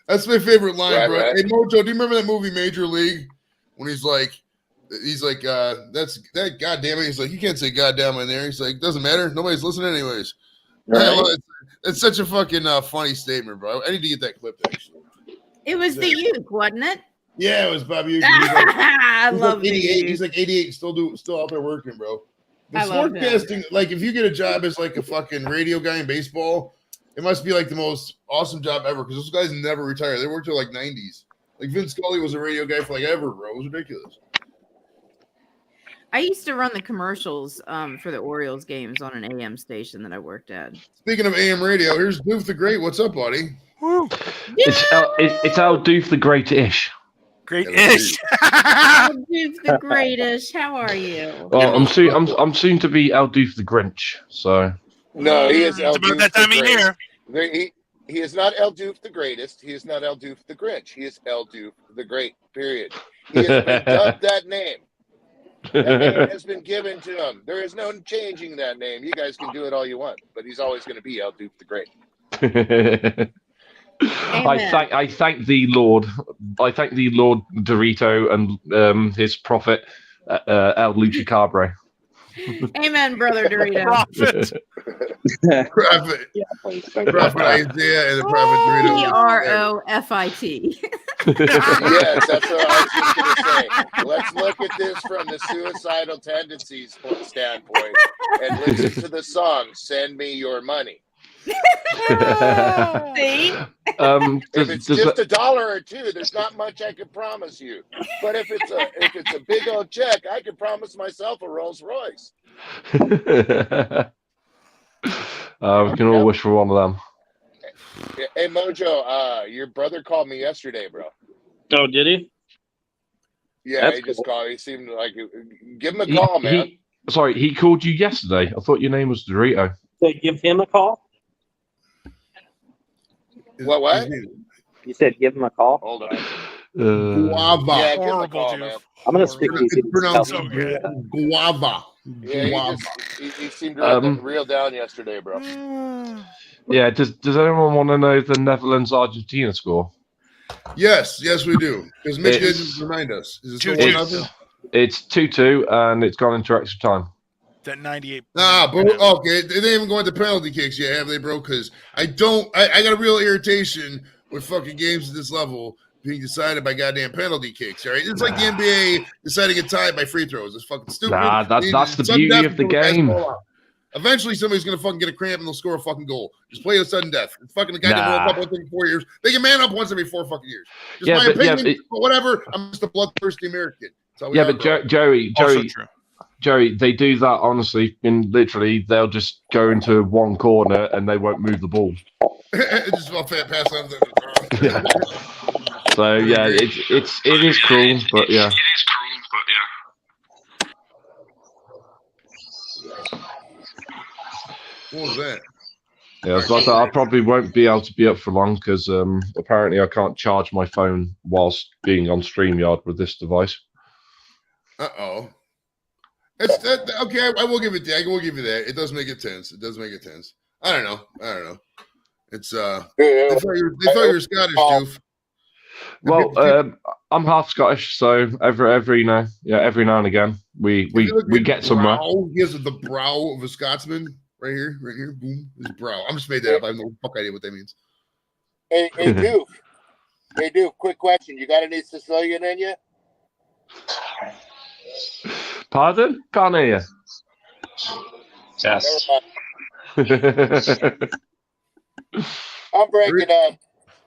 That's my favorite line, Right, bro. right. Hey, Mojo, do you remember that movie Major League? When he's like, that's that goddamn it. He's like, you can't say goddamn in there. He's like, doesn't matter. Nobody's listening anyways. Right. I love it. It's such a fucking funny statement, bro. I need to get that clipped, actually. It was the Uke, wasn't it? Yeah, it was Bobby. I love like 88. the He's like 88, still out there working, bro. The I love him. sportcasting, like if you get a job as like a fucking radio guy in baseball, it must be like the most awesome job ever because those guys never retire. They worked till like 90s. Like Vince Scully was a radio guy for like ever, bro. It was ridiculous. I used to run the commercials for the Orioles games on an AM station that I worked at. Speaking of AM radio, here's Doof the Great. What's up, buddy? Woo. It's Al Doof the Great-ish. Great-ish. Oh, Duke the greatest. How are you? Well, I'm soon to be Al Doof the Grinch. So No, he is El It's about Doof that the time of Great. year. He is not El Doof the greatest. He is not El Doof the Grinch. He is El Doof the Great. Period. He has been dubbed that name. That name has been given to him. There is no changing that name. You guys can do it all you want, but he's always going to be El Doof the Great. I thank the Lord. I thank the Lord Dorito and his prophet El Luchacabre. Amen, brother Dorito. Prophet. Prophet Isaiah and the prophet Dorito. P-R-O-F-I-T. Yes, that's what I was just going to say. Let's look at this from the suicidal tendencies standpoint and listen to the song, Send Me Your Money. See? If it's just $1 or $2, there's not much I can promise you. But if it's a big old check, I can promise myself a Rolls Royce. We can all wish for one of them. Hey Mojo, your brother called me yesterday, bro. Oh, did he? Yeah, That's he just cool. called. He seemed like give him a call, man. He called you yesterday. I thought your name was Dorito. So give him a call. What? You said give him a call. Hold on. Guava. Yeah, give him a Horrible, call, dude. man. I'm gonna speak to It's you. pronounced So good. guava. Yeah, he seemed real down yesterday, bro. Yeah. Does anyone want to know the Netherlands Argentina score? Yes, we do. Because Michigan It's- just remind us. Is it 2-2. still 1-0? It's 2-2 and it's gone into extra time. That 98. Nah, but okay, they didn't even go into penalty kicks yet, have they, bro? Because I got a real irritation with fucking games at this level being decided by goddamn penalty kicks. All right, it's like the NBA deciding a tie by free throws. It's fucking stupid. Nah, that's the Sudden beauty death of the will pass game. ball out. Eventually, somebody's gonna fucking get a cramp and they'll score a fucking goal. Just play a sudden death. It's fucking the goddamn World Cup once every 4 years. They can man up once every 4 fucking years. Just my opinion, but whatever. I'm just a bloodthirsty American. Yeah, but Joey, they do that honestly. In literally, they'll just go into one corner and they won't move the ball. Just about pass on. So yeah, it is cruel, but yeah. What was that? Yeah, so I probably won't be able to be up for long because apparently I can't charge my phone whilst being on StreamYard with this device. Uh-oh. Okay, I will give it that. I will give you that. It does make it tense. I don't know. It's they thought you were Scottish, Doof. Well, I'm half Scottish, so every now and again we get somewhere. He has the brow of a Scotsman right here. Boom, his brow. I'm just made that up. I have no fuck idea what that means. Hey, Doof. Hey, Doof. Quick question. You got any Sicilian in you? Pardon? Can't hear you. Yes. I'm breaking up.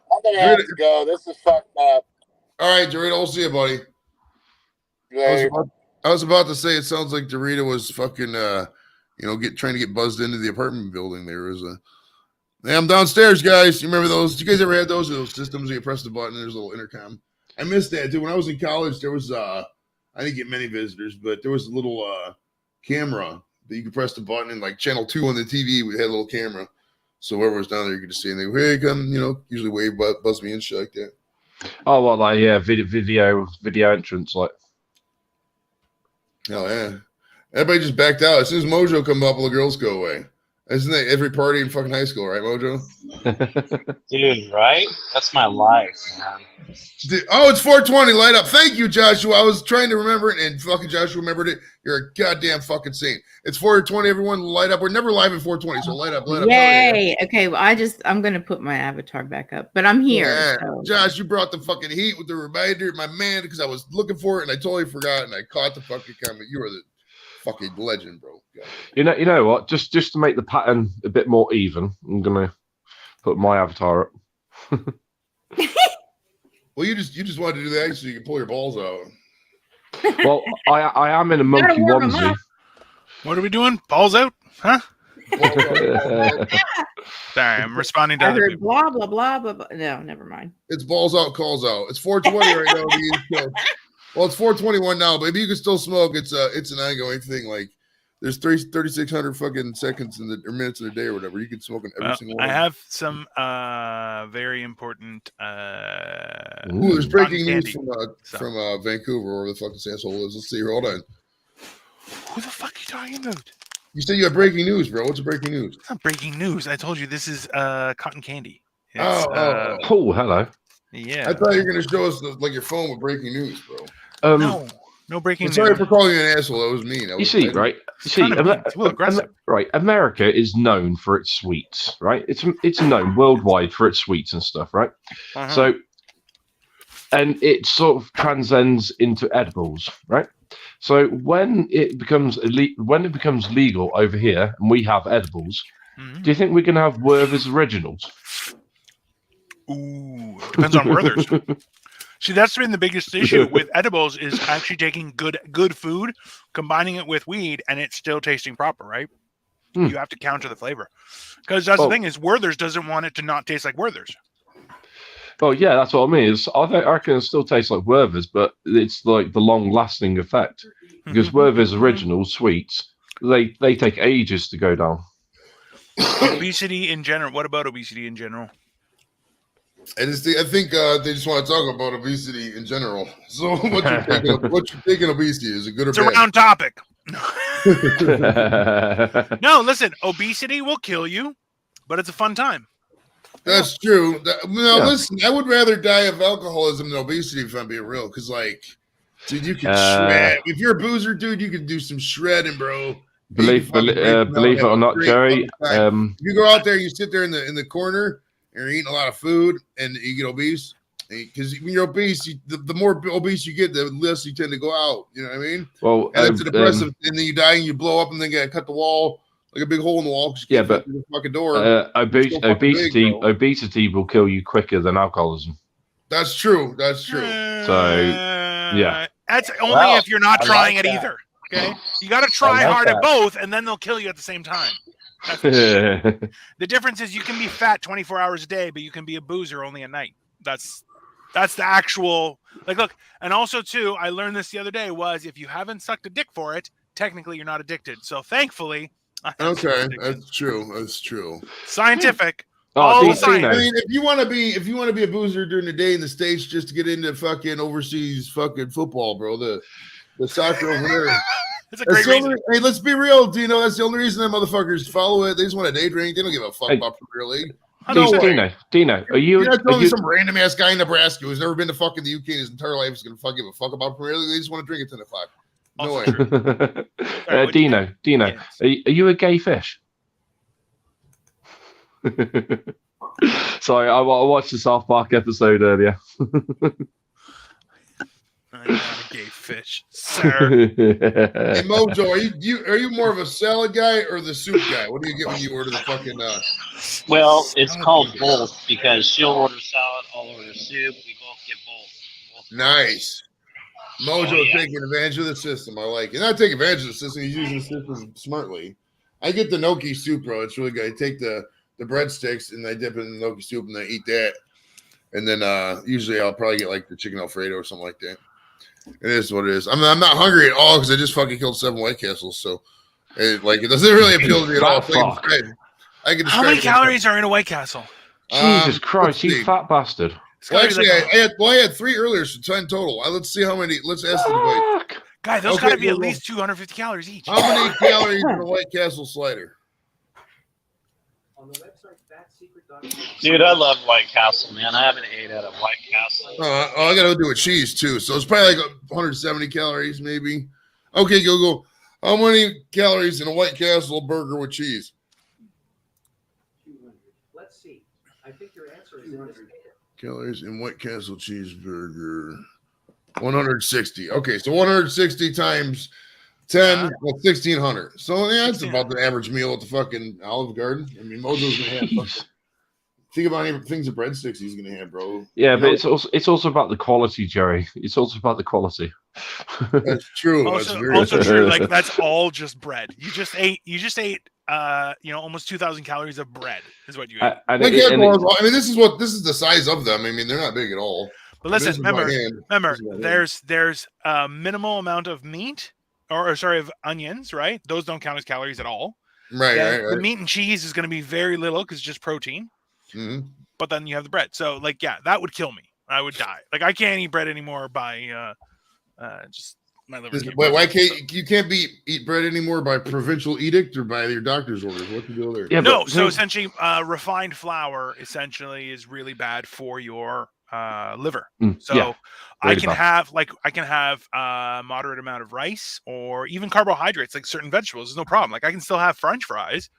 I'm gonna have to go. This is fucked up. All right, Dorito, I'll see you, buddy. I was about to say it sounds like Dorito was fucking trying to get buzzed into the apartment building. There was I'm downstairs, guys. You remember those? You guys ever had those systems where you press the button and there's a little intercom? I missed that, dude. When I was in college, there was I didn't get many visitors, but there was a little camera that you could press the button and like channel 2 on the TV. We had a little camera. So whoever was down there, you could just see and they go, "Hey, come," usually wave, buzz me and shit like that. Oh, well, like video entrance, like. Oh yeah, everybody just backed out as soon as Mojo come up. All the girls go away. Isn't that every party in fucking high school, right, Mojo? Dude, right? That's my life, man. Oh, it's 420. Light up. Thank you, Joshua. I was trying to remember it, and fucking Joshua remembered it. You're a goddamn fucking saint. It's 420. Everyone, light up. We're never live at 420, so light up. Yay! Okay, well, I'm gonna put my avatar back up, but I'm here. Yeah. So. Josh, you brought the fucking heat with the reminder, my man, because I was looking for it and I totally forgot, and I caught the fucking comment. You are the fucking legend, bro. You know what? Just to make the pattern a bit more even, I'm gonna put my avatar up. Well, you just wanted to do that so you can pull your balls out. Well, I am in a monkey onesie. What are we doing? Balls out? Huh? Sorry, I'm responding to I other heard people. blah blah blah blah blah. No, never mind. It's balls out, calls out. It's 420 right now. Well, it's 421 now, but if you can still smoke, it's an ongoing thing. Like there's 3,600 fucking seconds or minutes in a day or whatever. You can smoke in every single one. I have some very important. Ooh, there's breaking news from Vancouver, or where the fuck this asshole is. Let's see here. Hold on. Who the fuck are you talking about? You said you have breaking news, bro. What's the breaking news? It's not breaking news. I told you this is cotton candy. It's, oh, hello. Yeah. I thought you were gonna show us like your phone with breaking news, bro. No breaking news. Sorry for calling you an asshole. That was mean. Right? America is known for its sweets, right? It's known worldwide for its sweets and stuff, right? Uh-huh. So, and it sort of transcends into edibles, right? So when it becomes legal over here, and we have edibles, do you think we can have Werther's Originals? Ooh, depends on Werther's. See, that's been the biggest issue with edibles is actually taking good food, combining it with weed, and it's still tasting proper, right? You have to counter the flavor. Because that's the thing is Werther's doesn't want it to not taste like Werther's. Well, yeah, that's what I mean. I reckon it still tastes like Werther's, but it's like the long-lasting effect. Because Werther's Original sweets, they take ages to go down. Obesity in general. What about obesity in general? I think they just want to talk about obesity in general. So what you thinking obesity is? It good or it's bad? It's a round topic. No, listen, obesity will kill you, but it's a fun time. That's true. Listen, I would rather die of alcoholism than obesity if I'm being real. Because, like, dude, you can shred. If you're a boozer, dude, you can do some shredding, bro. Believe it or not, Jerry. If you go out there, you sit there in the corner, and you're eating a lot of food, and you get obese. Because when you're obese, the more obese you get, the less you tend to go out. You know what I mean? Well, and it's depressive, and then you die and you blow up, and then got cut the wall. Like a big hole in the wall. Yeah, but the fucking door. Obesity will kill you quicker than alcoholism. That's true. So, yeah. That's only if you're not trying it either. Okay, you got to try hard at both, and then they'll kill you at the same time. The difference is you can be fat 24 hours a day, but you can be a boozer only at night. That's the actual look. And also too, I learned this the other day was if you haven't sucked a dick for it, technically you're not addicted. So thankfully. Okay, that's true. That's true. Scientific. I mean, if you want to be a boozer during the day in the States just to get into fucking overseas fucking football, bro, the soccer over there. That's a great reason. Hey, let's be real, Dino. That's the only reason that motherfuckers follow it. They just want a day drink. They don't give a fuck about Premier League. Dino, you're not telling me some random ass guy in Nebraska who's never been to fucking the UK in his entire life is gonna give a fuck about Premier League. They just want to drink at 10 o'clock. No way. Dino, are you a gay fish? Sorry, I watched the South Park episode earlier. I'm not a gay fish, sir. Hey Mojo, are you more of a salad guy or the soup guy? What do you get when you order the fucking? Well, it's called both because she'll order salad, I'll order soup. We both get both. Nice. Mojo taking advantage of the system. I like it. Not taking advantage of the system. He's using the system smartly. I get the gnocchi soup, bro. It's really good. I take the breadsticks and I dip it in the gnocchi soup and I eat that. And then usually I'll probably get like the chicken Alfredo or something like that. It is what it is. I'm not hungry at all because I just fucking killed 7 White Castles. So it doesn't really appeal to me at all. I can. How many calories are in a White Castle? Jesus Christ, you fat bastard! Well, actually, I had 3 earlier, so 10 total. Let's see how many. Let's ask the device. Guy, those got to be at least 250 calories each. How many calories in a White Castle slider? On the website, Dude, I love White Castle, man. I haven't ate at a White Castle. I got to do with cheese too, so it's probably like 170 calories, maybe. Okay, go. How many calories in a White Castle burger with cheese? 200. Let's see. I think your answer is 200 calories in White Castle cheeseburger. 160. Okay, so 160 times 10, that's 1,600. So yeah, that's about the average meal at the fucking Olive Garden. I mean, Mojo's gonna have. Think about any things of breadsticks he's gonna have, bro. Yeah, but it's also about the quality, Jerry. It's also about the quality. That's true. Also true. Like that's all just bread. You just ate. Almost 2,000 calories of bread is what you ate. I mean, this is the size of them. I mean, they're not big at all. But listen, remember, there's a minimal amount of meat, of onions, right? Those don't count as calories at all. Right. The meat and cheese is going to be very little because it's just protein. Mm-hmm. But then you have the bread. So, like, yeah, that would kill me. I would die. Like, I can't eat bread anymore by just my liver. Wait, why can't you eat bread anymore by provincial edict or by your doctor's orders? What's the deal there? Yeah, no. So essentially, refined flour essentially is really bad for your liver. So yeah, I can have a moderate amount of rice or even carbohydrates, like certain vegetables. There's no problem. Like I can still have French fries.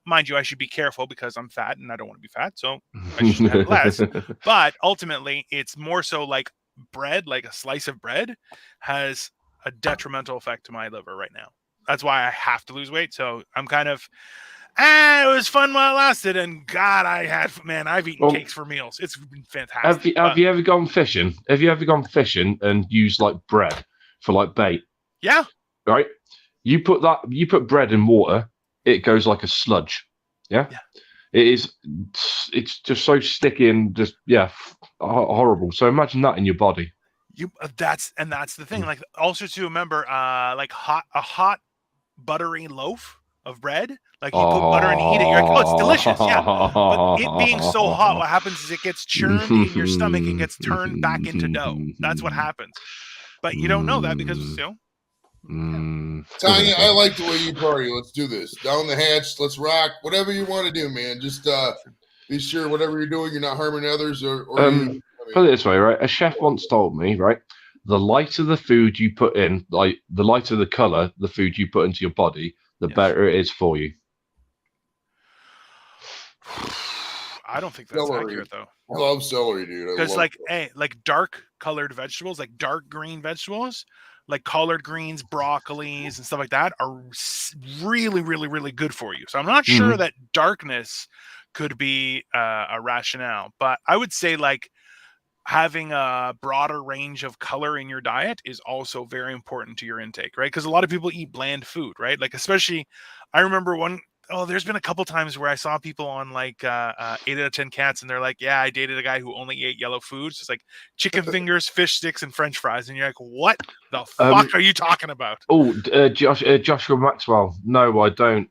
Mind you, I should be careful because I'm fat and I don't want to be fat, so I should have less. But ultimately, it's more so like bread, like a slice of bread, has a detrimental effect to my liver right now. That's why I have to lose weight. So I'm kind of, it was fun while it lasted, and God, I've eaten cakes for meals. It's been fantastic. Have you ever gone fishing? Have you ever gone fishing and used like bread for like bait? Yeah. Right. You put bread in water. It goes like a sludge. Yeah. It's just so sticky and just horrible. So imagine that in your body. That's the thing. Like also to remember, like a hot buttery loaf of bread. Like you put butter and eat it. You're like, oh, it's delicious. Yeah. But it being so hot, what happens is it gets churned in your stomach and gets turned back into dough. That's what happens. But you don't know that because Tanya, I like the way you party. Let's do this. Down the hatch. Let's rock. Whatever you want to do, man. Just be sure whatever you're doing, you're not harming others. Put it this way, right? A chef once told me, right? The lighter the food you put in, like the lighter the color, the food you put into your body, the better it is for you. I don't think that's accurate though. I love celery, dude. Because like dark colored vegetables, like dark green vegetables, like collard greens, broccolis, and stuff like that are really, really, really good for you. So I'm not sure that darkness could be a rationale, but I would say like having a broader range of color in your diet is also very important to your intake, right? Because a lot of people eat bland food, right? Like especially, I remember there's been a couple times where I saw people on like 8 out of 10 cats, and they're like, yeah, I dated a guy who only ate yellow foods. It's like chicken fingers, fish sticks, and French fries. And you're like, what the fuck are you talking about? Oh, Joshua Maxwell. No, I don't.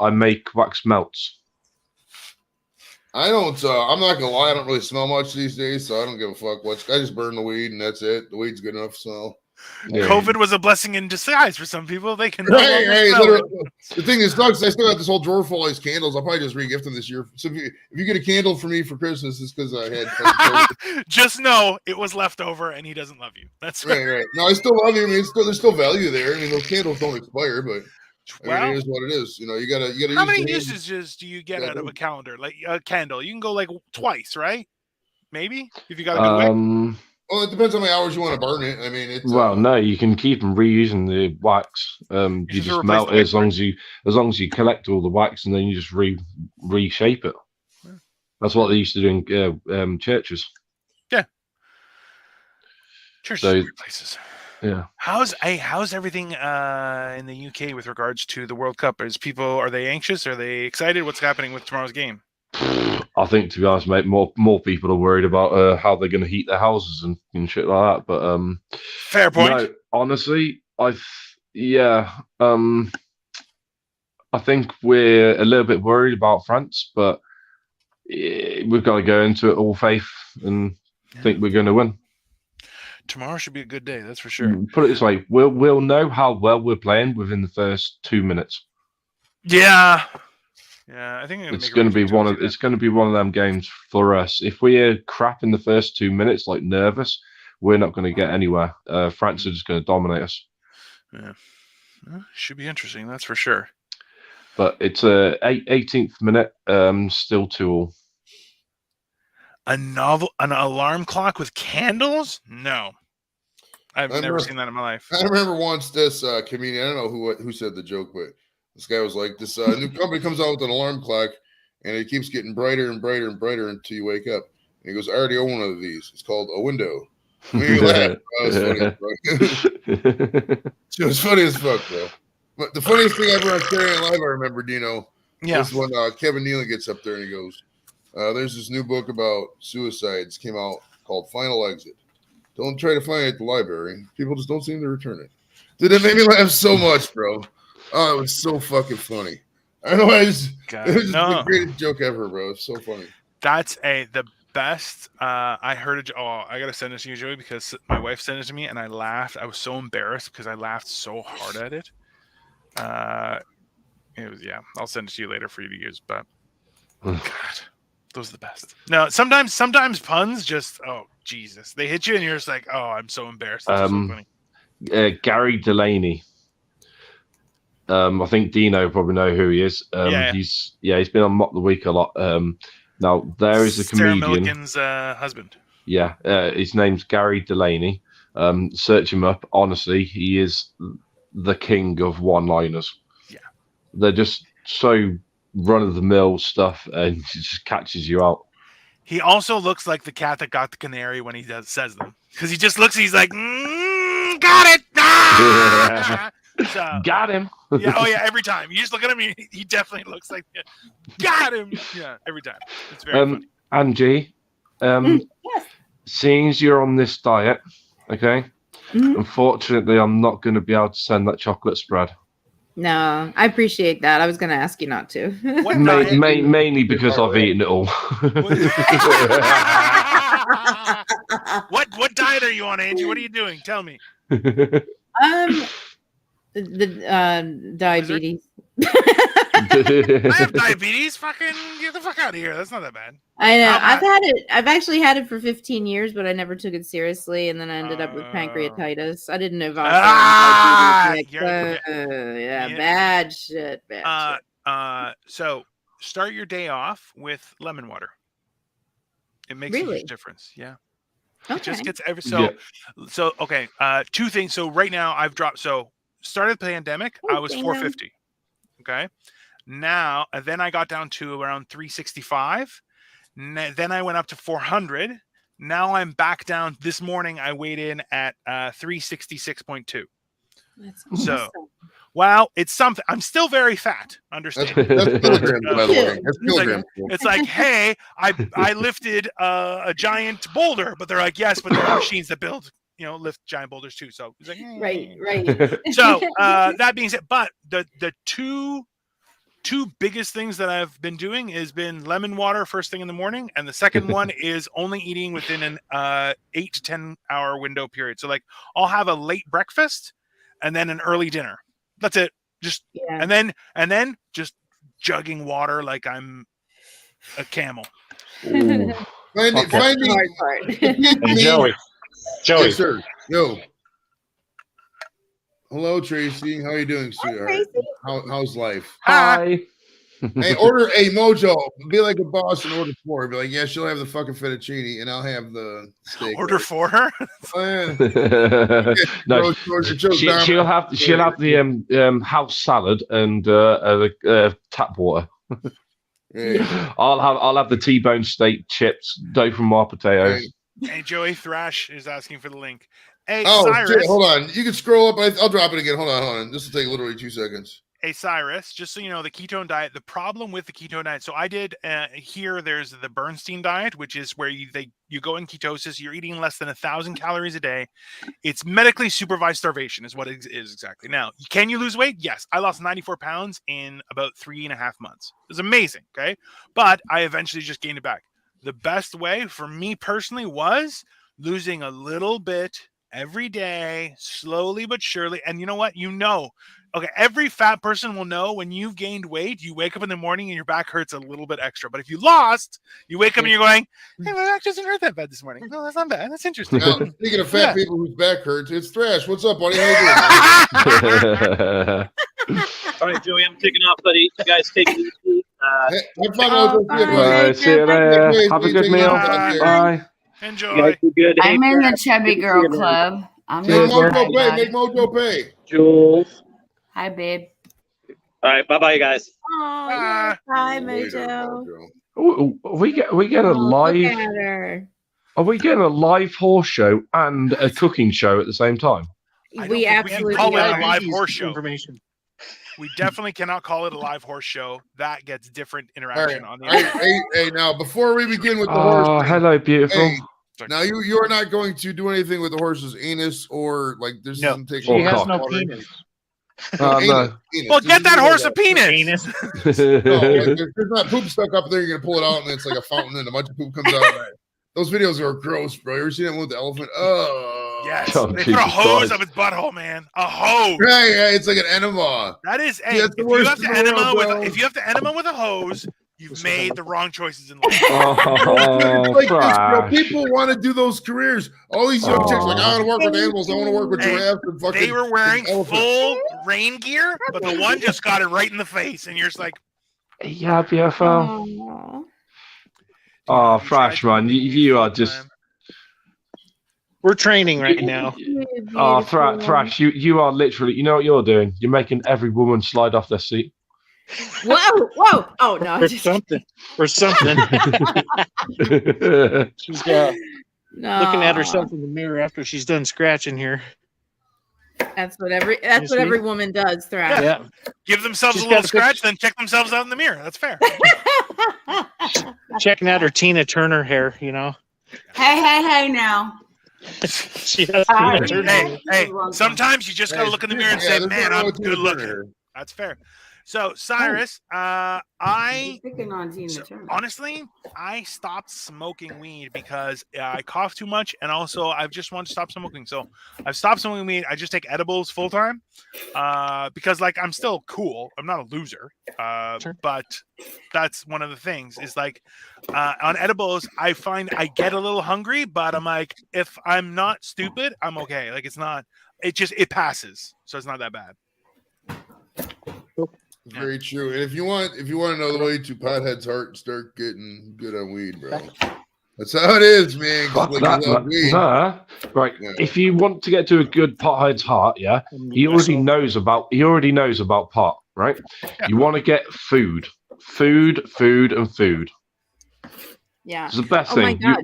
I make wax melts. I don't. I'm not gonna lie. I don't really smell much these days, so I don't give a fuck. I just burn the weed, and that's it. The weed's good enough. So. Yeah. COVID was a blessing in disguise for some people. They can. The thing is, sucks. I still got this whole drawer full of these candles. I'll probably just re-gift them this year. So if you get a candle for me for Christmas, it's because I had. Just know it was left over, and he doesn't love you. That's right. No, I still love you. I mean, there's still value there. I mean, those candles don't expire, but I mean, it is what it is. You know, you gotta. How many usages do you get out of a calendar? Like a candle, you can go like twice, right? Maybe if you got a good wick. Well, it depends how many hours you want to burn it. I mean, it's no, you can keep them reusing the wax. You just melt it as long as you collect all the wax, and then you just reshape it. Yeah. That's what they used to do in churches. Yeah, churches are great places. Yeah. How's everything in the UK with regards to the World Cup? Are they anxious? Are they excited? What's happening with tomorrow's game? I think, to be honest, mate, more people are worried about how they're going to heat their houses and shit like that. But fair point. No, honestly, I I think we're a little bit worried about France, but we've got to go into it all faith and think we're going to win. Tomorrow should be a good day, that's for sure. Put it this way: we'll know how well we're playing within the first 2 minutes. Yeah, I think it's going to be one of them games for us. If we're crap in the first 2 minutes, like nervous, we're not going to get anywhere. France are just going to dominate us. Yeah, should be interesting, that's for sure. But it's a 18th minute, still 2-2. An alarm clock with candles? No, I've never seen that in my life. I remember once this comedian, I don't know who said the joke, but this guy was like, this new company comes out with an alarm clock, and it keeps getting brighter and brighter and brighter until you wake up. And he goes, I already own one of these. It's called a window. We laughed. It was funny as fuck, bro. But the funniest thing ever on Saturday Night Live, I remember, Dino, is when Kevin Nealon gets up there and he goes, there's this new book about suicides came out called Final Exit. Don't try to find it at the library. People just don't seem to return it. Dude, it made me laugh so much, bro. Oh, it was so fucking funny. I know it was the greatest joke ever, bro. It's so funny. That's the best. I heard I gotta send this to you, Joey, because my wife sent it to me and I laughed. I was so embarrassed because I laughed so hard at it. It was I'll send it to you later for you to use, but God, those are the best. No, sometimes puns just Jesus, they hit you and you're just like, oh, I'm so embarrassed. That's so funny. Gary Delaney. I think Dino probably know who he is. He's been on Mock the Week a lot. Now there is a comedian. Sarah Millican's husband. Yeah, his name's Gary Delaney. Search him up. Honestly, he is the king of one-liners. Yeah, they're just so run-of-the-mill stuff, and it just catches you out. He also looks like the cat that got the canary when he says them, because he just looks. He's like, got it. Ah! So, got him. Every time you just look at him, he definitely looks like got him. Yeah, every time. It's very funny. Angie, seeing as you're on this diet, okay, unfortunately I'm not going to be able to send that chocolate spread. No, I appreciate that. I was going to ask you not to. Mainly because I've eaten it all. What diet are you on, Angie? What are you doing? Tell me. The diabetes. I have diabetes. Fucking get the fuck out of here. That's not that bad. I know. I've actually had it for 15 years, but I never took it seriously, and then I ended up with pancreatitis. I didn't know bad shit. Bad shit. So start your day off with lemon water. It makes a huge difference. Yeah. Okay. It just gets so okay. Two things. So right now I've dropped. So started the pandemic, I was 450. Okay. Now, and then I got down to around 365. Then I went up to 400. Now I'm back down. This morning I weighed in at 366.2. That's awesome. So, wow, it's something. I'm still very fat. Understand? That's kilograms, by the way. That's kilograms. It's like, hey, I lifted a giant boulder, but they're like, yes, but there are machines that build, lift giant boulders too. So it's like, right. So that being said, but the two biggest things that I've been doing has been lemon water first thing in the morning, and the second one is only eating within an 8 to 10 hour window period. So like I'll have a late breakfast and then an early dinner. That's it. And then just jugging water like I'm a camel. Finding hard part. And Joey. Yes, sir. Yo. Hello, Tracy. How are you doing, sweetheart? How's life? Hi. Hey, order a Mojo. Be like a boss and order 4. Be like, yeah, she'll have the fucking fettuccine, and I'll have the steak. Order for her. No, she'll have the house salad and tap water. Yeah. I'll have the T-bone steak, chips, dough from our potatoes. Hey, Joey Thrash is asking for the link. Hey, Cyrus. Shit, hold on. You can scroll up. I'll drop it again. Hold on. This will take literally 2 seconds. Hey, Cyrus, just so you know, the ketone diet, the problem with the ketone diet. So I did here, there's the Bernstein diet, which is where you go in ketosis. You're eating less than 1,000 calories a day. It's medically supervised starvation is what it is exactly. Now, can you lose weight? Yes. I lost 94 pounds in about 3.5 months. It was amazing. Okay. But I eventually just gained it back. The best way for me personally was losing a little bit every day, slowly but surely. And you know what? Okay, every fat person will know when you've gained weight, you wake up in the morning and your back hurts a little bit extra. But if you lost, you wake up and you're going, hey, my back doesn't hurt that bad this morning. No, that's not bad. That's interesting. Now, speaking of fat people whose back hurts, it's Thrash. What's up, buddy? How you doing? All right, Joey, I'm taking off, buddy. You guys take it easy. See you later. Have a good meal. Bye. Enjoy. Good. I'm in the Chubby Girl Club. I'm Make not Mojo pay. Make Mojo pay. Jules. Hi, babe. All right, bye, you guys. Oh, yes. Hi, Mojo. We get a live. Look at her. Are we getting a live horse show and a cooking show at the same time? We absolutely can call it are. a live horse show. We definitely cannot call it a live horse show. That gets different interaction on the internet. Hey, now before we begin with the horse. Oh, hello, beautiful. Hey, now you are not going to do anything with the horse's anus or like this doesn't take. She has no penis. No. Anus. Well, get that horse a penis. No, there's not poop stuck up there. You're gonna pull it out and it's like a fountain and a bunch of poop comes out. Those videos are gross, bro. You ever seen that one with the elephant? Oh, yes. They put a hose up his butthole, man. A hose. Yeah, it's like an enema. That is. Hey, if you have to enema with a hose, you've made the wrong choices in life. Like this, bro. People want to do those careers. All these young chicks like, I want to work with animals. I want to work with giraffes and fucking. They were wearing full rain gear, but the one just got it right in the face, and you're just like, yeah, beautiful. Oh, Thrash, man, you are just. We're training right now. Oh, Thrash, you are literally. You know what you're doing? You're making every woman slide off their seat. Whoa! Oh no! For something. She's looking at herself in the mirror after she's done scratching here. That's what every woman does, Thrash. Yeah. Give themselves a little scratch, then check themselves out in the mirror. That's fair. Checking out her Tina Turner hair, you know. Hey now. She has Tina Turner. Hey, sometimes you just gotta look in the mirror and say, man, I'm good looking. That's fair. So, Cyrus, honestly, I stopped smoking weed because I cough too much, and also I just want to stop smoking. So I've stopped smoking weed. I just take edibles full time because, like, I'm still cool. I'm not a loser, but that's one of the things. Is like on edibles, I find I get a little hungry, but I'm like, if I'm not stupid, I'm okay. Like, it's not. It passes, so it's not that bad. Very true. And if you want to know the way to pothead's heart, start getting good on weed, bro. That's how it is, man. Right. Yeah. If you want to get to a good pothead's heart, yeah, he already knows about pot, right? Yeah. You want to get food. Yeah. It's the best My thing. God.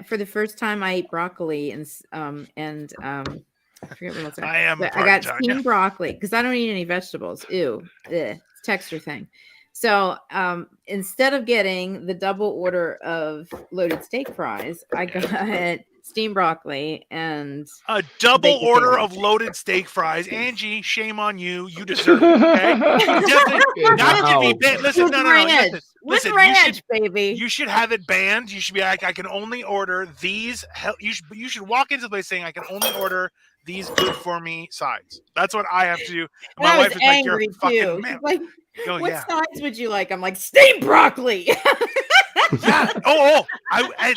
For the first time I ate broccoli and I forget what else I got steamed broccoli because I don't eat any vegetables. Ew. It's a texture thing. So instead of getting the double order of loaded steak fries, I got steamed broccoli and a double order of loaded steak fries. Angie, shame on you. You deserve it. Okay? Listen, listen, ranch, baby. You should have it banned. You should be like, I can only order these. You should walk into the place saying, I can only order these good for me sides. That's what I have to do. And my wife is like, you're fucking man. Like, what sides would you like? I'm like, steamed broccoli. Yeah.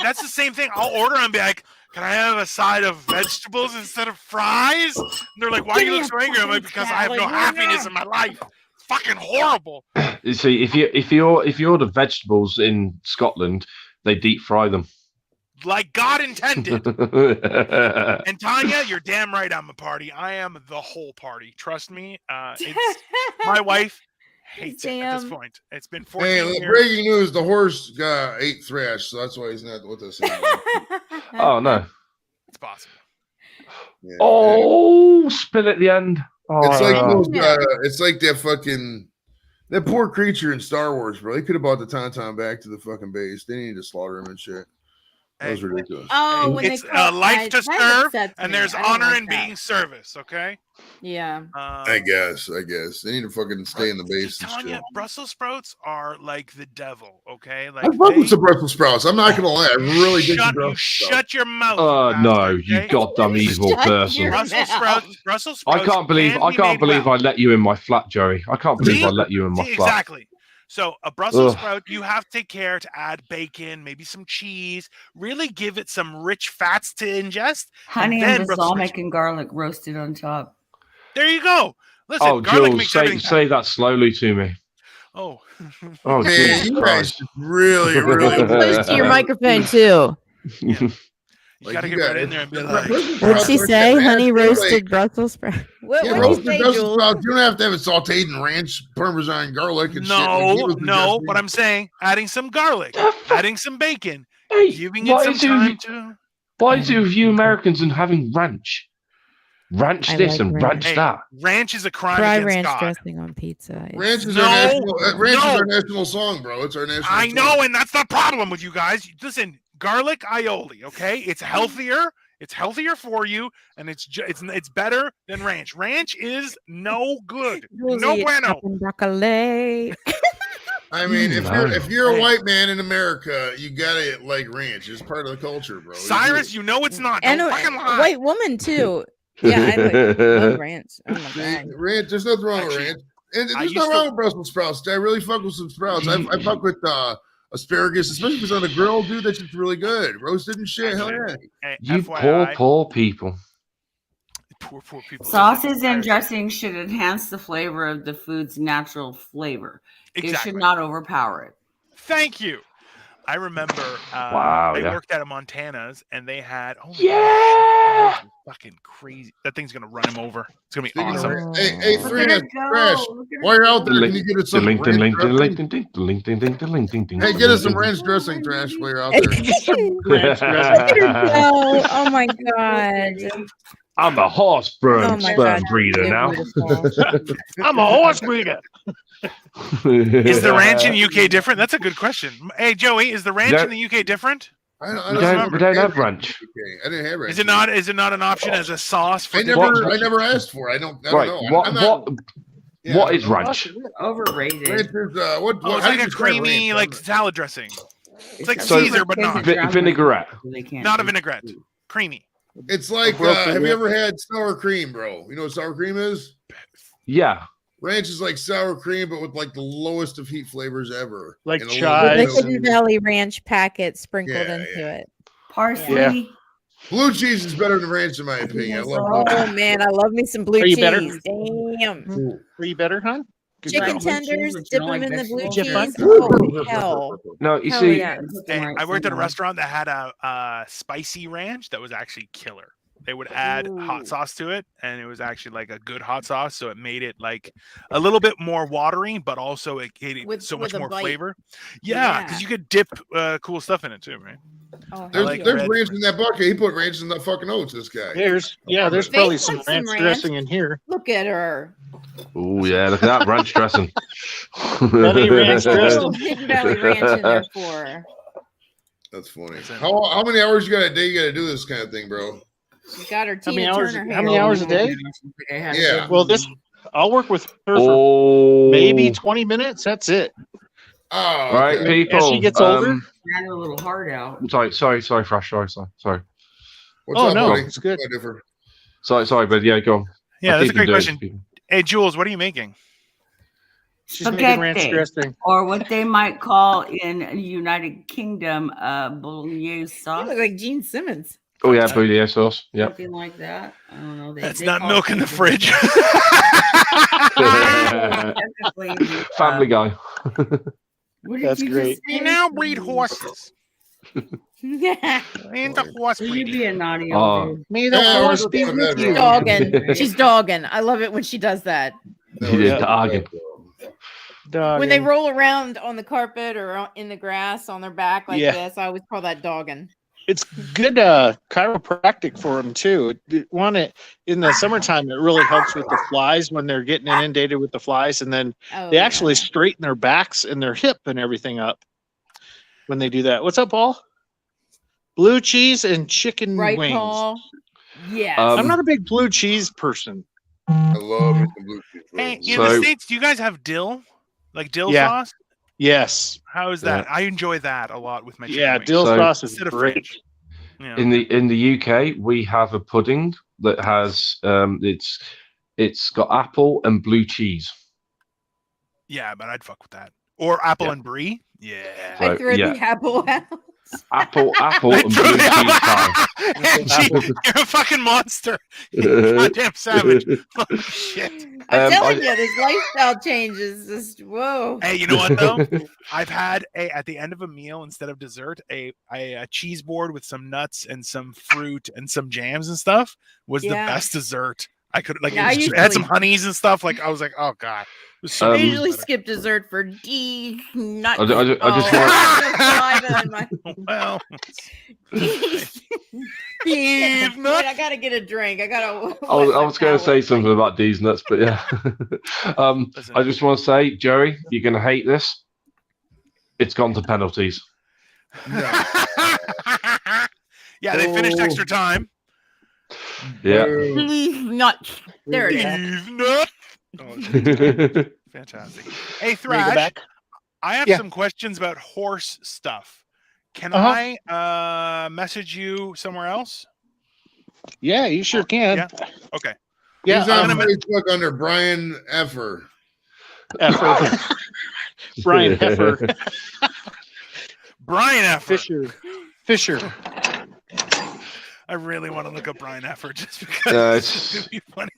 That's the same thing. I'll order and be like, can I have a side of vegetables instead of fries? And they're like, why do you look so angry? I'm like, because I have no happiness in my life. It's fucking horrible. You see, if you order vegetables in Scotland, they deep fry them. Like God intended. And Tanya, you're damn right I'm a party. I am the whole party. Trust me. It's my wife hates it at this point. It's been 14 years. Breaking news, the horse ate Thrash, so that's why he's not with us anymore. Oh no. It's possible. Yeah. Oh, spill at the end. It's like Oh, it's like that poor creature in Star Wars, bro. They could have brought the Tauntaun back to the fucking base. They needed to slaughter him and shit. That was ridiculous. Oh, when It's they call life to that serve, upsets and me. there's I don't honor like in that. being service. Okay. Yeah. I guess. They need to fucking stay in the base. I'm telling you, Brussels sprouts are like the devil. Okay, I like love some Brussels sprouts. I'm not gonna lie. I really dig some shut, Brussels sprouts. shut your mouth. no, you goddamn evil person. Brussels sprouts. Brussels I sprouts. can't believe can be made well. I let you in my flat, Joey. I can't believe I let you in my flat. Exactly. So a Brussels Ugh. sprout, you have to take care to add bacon, maybe some cheese, really give it some rich fats to ingest. Honey and and balsamic and garlic roasted on top. There you go. Listen, Oh, garlic Jules, makes everything say that slowly to me. Oh. Oh, Man, Jesus you guys Christ. really, really close to your microphone too. You gotta get right in there and be like, What'd she say? Honey roasted Brussels sprouts. What'd you say, Brussels sprouts? You don't have to have it sauteed in ranch, Parmesan, garlic, and shit. No, but I'm saying adding some garlic, adding some bacon, giving it Why some time to. Why do you Americans and having ranch? Ranch I this like and ranch ranch. that. Ranch is a crime Fry against ranch God. dressing on pizza. Ranch is our national song, bro. It's our national I song. know, and that's the problem with you guys. Listen, garlic aioli, okay? It's healthier. It's healthier for you, and it's better than ranch. Ranch is no good. No bueno. Broccoli. I mean, if you're a white man in America, you gotta like ranch. It's part of the culture, bro. Cyrus, you know it's not. And Don't a fucking lie. white woman too. Yeah, I love ranch. Oh my god. Ranch, there's nothing wrong with ranch. And there's nothing wrong with Brussels sprouts. I really fuck with some sprouts. I fuck with asparagus, especially if it's on a grill, dude. That's just really good. Roasted and shit. Hell yeah. You FYI, poor people. Poor people. Sauces and dressings should enhance the flavor of the food's natural flavor. It Exactly. should not overpower it. Thank you. I remember Wow, I yeah. worked at a Montana's and they had fucking crazy. That thing's gonna run him over. It's gonna be awesome. Hey, Thread, Crash, while you're out there, can you get us some ranch dressing? Hey, get us some ranch dressing, Trash, while you're out there. Oh my god. I'm a horse sperm God, breeder you're now. beautiful. I'm a horse breeder. Is the ranch in UK different? That's a good question. Hey, Joey, is the ranch in the UK different? I We don't have ranch. I didn't have ranch. Is it not an option as a sauce for I never asked for it. I don't know. What is ranch? Overrated. Ranch is, it's like a creamy, like salad dressing. It's like So- Caesar, but not. Vinaigrette. Not a vinaigrette. Creamy. It's like, have you ever had sour cream, bro? You know what sour cream is? Yeah. Ranch is like sour cream, but with like the lowest of heat flavors ever. Like And a chives. little bit of- Hidden Valley Ranch packet sprinkled Yeah, into it. Parsley. Yeah. Blue cheese is better than ranch, in my opinion. I love blue Oh cheese. man, I love me some blue Are you cheese. better? Damn. Are you better, huh? Chicken blue cheese, tenders, but you dip don't them like in the blue vegetables? cheese. Vegetables? Oh hell. No, you Hell see, yeah. Hey, I worked at a restaurant that had a spicy ranch that was actually killer. They would add hot sauce to it, and it was actually like a good hot sauce, so it made it like a little bit more watery, but also it gave it so much with a more bite. flavor. Yeah, because you could dip cool stuff in it too, right? Oh, There's, like there's red- ranch in that bucket. He put ranch in the fucking oats, this guy. There's Faith probably likes some some ranch ranch. dressing in here. Look at her. oh yeah, look at that ranch dressing. Plenty of ranch A dressing. little Hidden Valley Ranch in there for her. That's funny. How many hours you got a day you got to do this kind of thing, bro? She's got her How many Tina hours? Turner How hair. many hours a day? Yeah. Well, I'll work with her for Oh, maybe 20 minutes. That's it. Oh, right, okay. people. As she gets older. Ran a little hard out. Sorry, Fresh. Sorry. What's Oh, up, no, buddy? it's good. What's different? Sorry, but yeah, go on. Yeah, I'll that's a keep great you doing question. it, people. Hey, Jules, what are you making? She's making ranch Spaghetti, dressing. or what they might call in the United Kingdom bolognese You sauce. look like Gene Simmons. Oh yeah, bouillon sauce. Yeah. Something like that. I don't know. That's they not call milk it in the something fridge. technically the, Family Guy. what did That's you great. just We say? now breed horses. Yeah. Into horse Will you breeding. be a naughty Oh. old dude? May the Yeah, force we'll be go with to you. bed, Dogging. She's dogging. I love it when she does that. Yeah, dogging. When they roll around on the carpet or in the grass on their back like Yeah. this, I always call that dogging. It's good chiropractic for them too. In the summertime, it really helps with the flies when they're getting inundated with the flies, and then they actually straighten their backs and their hip and everything up when they do that. What's up, Paul? Blue cheese and chicken wings. Paul? Yes. I'm not a big blue cheese person. I love the blue cheese. Hey, in the States, do you guys have dill? Like dill sauce? Yes. How is that? I enjoy that a lot with my chicken wings. Dill sauce is great. Yeah. In the UK, we have a pudding that has it's got apple and blue cheese. Yeah, but I'd fuck with that. Or apple and brie. Yeah. I threw the apple out. Apple and blue cheese pie. You're a fucking monster. You goddamn savage. Oh, shit. I'm telling you, this lifestyle change is just whoa. Hey, you know what though? I've had at the end of a meal, instead of dessert, a cheese board with some nuts and some fruit and some jams and stuff was the best dessert. I could it had some honeys and stuff. Like I was like, oh god. I usually skip dessert for D. Not. I just well. I gotta get a drink. I was going to say something about these nuts, but yeah. I just want to say, Joey, you're going to hate this. It's gone to penalties. Yeah, they finished extra time. Yeah. Nuts. There it is. Nuts. Oh, fantastic. Hey, Thrash, I have some questions about horse stuff. Can I message you somewhere else? Yeah, you sure can. Yeah. Okay. Yeah, he's on Facebook under Brian Effer. Brian Effer. Brian Effer. Fisher. I really want to look up Brian Effer just because it'd be funny.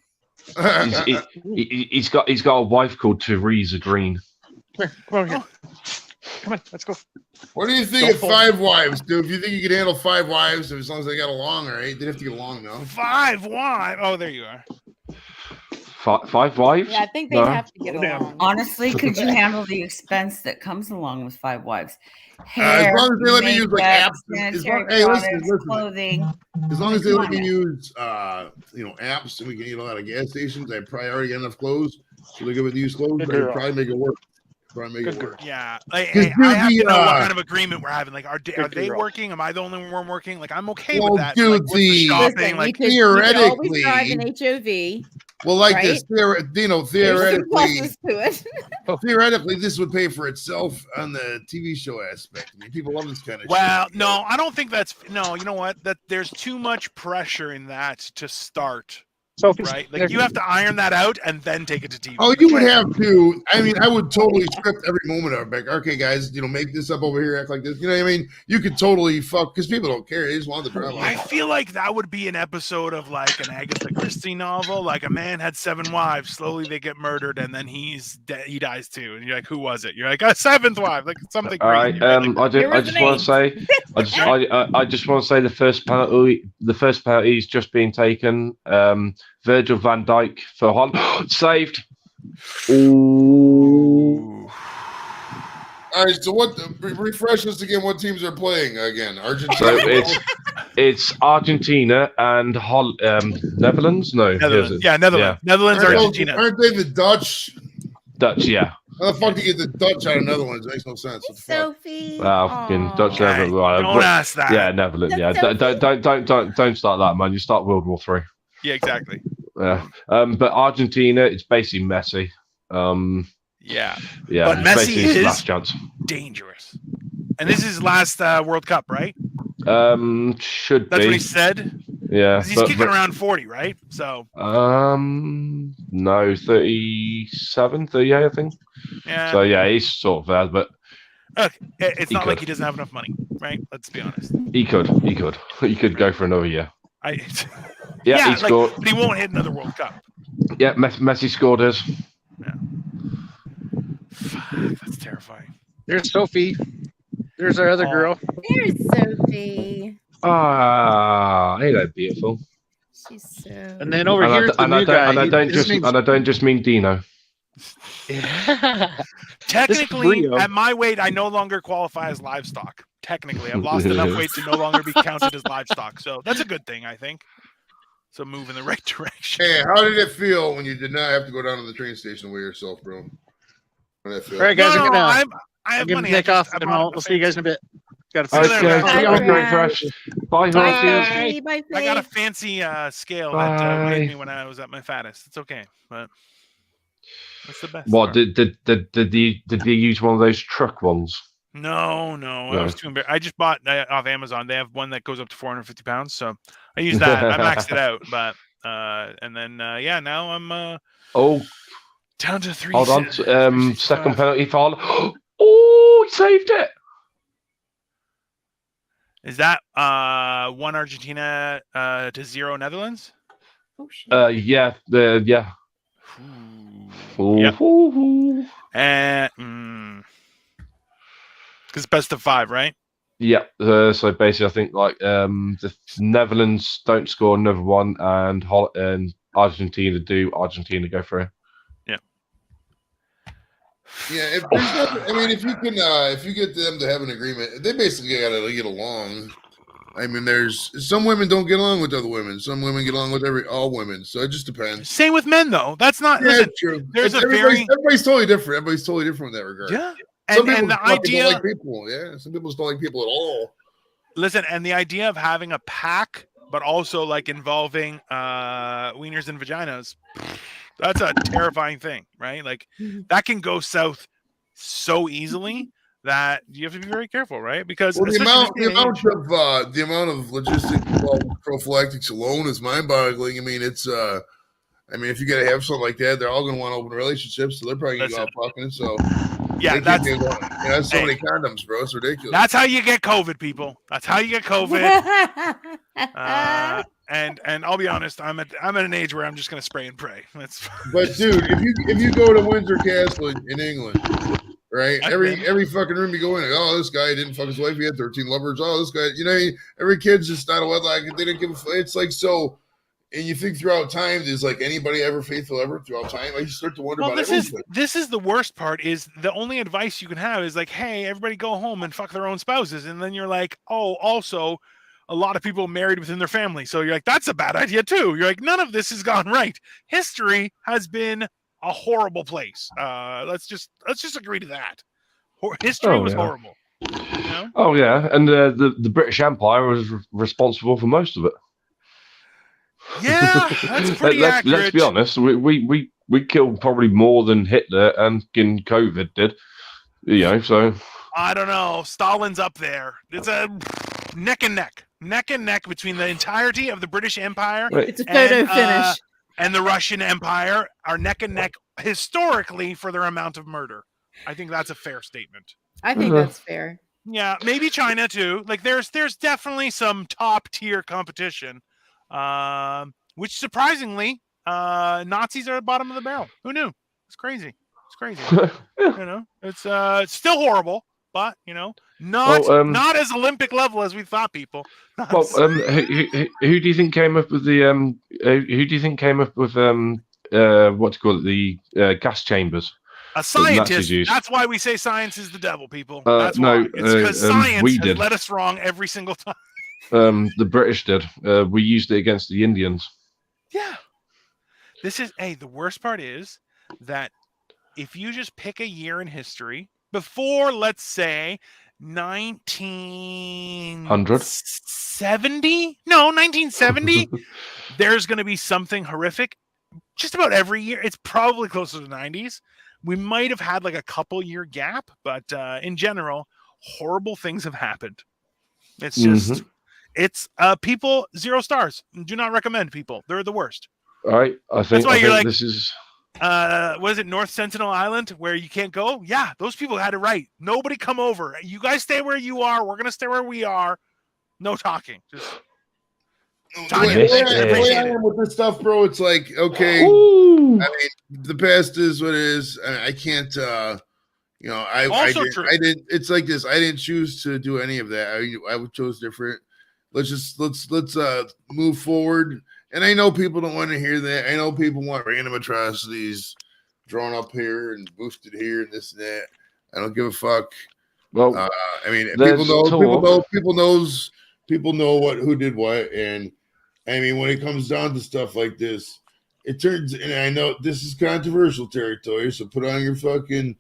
He's got a wife called Teresa Green. Come on here. Come on, let's go. What do you think of 5 wives, dude? If you think you can handle 5 wives, as long as they got along, all right? They'd have to get along, though. 5 wives? Oh, there you are. 5 wives? Yeah, I think they'd have to get along. Honestly, could you handle the expense that comes along with 5 wives? As long as they let me use like apps. Hey, listen. Clothing. As long as they let me use apps and we can eat a lot of gas stations, I probably already got enough clothes. So they're good with use clothes. I could probably make it work. Yeah, I have to know what kind of agreement we're having. Like, are they working? Am I the only one working? Like, I'm okay with that. Dude, like, the shopping, like theoretically, you could always drive an HOV. Well, like right? this, theoretically, this would pay for itself on the TV show aspect. I mean, people love this kind of shit. Well, no, I don't think that's no. You know what? That there's too much pressure in that to start. So right, like you have to iron that out and then take it to TV. Oh, you would have to. I mean, I would totally script every moment of it. Like, okay, guys, make this up over here, act like this. You know what I mean? You could totally fuck because people don't care. They just want the drama. I feel like that would be an episode of like an Agatha Christie novel. Like a man had 7 wives. Slowly they get murdered, and then he dies too. And you're like, who was it? You're like, a 7th wife, like something. All right. I just want to say, I just want to say the first penalty is just being taken. Virgil van Dijk for Holland saved. Ooh. All right, so what? Refresh us again. What teams are playing again? Argentina. So it's Argentina and Netherlands. No, Netherlands. Yeah, Netherlands. Yeah. Netherlands, Argentina. Aren't they the Dutch? Dutch, yeah. How the fuck do you get the Dutch out of Netherlands? It makes no sense. What the fuck? Sophie. Fucking Dutch Netherlands. Don't ask that. Yeah, Netherlands. Yeah, don't start that, man. You start World War III. Yeah, exactly. Yeah, but Argentina, it's basically Messi. Yeah, but Messi is last chance. Dangerous, and this is his last World Cup, right? Should That's be. what he said. Yeah, he's kicking around 40, right? So no, 37, 38, I think. Yeah. So yeah, he's sort of there, but it's not like he doesn't have enough money, right? Let's be honest. He could go for another year. Yeah, he scored. But he won't hit another World Cup. Yeah, Messi scored his. Yeah. Fuck, that's terrifying. There's Sophie. There's our other girl. There's Sophie. Ah, ain't that beautiful? She's so. And then over here, I don't just mean Dino. Technically, at my weight, I no longer qualify as livestock. technically. I've lost enough weight to no longer be counted as livestock. So that's a good thing, I think. It's a move in the right direction. Hey, how did it feel when you did not have to go down to the train station and weigh yourself, bro? How did that feel? All right, guys, I have money. Take off, and we'll see you guys in a bit. Got to Bye, Bye. I got a fancy scale that weighed me when I was at my fattest. It's okay, but it's the best. What did they use one of those truck ones? No. I was too embarrassed. I just bought off Amazon. They have one that goes up to 450 pounds, so I use that. I maxed it out, but and then now I'm down to 3. Hold on, second penalty foul. Oh, he saved it. Is that 1 Argentina to 0 Netherlands? Oh shit. Yeah. Yep. And because best of 5, right? Yeah. So basically, I think like the Netherlands don't score another one, and Argentina do. Argentina go through. Yeah. Yeah. If you get them to have an agreement, they basically got to get along. I mean, there's some women don't get along with other women. Some women get along with all women. So it just depends. Same with men, though. That's not. Yeah, listen, true. There's everybody's totally different. Everybody's totally different in that regard. Yeah. Some people And the fucking idea, don't like people. Yeah. Some people just don't like people at all. Listen, and the idea of having a pack, but also like involving wieners and vaginas, that's a terrifying thing, right? Like that can go south so easily that you have to be very careful, right? Because the amount of logistics involved with prophylactics alone is mind-boggling. I mean, it's if you got to have something like that, they're all going to want open relationships, so they're probably going to go out fucking. So yeah, that's so many condoms, bro. It's ridiculous. That's how you get COVID, people. That's how you get COVID. And I'll be honest, I'm at an age where I'm just going to spray and pray. But dude, if you go to Windsor Castle in England. Right, every fucking room you go in, like, oh, this guy didn't fuck his wife. He had 13 lovers. Oh, this guy, every kid's just out of wedlock. They didn't give a. It's like so, and you think throughout time, is like anybody ever faithful ever throughout time? Like you start to wonder about everything. This is the worst part. Is the only advice you can have is like, hey, everybody go home and fuck their own spouses, and then you're like, oh, also, a lot of people married within their family, so you're like, that's a bad idea too. You're like, none of this has gone right. History has been a horrible place. Let's just agree to that. History was horrible. You know? Oh yeah, and the British Empire was responsible for most of it. Yeah, that's pretty accurate. Let's be honest. We killed probably more than Hitler and COVID did. So I don't know. Stalin's up there. It's a neck and neck between the entirety of the British Empire. Right. It's a photo finish. And the Russian Empire are neck and neck historically for their amount of murder. I think that's a fair statement. I think that's fair. Yeah, maybe China too. Like there's definitely some top tier competition, which surprisingly, Nazis are at the bottom of the barrel. Who knew? It's crazy. It's still horrible, but not as Olympic level as we thought, people. Well, who do you think came up with the who do you think came up with what to call it, the gas chambers? A scientist. That's why we say science is the devil, people. That's why. It's because science has led us wrong every single time. The British did. We used it against the Indians. Yeah. The worst part is that if you just pick a year in history before, let's say, 1970? No, 1970. There's going to be something horrific. Just about every year. It's probably closer to the 90s. We might have had like a couple year gap, but in general, horrible things have happened. It's just, it's people 0 stars. Do not recommend people. They're the worst. All right. I think this is. What is it, North Sentinel Island, where you can't go? Yeah, those people had it right. Nobody come over. You guys stay where you are. We're gonna stay where we are. No talking. Just the way I am with this stuff, bro. It's like, okay. Ooh. I mean, the past is what it is. I can't. I didn't. It's like this. I didn't choose to do any of that. I chose different. Let's move forward. And I know people don't want to hear that. I know people want random atrocities drawn up here and boosted here and this and that. I don't give a fuck. Well, I mean, there's people know who did what, and I mean, when it comes down to stuff like this, it turns. And I know this is controversial territory, so put on your fucking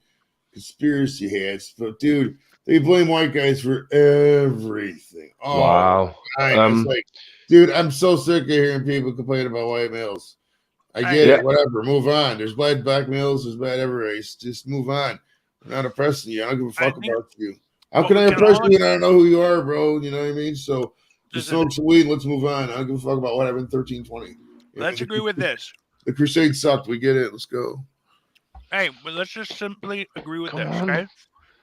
conspiracy hats. But dude, they blame white guys for everything. Oh, wow. It's like, dude, I'm so sick of hearing people complain about white males. I get it, whatever. Move on. There's black males, there's bad every race. Just move on. I'm not oppressing you. I don't give a fuck about you. How can I oppress you when I don't know who you are, bro? You know what I mean? So just smoke some weed and let's move on. I don't give a fuck about what happened in 1320. Let's agree with this. The crusade sucked. We get it. Let's go. Hey, but let's just simply agree with this, okay?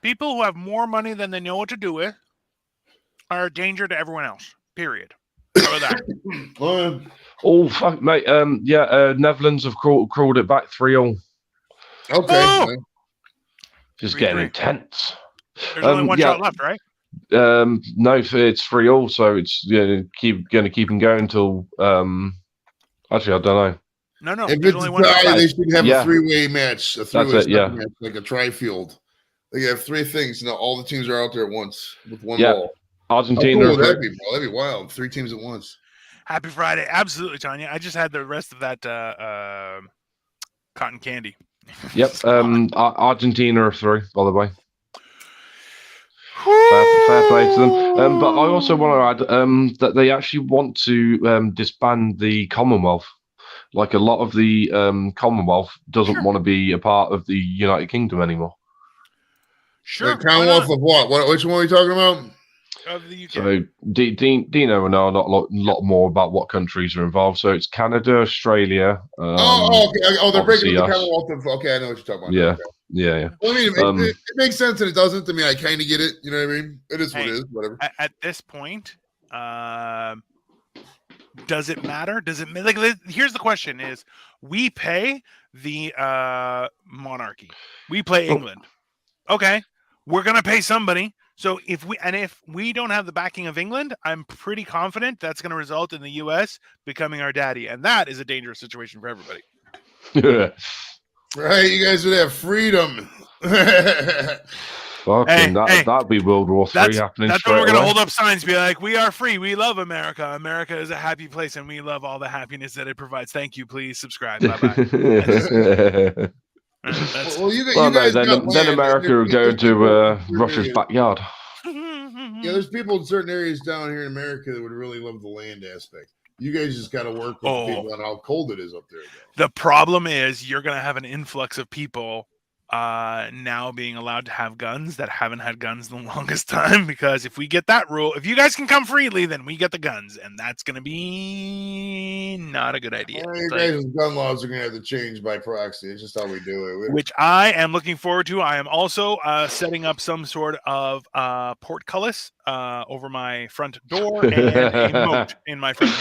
People who have more money than they know what to do with are a danger to everyone else. Period. How about that? Oh fuck, mate. Netherlands have crawled it back 3-0. Okay. Just getting intense. There's only one shot left, right? No, it's 3-0, so it's going to keep them going until. Actually, I don't know. No. If it's a tie, they should have a three-way match. A three-way match, like a tri-field. They have three things. All the teams are out there at once with one ball. Argentina. How cool would that be, bro? That'd be wild. 3 teams at once. Happy Friday. Absolutely, Tanya. I just had the rest of that cotton candy. Yep. Argentina are 3, by the way. Fair play to them. But I also want to add that they actually want to disband the Commonwealth. Like a lot of the Commonwealth doesn't want to be a part of the United Kingdom anymore. Sure. The Commonwealth of what? Which one are we talking about? Of the UK. So Dino will know a lot more about what countries are involved. So it's Canada, Australia. Okay. They're breaking up the Commonwealth of. Okay, I know what you're talking about. Yeah. Okay. Yeah. Well, I mean, it makes sense and it doesn't. I mean, I kind of get it. You know what I mean? It is what it is. Whatever. At this point, does it matter? Does it like? Here's the question: is we pay the monarchy? We pay England. Okay, we're gonna pay somebody. So if we don't have the backing of England, I'm pretty confident that's going to result in the U.S. becoming our daddy, and that is a dangerous situation for everybody. Right, you guys would have freedom. Fucking that'd be World War III happening. That's when we're going to hold up signs, be like, "We are free. We love America. America is a happy place, and we love all the happiness that it provides. Thank you. Please subscribe. Bye bye." Then America will go to Russia's backyard. Yeah, there's people in certain areas down here in America that would really love the land aspect. You guys just got to work with people on how cold it is up there. The problem is you're going to have an influx of people now being allowed to have guns that haven't had guns the longest time, because if we get that rule, if you guys can come freely, then we get the guns, and that's going to be not a good idea. You guys' gun laws are going to have to change by proxy. It's just how we do it. Which I am looking forward to. I am also setting up some sort of portcullis over my front door and a moat in my front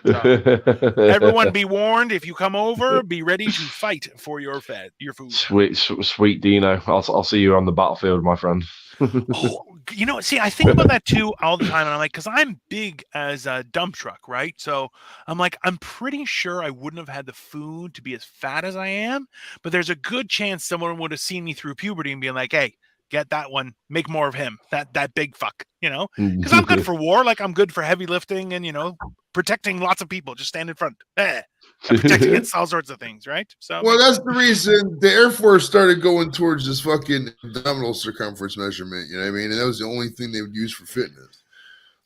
yard. So, everyone be warned, if you come over, be ready to fight for your food. Sweet Dino. I'll see you on the battlefield, my friend. I think about that too all the time, and I'm like, because I'm big as a dump truck, right? So I'm like, I'm pretty sure I wouldn't have had the food to be as fat as I am, but there's a good chance someone would have seen me through puberty and be like, "Hey, get that one, make more of him, that big fuck," because I'm good for war, like I'm good for heavy lifting and protecting lots of people. Just stand in front. I protect against all sorts of things, right? So, well, that's the reason the Air Force started going towards this fucking abdominal circumference measurement. You know what I mean? And that was the only thing they would use for fitness.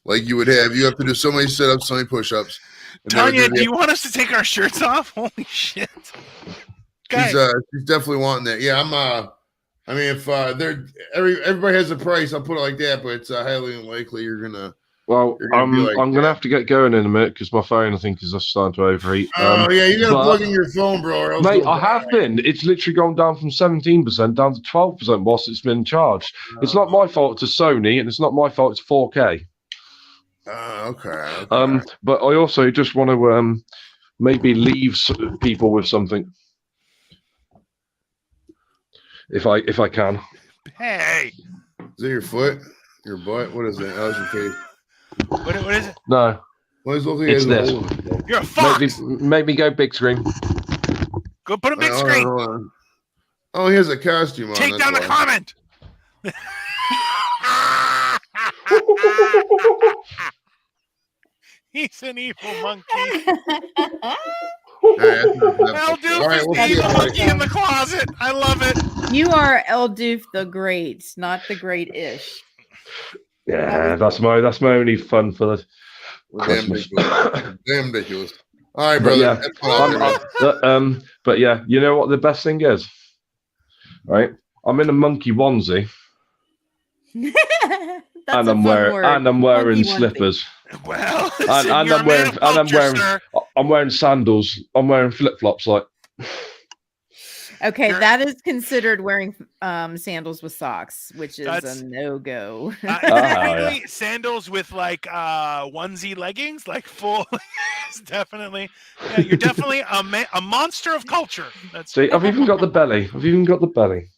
Like you have to do so many sit-ups, so many push-ups. Tanya, do you want us to take our shirts off? Holy shit! She's definitely wanting that. Yeah, I mean, if everybody has a price, I'll put it like that. But it's highly unlikely you're gonna. Well, I'm going to have to get going in a minute because my phone, I think, is just starting to overheat. Oh, yeah, you got to plug in your phone, bro. Mate, I have been. It's literally gone down from 17% down to 12% whilst it's been charged. It's not my fault it's Sony, and it's not my fault it's 4K. Okay. But I also just want to maybe leave people with something. If I can. Hey! Is that your foot? Your butt? What is that? That was your face. What is it? No. It's this. You're a fuck. Maybe go big screen. Go put a big screen. Oh, he has a costume on. Take down the comment. He's an evil monkey. El Doof is the evil monkey in the closet. I love it. You are El Doof the Great, not the Great-ish. Yeah, that's my only fun for the Christmas. Damn ridiculous. All right, brother. But yeah, you know what the best thing is, right? I'm in a monkey onesie, and I'm wearing slippers. Well, I'm wearing sandals. I'm wearing flip flops. Like, okay, that is considered wearing sandals with socks, which is a no-go. Technically, sandals with like onesie leggings, like full. Definitely, yeah, you're definitely a monster of culture. See, I've even got the belly.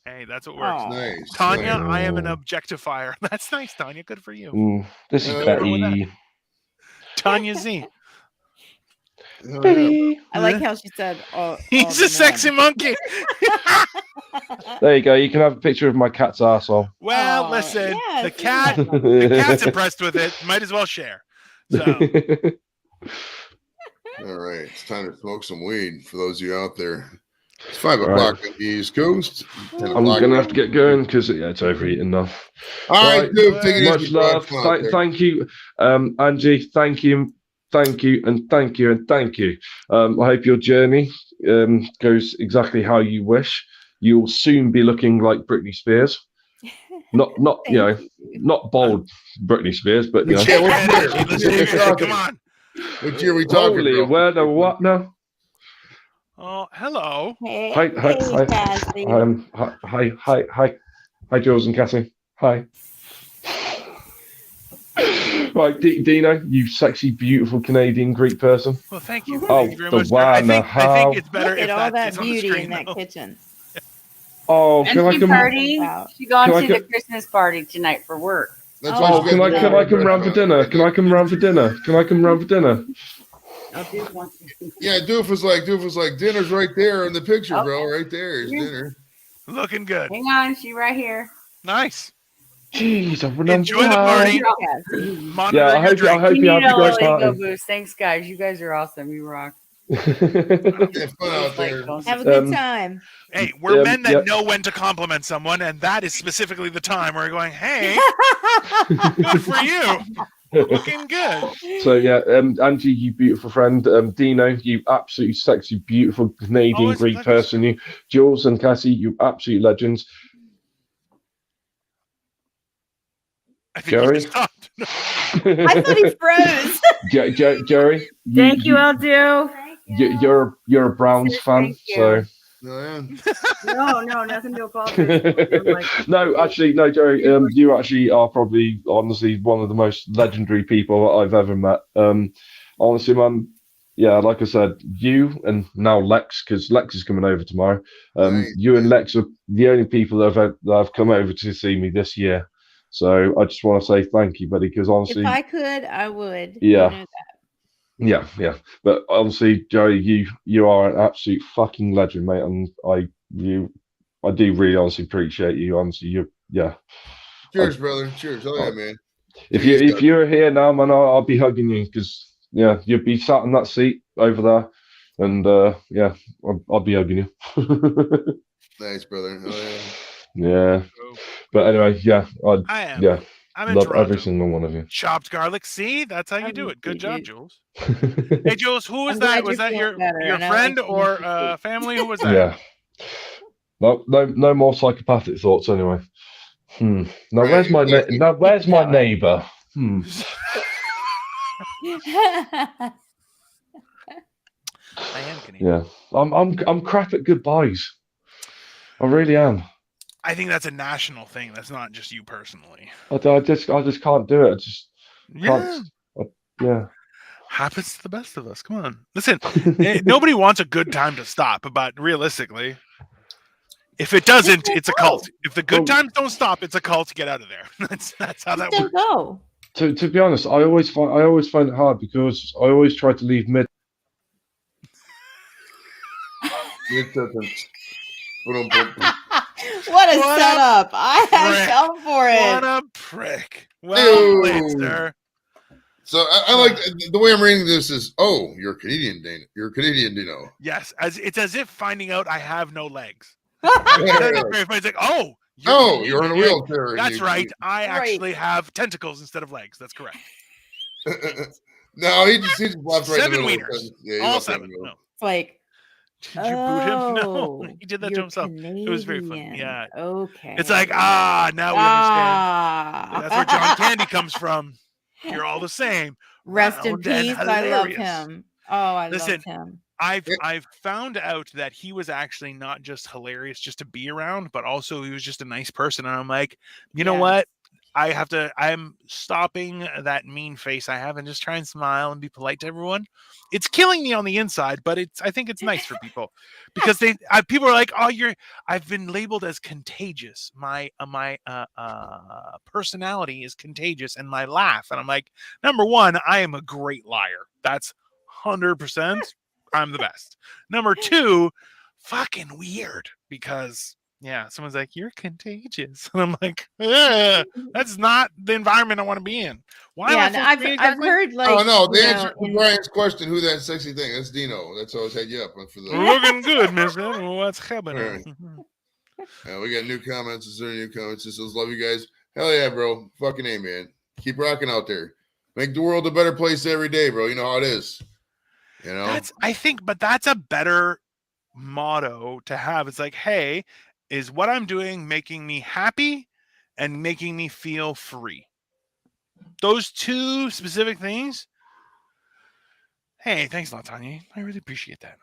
Hey, that's what works. Nice. Tanya, I am an objectifier. That's nice, Tanya. Good for you. This is Betty. Tanya Z. I like how she said, he's a sexy monkey. There you go. You can have a picture of my cat's arsehole. Well, listen, the cat's impressed with it. Might as well share. So. All right, it's time to smoke some weed for those of you out there. It's 5 o'clock on the East Coast. I'm gonna have to get going because it's overeating now. All right, dude, take it much easy, love. Thank you, Angie. Thank you, and thank you. I hope your journey goes exactly how you wish. You'll soon be looking like Britney Spears. Not not bold Britney Spears, but you know. Come on. What year are we talking Holy, about? where the what now? Oh, hello. Hi, Jules and Cassie. Hi. Right, Dino, you sexy, beautiful Canadian Greek person. Well, thank you. Oh, Thank you very much. I think it's better Look if at all that's that on the beauty screen, in that though. kitchen. Oh, can I come? Party. She gone to the Christmas party tonight for work. That's Oh, can I come round for dinner? Can I come round for dinner? Yeah, Doof was like, dinner's right there in the picture, bro. Right there is dinner. Looking good. Hang on, she right here. Nice. Jeez, enjoy the party. Yeah, I hope you have a great party. Boost. Thanks, guys. You guys are awesome. You rock. Have fun out there. Have a good time. Hey, we're men that know when to compliment someone, and that is specifically the time where we're going, hey, good for you. Looking good. So yeah, Angie, you beautiful friend. Dino, you absolutely sexy, beautiful Canadian Greek person. You, Jules and Cassie, you absolute legends. I think Jerry? he stopped. I thought he froze. Jerry. Thank you, Aldo. You're a Browns fan, so. No, nothing to apologize. No, actually, no, Jerry. You actually are probably, honestly, one of the most legendary people I've ever met. Honestly, man. Yeah, like I said, you and now Lex, because Lex is coming over tomorrow. You and Lex are the only people that have come over to see me this year. So I just want to say thank you, buddy, because honestly, if I could, I would. Yeah. You know that. Yeah. But honestly, Joey, you are an absolute fucking legend, mate, and I do really honestly appreciate you. Honestly, Cheers, brother. Cheers. Oh yeah, man. If you're here now, man, I'll be hugging you because you'll be sat in that seat over there, and I'll be hugging you. Nice, brother. Oh yeah. Yeah. But anyway, I'm in love Toronto. every single one of you. Chopped garlic. See, that's how you do it. Good job, Jules. Hey, Jules, who was that? Was that your friend or family? Who was that? Yeah. No more psychopathic thoughts anyway. Now where's my neighbor? I am Canadian. Yeah. I'm crap at goodbyes. I really am. I think that's a national thing. That's not just you personally. I just can't do it. Can't. Happens to the best of us. Come on. Listen, nobody wants a good time to stop, but realistically, if it doesn't, it's a cult. If the good times don't stop, it's a cult. Get out of there. That's how that works. Go. To be honest, I always find it hard because I always try to leave mid. What a setup! I fell for it. What a frick. Well played, sir. So I like the way I'm reading this is, oh, you're Canadian, Dino. You're Canadian, Dino. Yes, it's as if finding out I have no legs. It's like, oh, you're in a wheelchair. That's right. I actually have tentacles instead of legs. That's correct. No, he just left right in the middle. 7 wieners. Yeah, All 7. No. It's like, did you boot him? No, he did that to himself. It was very funny. Yeah. Okay. It's like, now we understand. That's where John Candy comes from. You're all the same. Rest in peace. I love him. Oh, I love him. I've found out that he was actually not just hilarious just to be around, but also he was just a nice person. And I'm like, you know what? I'm stopping that mean face I have and just try and smile and be polite to everyone. It's killing me on the inside, but I think it's nice for people because people are like, oh, I've been labeled as contagious. My personality is contagious and my laugh. And I'm like, number one, I am a great liar. That's 100%. I'm the best. Number two, fucking weird because someone's like, you're contagious. And I'm like, that's not the environment I want to be in. Why am I I've heard like, oh no, the answer to Brian's question, who that sexy thing, that's Dino. That's always had you up for the looking good, mister. What's happening? Right. We got new comments. Is there any new comments? It says, love you guys. Hell yeah, bro. Fucking A, man. Keep rocking out there. Make the world a better place every day, bro. You know how it is. You know, that's a better motto to have. It's like, hey, is what I'm doing making me happy and making me feel free? Those two specific things. Hey, thanks a lot, Tanya. I really appreciate that.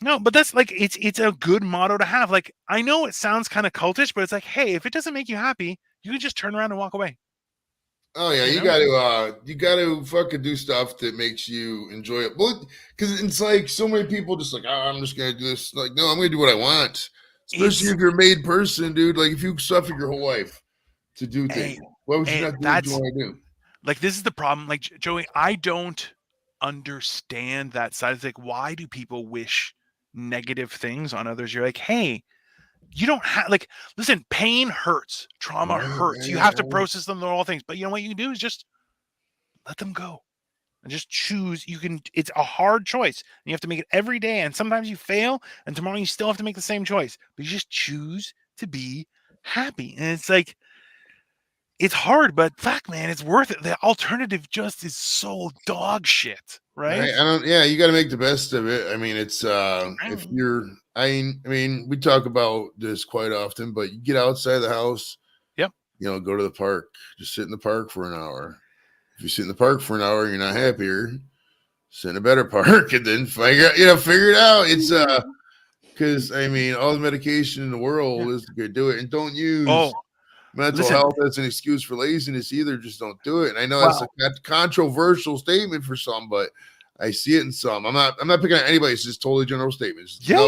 No, but that's like, it's a good motto to have. Like, I know it sounds kind of cultish, but it's like, hey, if it doesn't make you happy, you can just turn around and walk away. Oh yeah, you gotta fucking do stuff that makes you enjoy it. Well, because it's like so many people just like, I'm just gonna do this. Like, no, I'm gonna do what I want. Especially if you're a made person, dude. Like if you suffer your whole life to do things, why would you not do what you want to do? Like this is the problem. Like Joey, I don't understand that side. It's like, why do people wish negative things on others? You're like, hey, you don't have listen, pain hurts, trauma hurts. You have to process them, all things. But you know what you can do is just let them go and just choose. It's a hard choice. And you have to make it every day. And sometimes you fail, and tomorrow you still have to make the same choice. But you just choose to be happy. And it's like, it's hard, but fuck, man, it's worth it. The alternative just is so dog shit, right? You got to make the best of it. I mean, it's if you're. I mean, we talk about this quite often, but you get outside the house. Yep. You know, go to the park. Just sit in the park for an hour. If you sit in the park for an hour, and you're not happier. Sit in a better park, and then figure it out. It's because I mean, all the medication in the world is to do it, and don't use mental health as an excuse for laziness either. Just don't do it. And I know that's a controversial statement for some, but I see it in some. I'm not picking on anybody. It's just totally general statements. Trust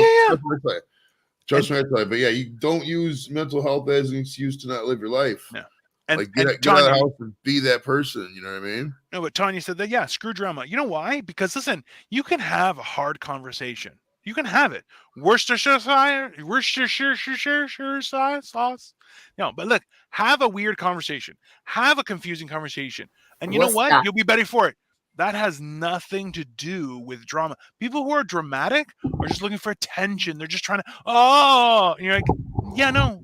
me, I tell you. But yeah, you don't use mental health as an excuse to not live your life. Yeah. And get out of the house and be that person. You know what I mean? No, but Tanya said that, screw drama. You know why? Because listen, you can have a hard conversation. You can have it. Worcestershire sauce. No, but look, have a weird conversation. Have a confusing conversation. And you know what? You'll be better for it. That has nothing to do with drama. People who are dramatic are just looking for attention. They're just trying to, and you're like, yeah, no.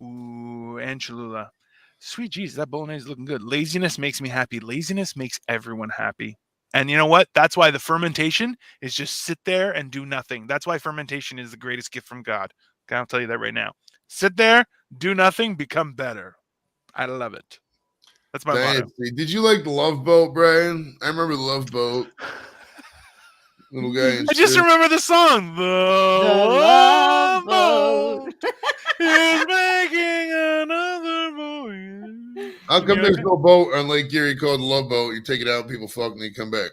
Ooh, and Cholula. Sweet Jesus, that bolognese is looking good. Laziness makes me happy. Laziness makes everyone happy. And you know what? That's why the fermentation is just sit there and do nothing. That's why fermentation is the greatest gift from God. I'll tell you that right now. Sit there, do nothing, become better. I love it. That's my motto. Did you like the Love Boat, Brian? I remember the Love Boat. Little guy. I just remember the song. The Love Boat is making another voyage. How come there's no boat on Lake Erie called the Love Boat? You take it out, people fuck, and they come back.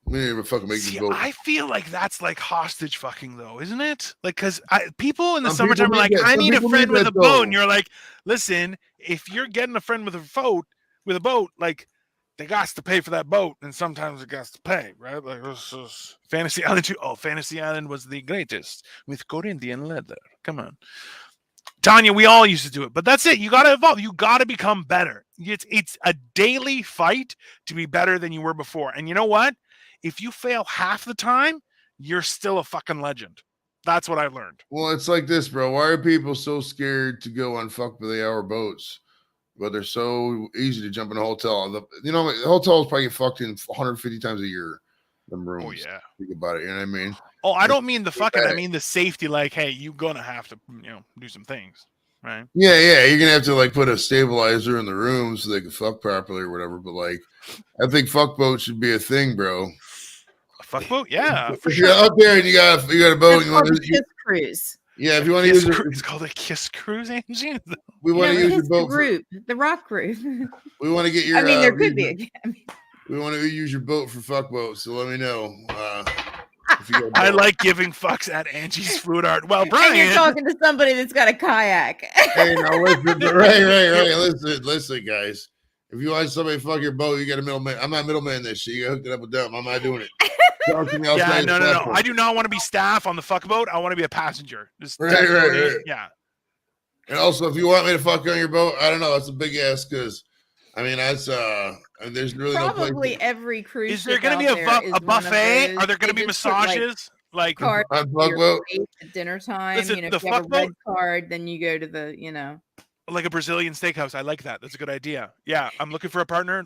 We didn't even fucking make this boat. I feel like that's like hostage fucking, though, isn't it? Like, because people in the summertime are like, I need a friend with a boat. And you're like, listen, if you're getting a friend with a boat, like, they got to pay for that boat. And sometimes it got to pay, right? Like, this is Fantasy Island 2. Oh, Fantasy Island was the greatest with Corinthian leather. Come on. Tanya, we all used to do it, but that's it. You got to evolve. You got to become better. It's a daily fight to be better than you were before. And you know what? If you fail half the time, you're still a fucking legend. That's what I've learned. Well, it's like this, bro. Why are people so scared to go on fuck by the hour boats? But they're so easy to jump in a hotel. The hotels probably get fucked in 150 times a year. Them rooms. Oh yeah. Think about it. You know what I mean? Oh, I don't mean the fucking. I mean the safety. Like, hey, you're gonna have to, do some things, right? Yeah. You're gonna have to like put a stabilizer in the room so they can fuck properly or whatever. But like, I think fuck boat should be a thing, bro. A fuck boat, yeah, for if sure. you're out there and you got a boat, It's called a kiss cruise. Yeah, if you want to use it, it's called a kiss cruise, Angie. We want to use your boat. The rock group. We want to get your. I mean, there could be. We want to use your boat for fuck boat, so let me know. If you I like giving fucks at Angie's Food Art. Well, Brian, and you're talking to somebody that's got a kayak. Hey, now listen, right. Listen, guys. If you want somebody to fuck your boat, you got a middleman. I'm not middleman this shit. You got hooked it up with them. I'm not doing it. Yeah, no. I do not want to be staff on the fuck boat. I want to be a passenger. Right. Yeah. And also, if you want me to fuck on your boat, I don't know. That's a big ass because, I mean, that's there's really probably no place. Every cruise. Is there going to be a buffet? Are there going to be massages? Like on fuck boat at dinner time. Listen, if the you have a fuck red boat card, then you go to the like a Brazilian steakhouse. I like that. That's a good idea. Yeah, I'm looking for a partner.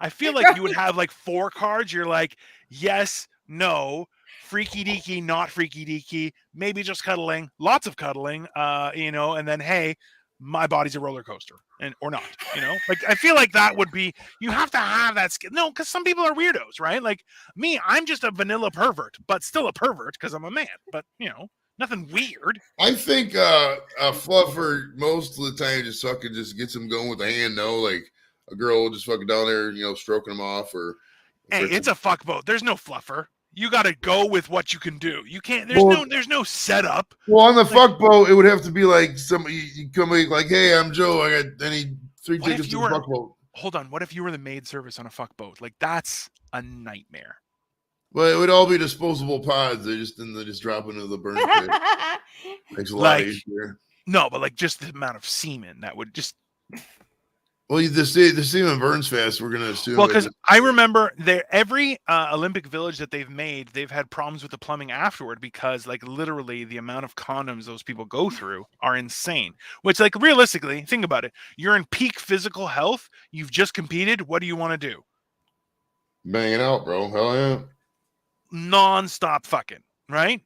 I feel like you would have like 4 cards. You're like, yes, no, freaky deaky, not freaky deaky, maybe just cuddling, lots of cuddling, and then hey, my body's a roller coaster, or not, like I feel like that would be, you have to have that skill. No, because some people are weirdos, right? Like me, I'm just a vanilla pervert, but still a pervert because I'm a man, but nothing weird. I think a fluffer most of the time just fucking just gets them going with the hand. No, like a girl will just fucking down there, stroking them off. Or hey, it's a fuck boat. There's no fluffer. You got to go with what you can do. You can't. There's no setup. Well, on the fuck boat, it would have to be like somebody you come like, hey, I'm Joe. I got 3 tickets to the fuck boat. Hold on. What if you were the maid service on a fuck boat? Like that's a nightmare. Well, it would all be disposable pods. They just drop into the burn pit. Makes a lot easier. No, but like just the amount of semen that would just. Well, the semen burns fast. We're gonna assume. Well, because I remember every Olympic Village that they've made, they've had problems with the plumbing afterward because, like, literally the amount of condoms those people go through are insane. Which, like, realistically, think about it. You're in peak physical health. You've just competed. What do you want to do? Banging out, bro. Hell yeah. Non-stop fucking, right?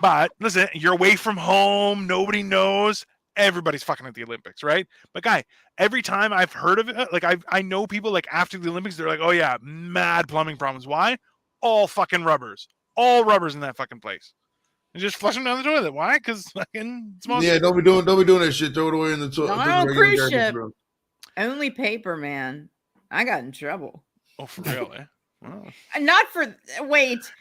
But listen, you're away from home. Nobody knows. Everybody's fucking at the Olympics, right? But guy, every time I've heard of it, like I know people like after the Olympics, they're like, oh yeah, mad plumbing problems. Why? All fucking rubbers. All rubbers in that fucking place. And just flush them down the toilet. Why? Because fucking yeah, don't be doing that shit. Throw it away in the toilet. Not on cruise ship. Only paper, man. I got in trouble. Oh, for real, eh? Wow. Not for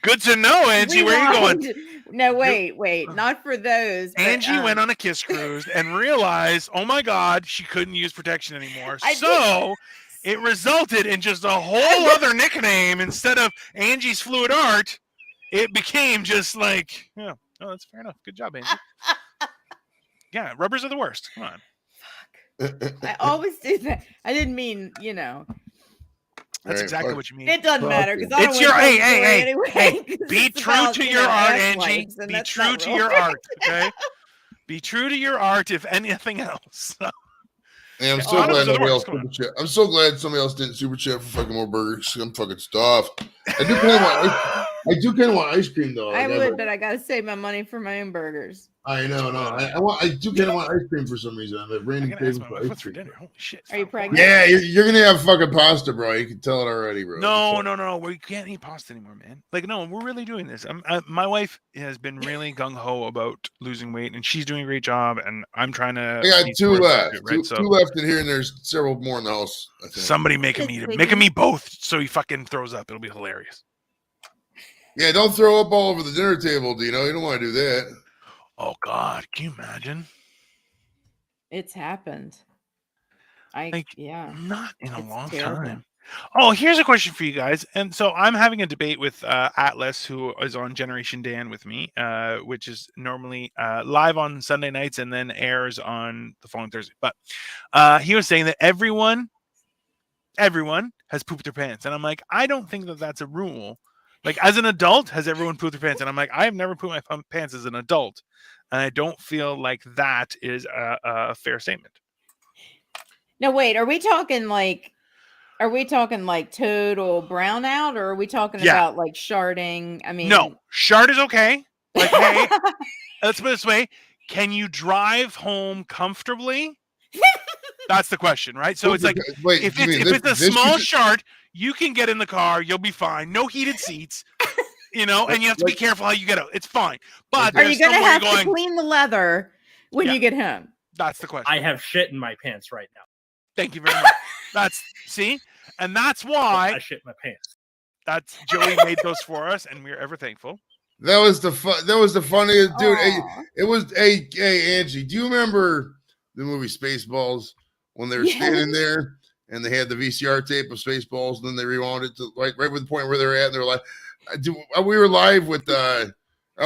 Good to know, Angie. Where are you going? No, wait. Not for those. Angie went on a kiss cruise and realized, oh my God, she couldn't use protection anymore. It resulted in just a whole other nickname instead of Angie's Fluid Art. It became just like, oh, that's fair enough. Good job, Angie. Yeah, rubbers are the worst. Come on. Fuck. I always do that. I didn't mean, That's exactly what you mean. It doesn't matter because I don't hey, be true to your art, Angie. Be true to your art, okay? Be true to your art, if anything else. Hey, I'm so glad nobody else super chat. I'm so glad somebody else didn't super chat for fucking more burgers. I'm fucking stuffed. I do kind of want ice cream though. I would, but I gotta save my money for my own burgers. I know, no. I do kind of want ice cream for some reason. I have random craving for ice cream. Dinner. Holy shit! Are you pregnant? Yeah, you're gonna have fucking pasta, bro. You can tell it already, bro. No. We can't eat pasta anymore, man. Like, no, we're really doing this. My wife has been really gung ho about losing weight, and she's doing a great job. And I'm trying to. I got 2 left. Two left in here, and there's several more in the house. I think. Somebody make him eat it. Make him eat both, so he fucking throws up. It'll be hilarious. Yeah, don't throw up all over the dinner table, Dino. You don't want to do that. Oh God, can you imagine? It's happened. Not in a long time. Oh, here's a question for you guys. And so I'm having a debate with Atlas, who is on Generation Dan with me, which is normally live on Sunday nights and then airs on the following Thursday. But he was saying that everyone has pooped their pants. And I'm like, I don't think that that's a rule. Like, as an adult, has everyone pooped their pants? And I'm like, I have never pooped my pants as an adult. And I don't feel like that is a fair statement. No, wait, are we talking like total brownout, or are we talking about like sharding? I mean, no, shard is okay. Like, hey, let's put it this way: can you drive home comfortably? That's the question, right? So it's like, if it's a small shard, you can get in the car, you'll be fine. No heated seats, and you have to be careful how you get out. It's fine. But are you going to have to clean the leather when you get home? That's the question. I have shit in my pants right now. Thank you very much. And that's why I shit my pants. That's Joey made those for us, and we're ever thankful. That was the funniest, dude. It was hey Angie. Do you remember the movie Spaceballs when they were standing there and they had the VCR tape of Spaceballs, and then they rewound it to right with the point where they were at, and they were like, we were live with. I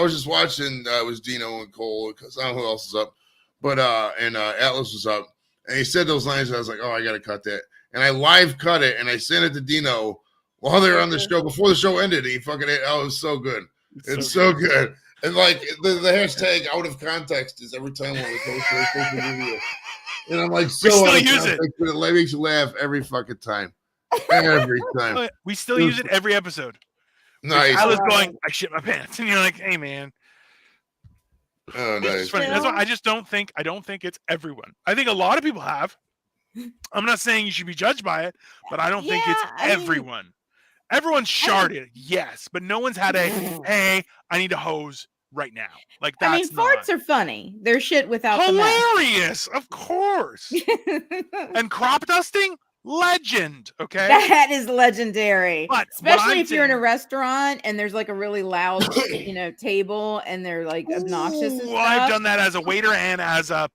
was just watching. It was Dino and Cole because I don't know who else is up, but and Atlas was up. And he said those lines, and I was like, oh, I got to cut that. And I live cut it, and I sent it to Dino while they were on the show, before the show ended. He fucking, it was so good. It's so good. And like, the hashtag out of context is every time when we post social media. And I'm like, so we still use it. But it makes you laugh every fucking time. Every time. We still use it every episode. Nice. I was going, I shit my pants. And you're like, hey, man. Oh, nice. That's why I don't think it's everyone. I think a lot of people have. I'm not saying you should be judged by it, but I don't think it's everyone. Everyone's sharded, yes, but no one's had hey, I need a hose right now. Like, that's farts are funny. They're shit without hilarious, of course. And crop dusting, legend. Okay, that is legendary. But especially if you're in a restaurant and there's like a really loud, table, and they're like obnoxious. And stuff. I've done that as a waiter and as a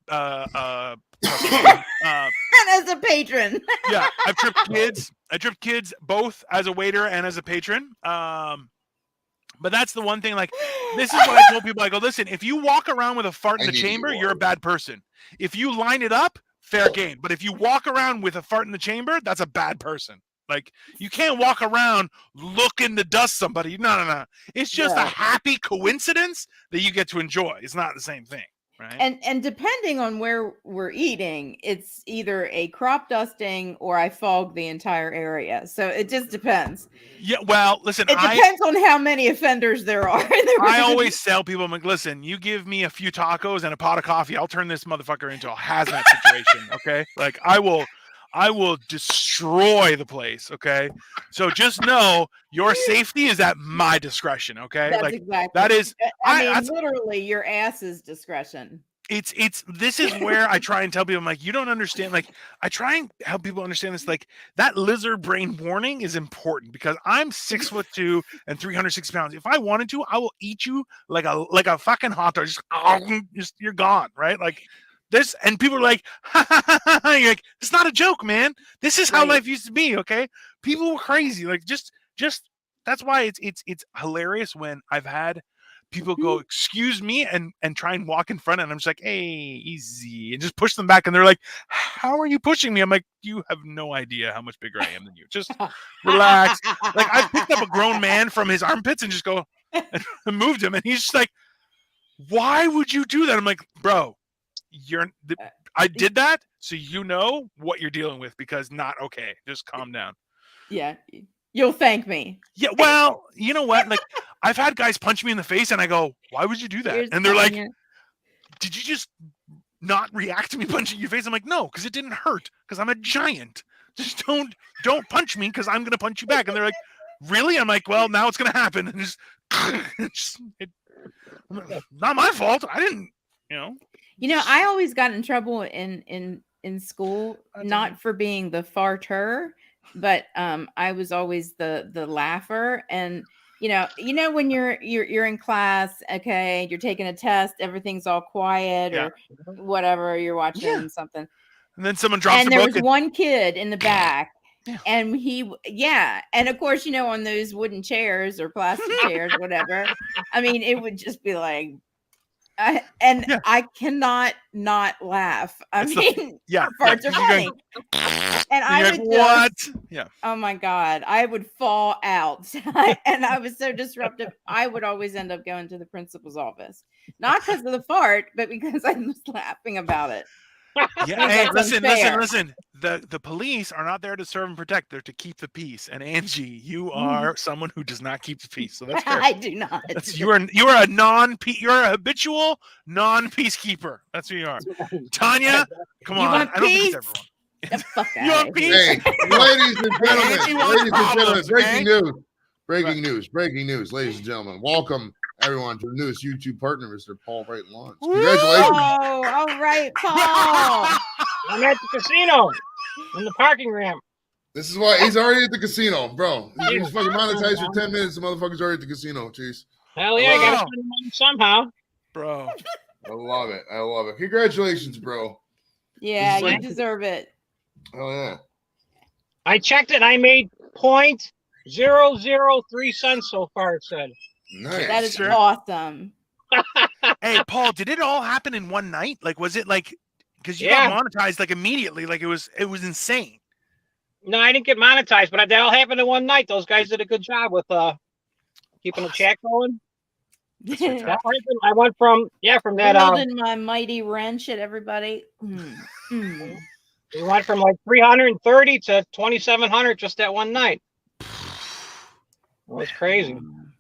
and as a patron. Yeah, I've tripped kids. I tripped kids both as a waiter and as a patron. But that's the one thing. Like, this is what I told people. I go, listen, if you walk around with a fart in the chamber, you're a bad person. If you line it up, fair game. But if you walk around with a fart in the chamber, that's a bad person. Like, you can't walk around looking to dust somebody. No. It's just a happy coincidence that you get to enjoy. It's not the same thing. Right. And depending on where we're eating, it's either a crop dusting or I fog the entire area. So it just depends. Yeah, well, listen, it depends on how many offenders there are. I always tell people, I'm like, listen, you give me a few tacos and a pot of coffee, I'll turn this motherfucker into a hazmat situation. Okay, like I will destroy the place. Okay, so just know your safety is at my discretion. Okay, that's like exactly. That is. I mean, literally, your ass's discretion. This is where I try and tell people, I'm like, you don't understand. Like, I try and help people understand this. Like, that lizard brain warning is important because I'm 6'2" and 360 pounds. If I wanted to, I will eat you like a fucking hot dog. Just you're gone, right? Like. This, and people are like, you're like, it's not a joke, man. This is how life used to be. Okay, people were crazy. Like, just that's why it's hilarious when I've had people go, excuse me, and try and walk in front, and I'm just like, hey, easy, and just push them back, and they're like, how are you pushing me? I'm like, you have no idea how much bigger I am than you. Just relax. Like, I picked up a grown man from his armpits and just go and moved him, and he's just like, why would you do that? I'm like, bro. I did that, so you know what you're dealing with because not okay. Just calm down. Yeah, you'll thank me. Yeah, well, you know what? Like, I've had guys punch me in the face, and I go, "Why would you do that?" And they're like, "Did you just not react to me punching your face?" I'm like, "No, because it didn't hurt. Because I'm a giant. Just don't punch me because I'm gonna punch you back." And they're like, "Really?" I'm like, "Well, now it's gonna happen." And not my fault. I didn't, I always got in trouble in school, not for being the farter, but I was always the laugher. And when you're in class, okay, you're taking a test, everything's all quiet or whatever, you're watching something, and then someone drops and there was one kid in the back, And and of course, on those wooden chairs or plastic chairs, whatever. I mean, it would just be like, I cannot not laugh. I mean, farts are funny. And I would oh my God, I would fall out. And I was so disruptive. I would always end up going to the principal's office, not because of the fart, but because I was laughing about it. Yeah, hey, listen. The police are not there to serve and protect. They're to keep the peace. And Angie, you are someone who does not keep the peace. So that's fair. I do not. You're a habitual non-peacekeeper. That's who you are. Tanya, come on. Want I don't peace? think it's everyone. You want peace? Hey, ladies and gentlemen, breaking news, ladies and gentlemen. Welcome everyone to the newest YouTube partner, Mr. Paul Wright Lawns. Congratulations. Oh, all right, Paul. I'm at the casino in the parking ramp. This is why he's already at the casino, bro. He's fucking monetized for 10 minutes. The motherfucker's already at the casino. Jeez. Hell yeah, I gotta spend the money somehow. Bro. I love it. Congratulations, bro. Yeah, you deserve it. Oh yeah. I checked it. I made 0.003 cents so far. It said. Nice. That is awesome. Hey, Paul, did it all happen in one night? Like, was it like, because you got monetized like immediately? Like it was insane. No, I didn't get monetized, but that all happened in one night. Those guys did a good job with keeping the chat going. I went from that. Holding my mighty wrench at everybody. We went from like 330 to 2,700 just that one night. It was crazy.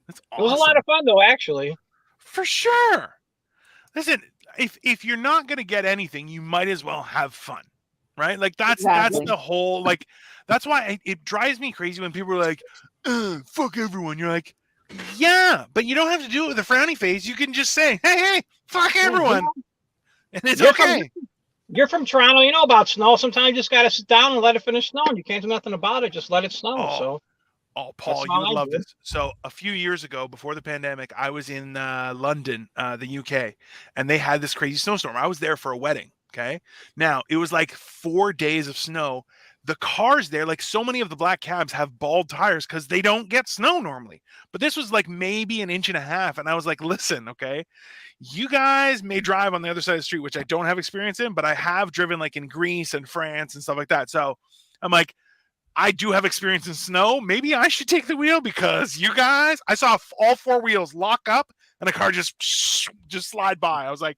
That's awesome. It was a lot of fun though, actually. For sure. Listen, if you're not gonna get anything, you might as well have fun, right? Like that's the whole like. That's why it drives me crazy when people are like, "Fuck everyone." You're like, yeah, but you don't have to do it with a frowny face. You can just say, "Hey, fuck everyone," and it's okay. You're from Toronto. You know about snow. Sometimes you just got to sit down and let it finish snowing. You can't do nothing about it. Just let it snow. Paul, you would love this. So a few years ago, before the pandemic, I was in London, the UK, and they had this crazy snowstorm. I was there for a wedding. Okay. Now it was like 4 days of snow. The cars there, like so many of the black cabs have bald tires because they don't get snow normally. But this was like maybe 1.5 inches. And I was like, listen, okay, you guys may drive on the other side of the street, which I don't have experience in, but I have driven like in Greece and France and stuff like that. So I'm like, I do have experience in snow. Maybe I should take the wheel because you guys, I saw all 4 wheels lock up and the car just slide by. I was like,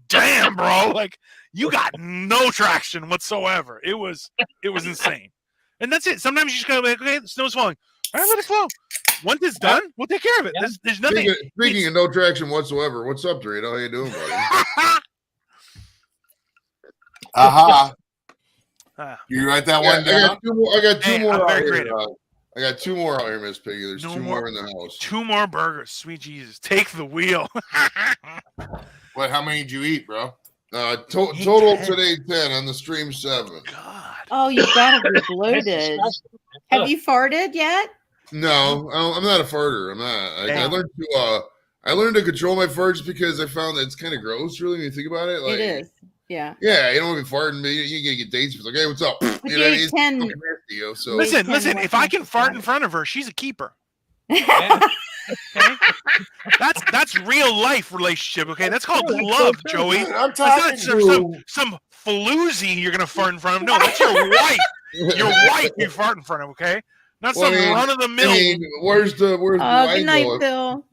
damn, bro, like you got no traction whatsoever. It was insane. And that's it. Sometimes you just gotta be like, okay, the snow's falling. All right, let it flow. Once it's done, we'll take care of it. Yeah. There's nothing. Speaking of no traction whatsoever, what's up, Dorito? How you doing, buddy? Aha. You write that one down? I got two more out here. I got 2 more out here, Miss Piggy. There's 2 more in the house. 2 more burgers. Sweet Jesus. Take the wheel. What? How many did you eat, bro? Total today 10 on the stream 7. God. Oh, you gotta be bloated. Have you farted yet? No, I'm not a farter. I'm not. I learned to control my farts because I found that it's kind of gross. Really, when you think about it, like, it is. Yeah. Yeah, you don't want to be farting. You gotta get dates. It's like, hey, what's up? You know, it's fucking nasty, yo. So listen. If I can fart in front of her, she's a keeper. Okay? That's real life relationship. Okay, that's called love, Joey. I'm talking some floozy you're gonna fart in front of. No, that's your wife. Your wife you fart in front of. Okay, not some run of the mill. I mean, where's the line? Good night, Phil.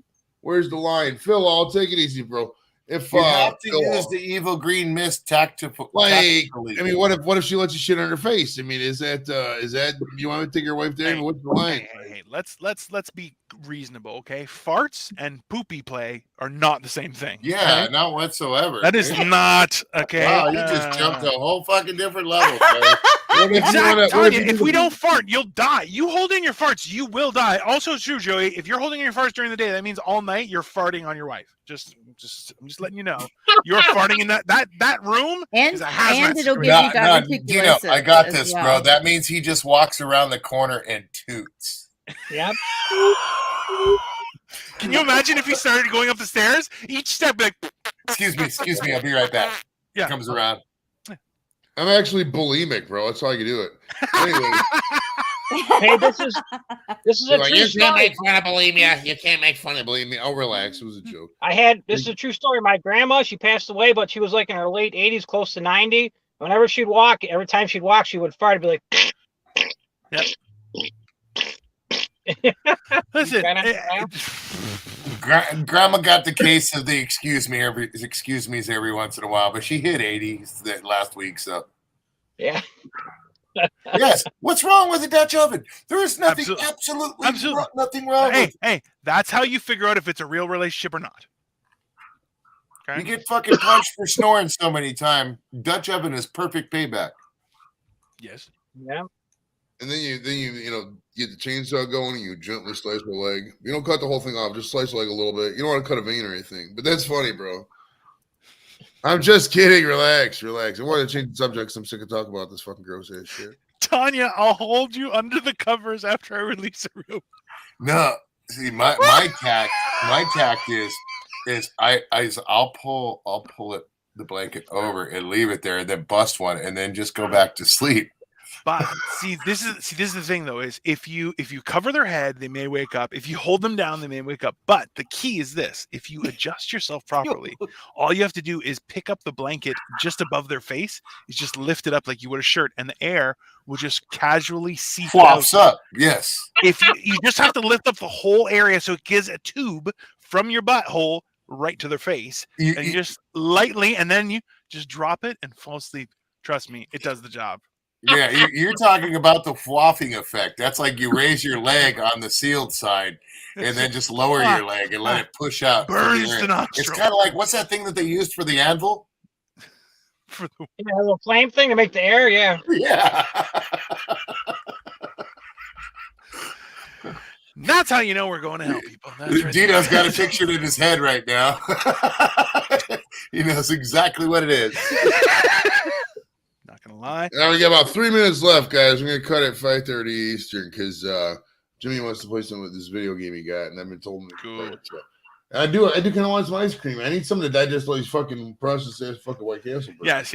Where's the line, Phil? I'll take it easy, bro. If you have to use the evil green mist tactical, I mean, what if she lets you shit on her face? I mean, is that you want to take your wife there? What's the line? Hey, let's be reasonable, okay? Farts and poopy play are not the same thing. Yeah, okay? Not whatsoever. That is not okay. Wow, you just jumped to a whole fucking different level. If we don't fart, you'll die. You hold in your farts, you will die. Also true, Joey. If you're holding in your farts during the day, that means all night you're farting on your wife. I'm just letting you know. You're farting in that room. And it'll give you diverticulosis. I got this, bro. That means he just walks around the corner and toots. Yep. Can you imagine if he started going up the stairs? Each step, like, excuse me, I'll be right back. Yeah, comes around. I'm actually bulimic, bro. That's how I can do it. Anyway, Hey, this is a true You story. can't make fun of bulimia. You can't make fun of bulimia. Oh, relax. It was a joke. This is a true story. My grandma, she passed away, but she was like in her late 80s, close to 90. Whenever she'd walk, every time she'd walk, she would fart and be like, yep. Listen, Grandma got the case of the excuse me's every once in a while, but she hit 80s that last week, so yeah. Yes. What's wrong with the Dutch oven? There is nothing, absolutely. Nothing wrong with it. Hey, that's how you figure out if it's a real relationship or not. Okay? You get fucking punched for snoring so many times. Dutch oven is perfect payback. Yes. Yeah. And then you get the chainsaw going and you gently slice the leg. You don't cut the whole thing off, just slice the leg a little bit. You don't want to cut a vein or anything. But that's funny, bro. I'm just kidding. Relax. I want to change the subject. I'm sick of talking about this fucking gross ass shit. Tanya, I'll hold you under the covers after I release a room. No, see, my tact is I'll pull the blanket over and leave it there, and then bust one, and then just go back to sleep. But see, this is the thing though, is if you cover their head, they may wake up. If you hold them down, they may wake up. But the key is this: if you adjust yourself properly, all you have to do is pick up the blanket just above their face, is just lift it up like you would a shirt, and the air will just casually seep Flops out. up, yes. If you just have to lift up the whole area so it gives a tube from your butthole right to their face, and you just lightly, and then you just drop it and fall asleep. Trust me, it does the job. Yeah, you're talking about the fluffing effect. That's like you raise your leg on the sealed side and then just lower your leg and let it push out. Burns the nostril. It's kind of like, what's that thing that they used for the anvil? A little flame thing to make the air, yeah. Yeah. That's how you know we're going to help people. That's right. Dino's got a picture in his head right now. He knows exactly what it is. Not gonna lie. Now we got about 3 minutes left, guys. We're gonna cut at 5:30 Eastern because Jimmy wants to play some of this video game he got, and I've been told him to play it. So. I do kind of want some ice cream. I need something to digest all these fucking processed ass fucking White Castle. Yes.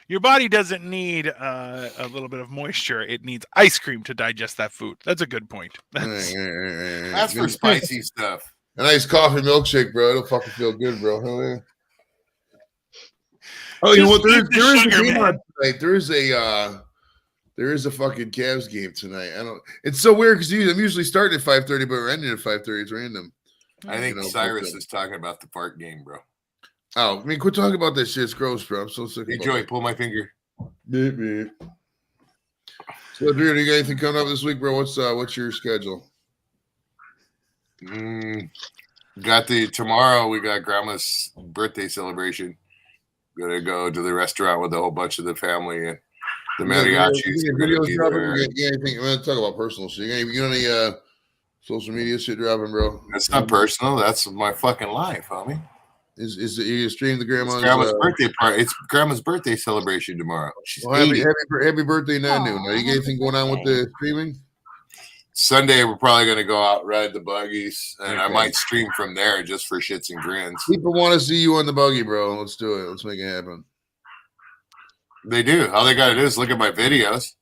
Your body doesn't need a little bit of moisture. It needs ice cream to digest that food. That's a good point. That's for spicy stuff. A nice coffee milkshake, bro. It'll fucking feel good, bro. Hell yeah. Oh, you know what? There is a game on tonight. There is a fucking Cavs game tonight. It's so weird because I'm usually starting at 5:30, but we're ending at 5:30. It's random. I think Cyrus is talking about the fart game, bro. Oh, I mean, quit talking about that shit. It's gross, bro. I'm so sick. Hey, Joey, pull my finger. Beep, beep. So, Drew, do you got anything coming up this week, bro? What's your schedule? Tomorrow. We got Grandma's birthday celebration. Gonna go to the restaurant with a whole bunch of the family and the mariachis. I'm gonna talk about personal shit. You got any social media shit dropping, bro? That's not personal. That's my fucking life, homie. Is it you stream the grandma's birthday party? It's Grandma's birthday celebration tomorrow. Happy birthday, Nanu. Now, you got anything going on with the streaming? Sunday, we're probably going to go out, ride the buggies, and I might stream from there just for shits and grins. People want to see you on the buggy, bro. Let's do it. Let's make it happen. They do. All they got to do is look at my videos.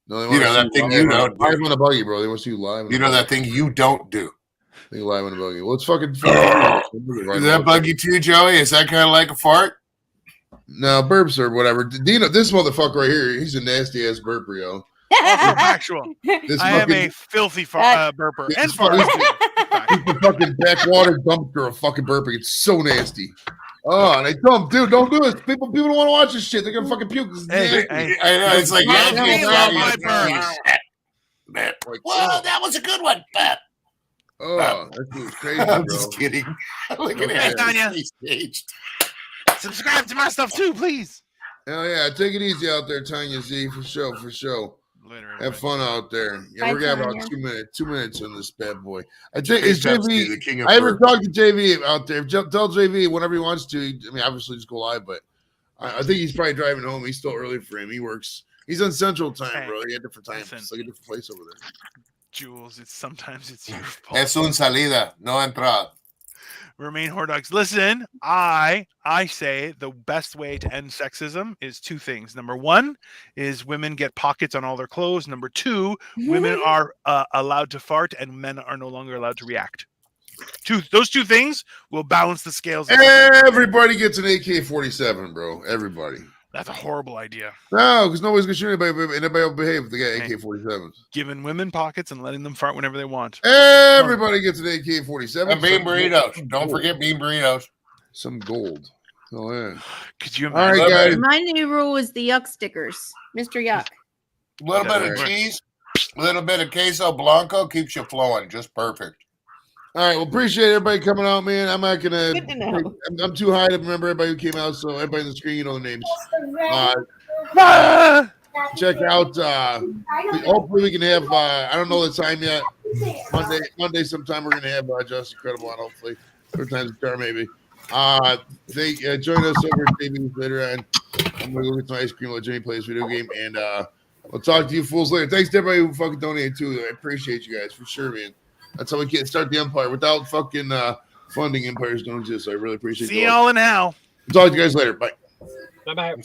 No, you know that thing you don't do. Live on the buggy, bro. They want to see you live. You know that thing you don't do. Think live on the buggy. Well, it's fucking. Is that buggy too, Joey? Is that kind of like a fart? No, burps or whatever. Dino, this motherfucker right here, he's a nasty ass burper, yo. Factual. I am a filthy burper. And fart. He's the fucking backwater dumpster of fucking burping. It's so nasty. Oh, and I tell them, dude, don't do this. People don't want to watch this shit. They're gonna fucking puke. I know. It's like, well, that was a good one. Oh, that's crazy. I'm bro. just kidding. Look at Hey, Tanya. Staged. Subscribe to my stuff too, please. Hell yeah, take it easy out there, Tanya Z, for sure. Literally. Have fun out there. Yeah, Bye, we're got about Tanya. 2 minutes on this bad boy. Is JV? The king of I haven't burp. talked to JV out there. Tell JV whenever he wants to. I mean, obviously just go live, but I think he's probably driving home. He's still early for him. He works. He's on Central Time, bro. He had different times. It's like a different place over there. Jules, sometimes it's your fault. Es un salida, no entrada. Remain whore dogs. Listen, I say the best way to end sexism is two things. Number one is women get pockets on all their clothes. Number two, women are allowed to fart and men are no longer allowed to react. Those two things will balance the scales. Everybody gets an AK-47, bro. Everybody. That's a horrible idea. No, because nobody's gonna shoot anybody, and everybody will behave if they get AK-47s. Giving women pockets and letting them fart whenever they want. Everybody gets an AK-47. And bean burritos. Don't forget bean burritos. Some gold. Oh yeah. Could you imagine? All right, guys. My new rule is the yuck stickers, Mr. Yuck. A little bit of cheese, a little bit of queso blanco keeps you flowing just perfect. All right, well, appreciate everybody coming out, man. I'm not gonna. Good to know. I'm too high to remember everybody who came out, so everybody on the screen, you know the names. Check out. Hopefully, we can have. I don't know the time yet. Monday, sometime we're gonna have Just Incredible on. Hopefully, third time's a charm, maybe. They join us over at Davies later on. I'm gonna go get some ice cream while Jimmy plays video game, and I'll talk to you fools later. Thanks to everybody who fucking donated too. I appreciate you guys for sure, man. That's how we can start the empire. Without fucking funding, empires don't exist. So I really appreciate it. See y'all in hell. Talk to you guys later. Bye. Bye-bye.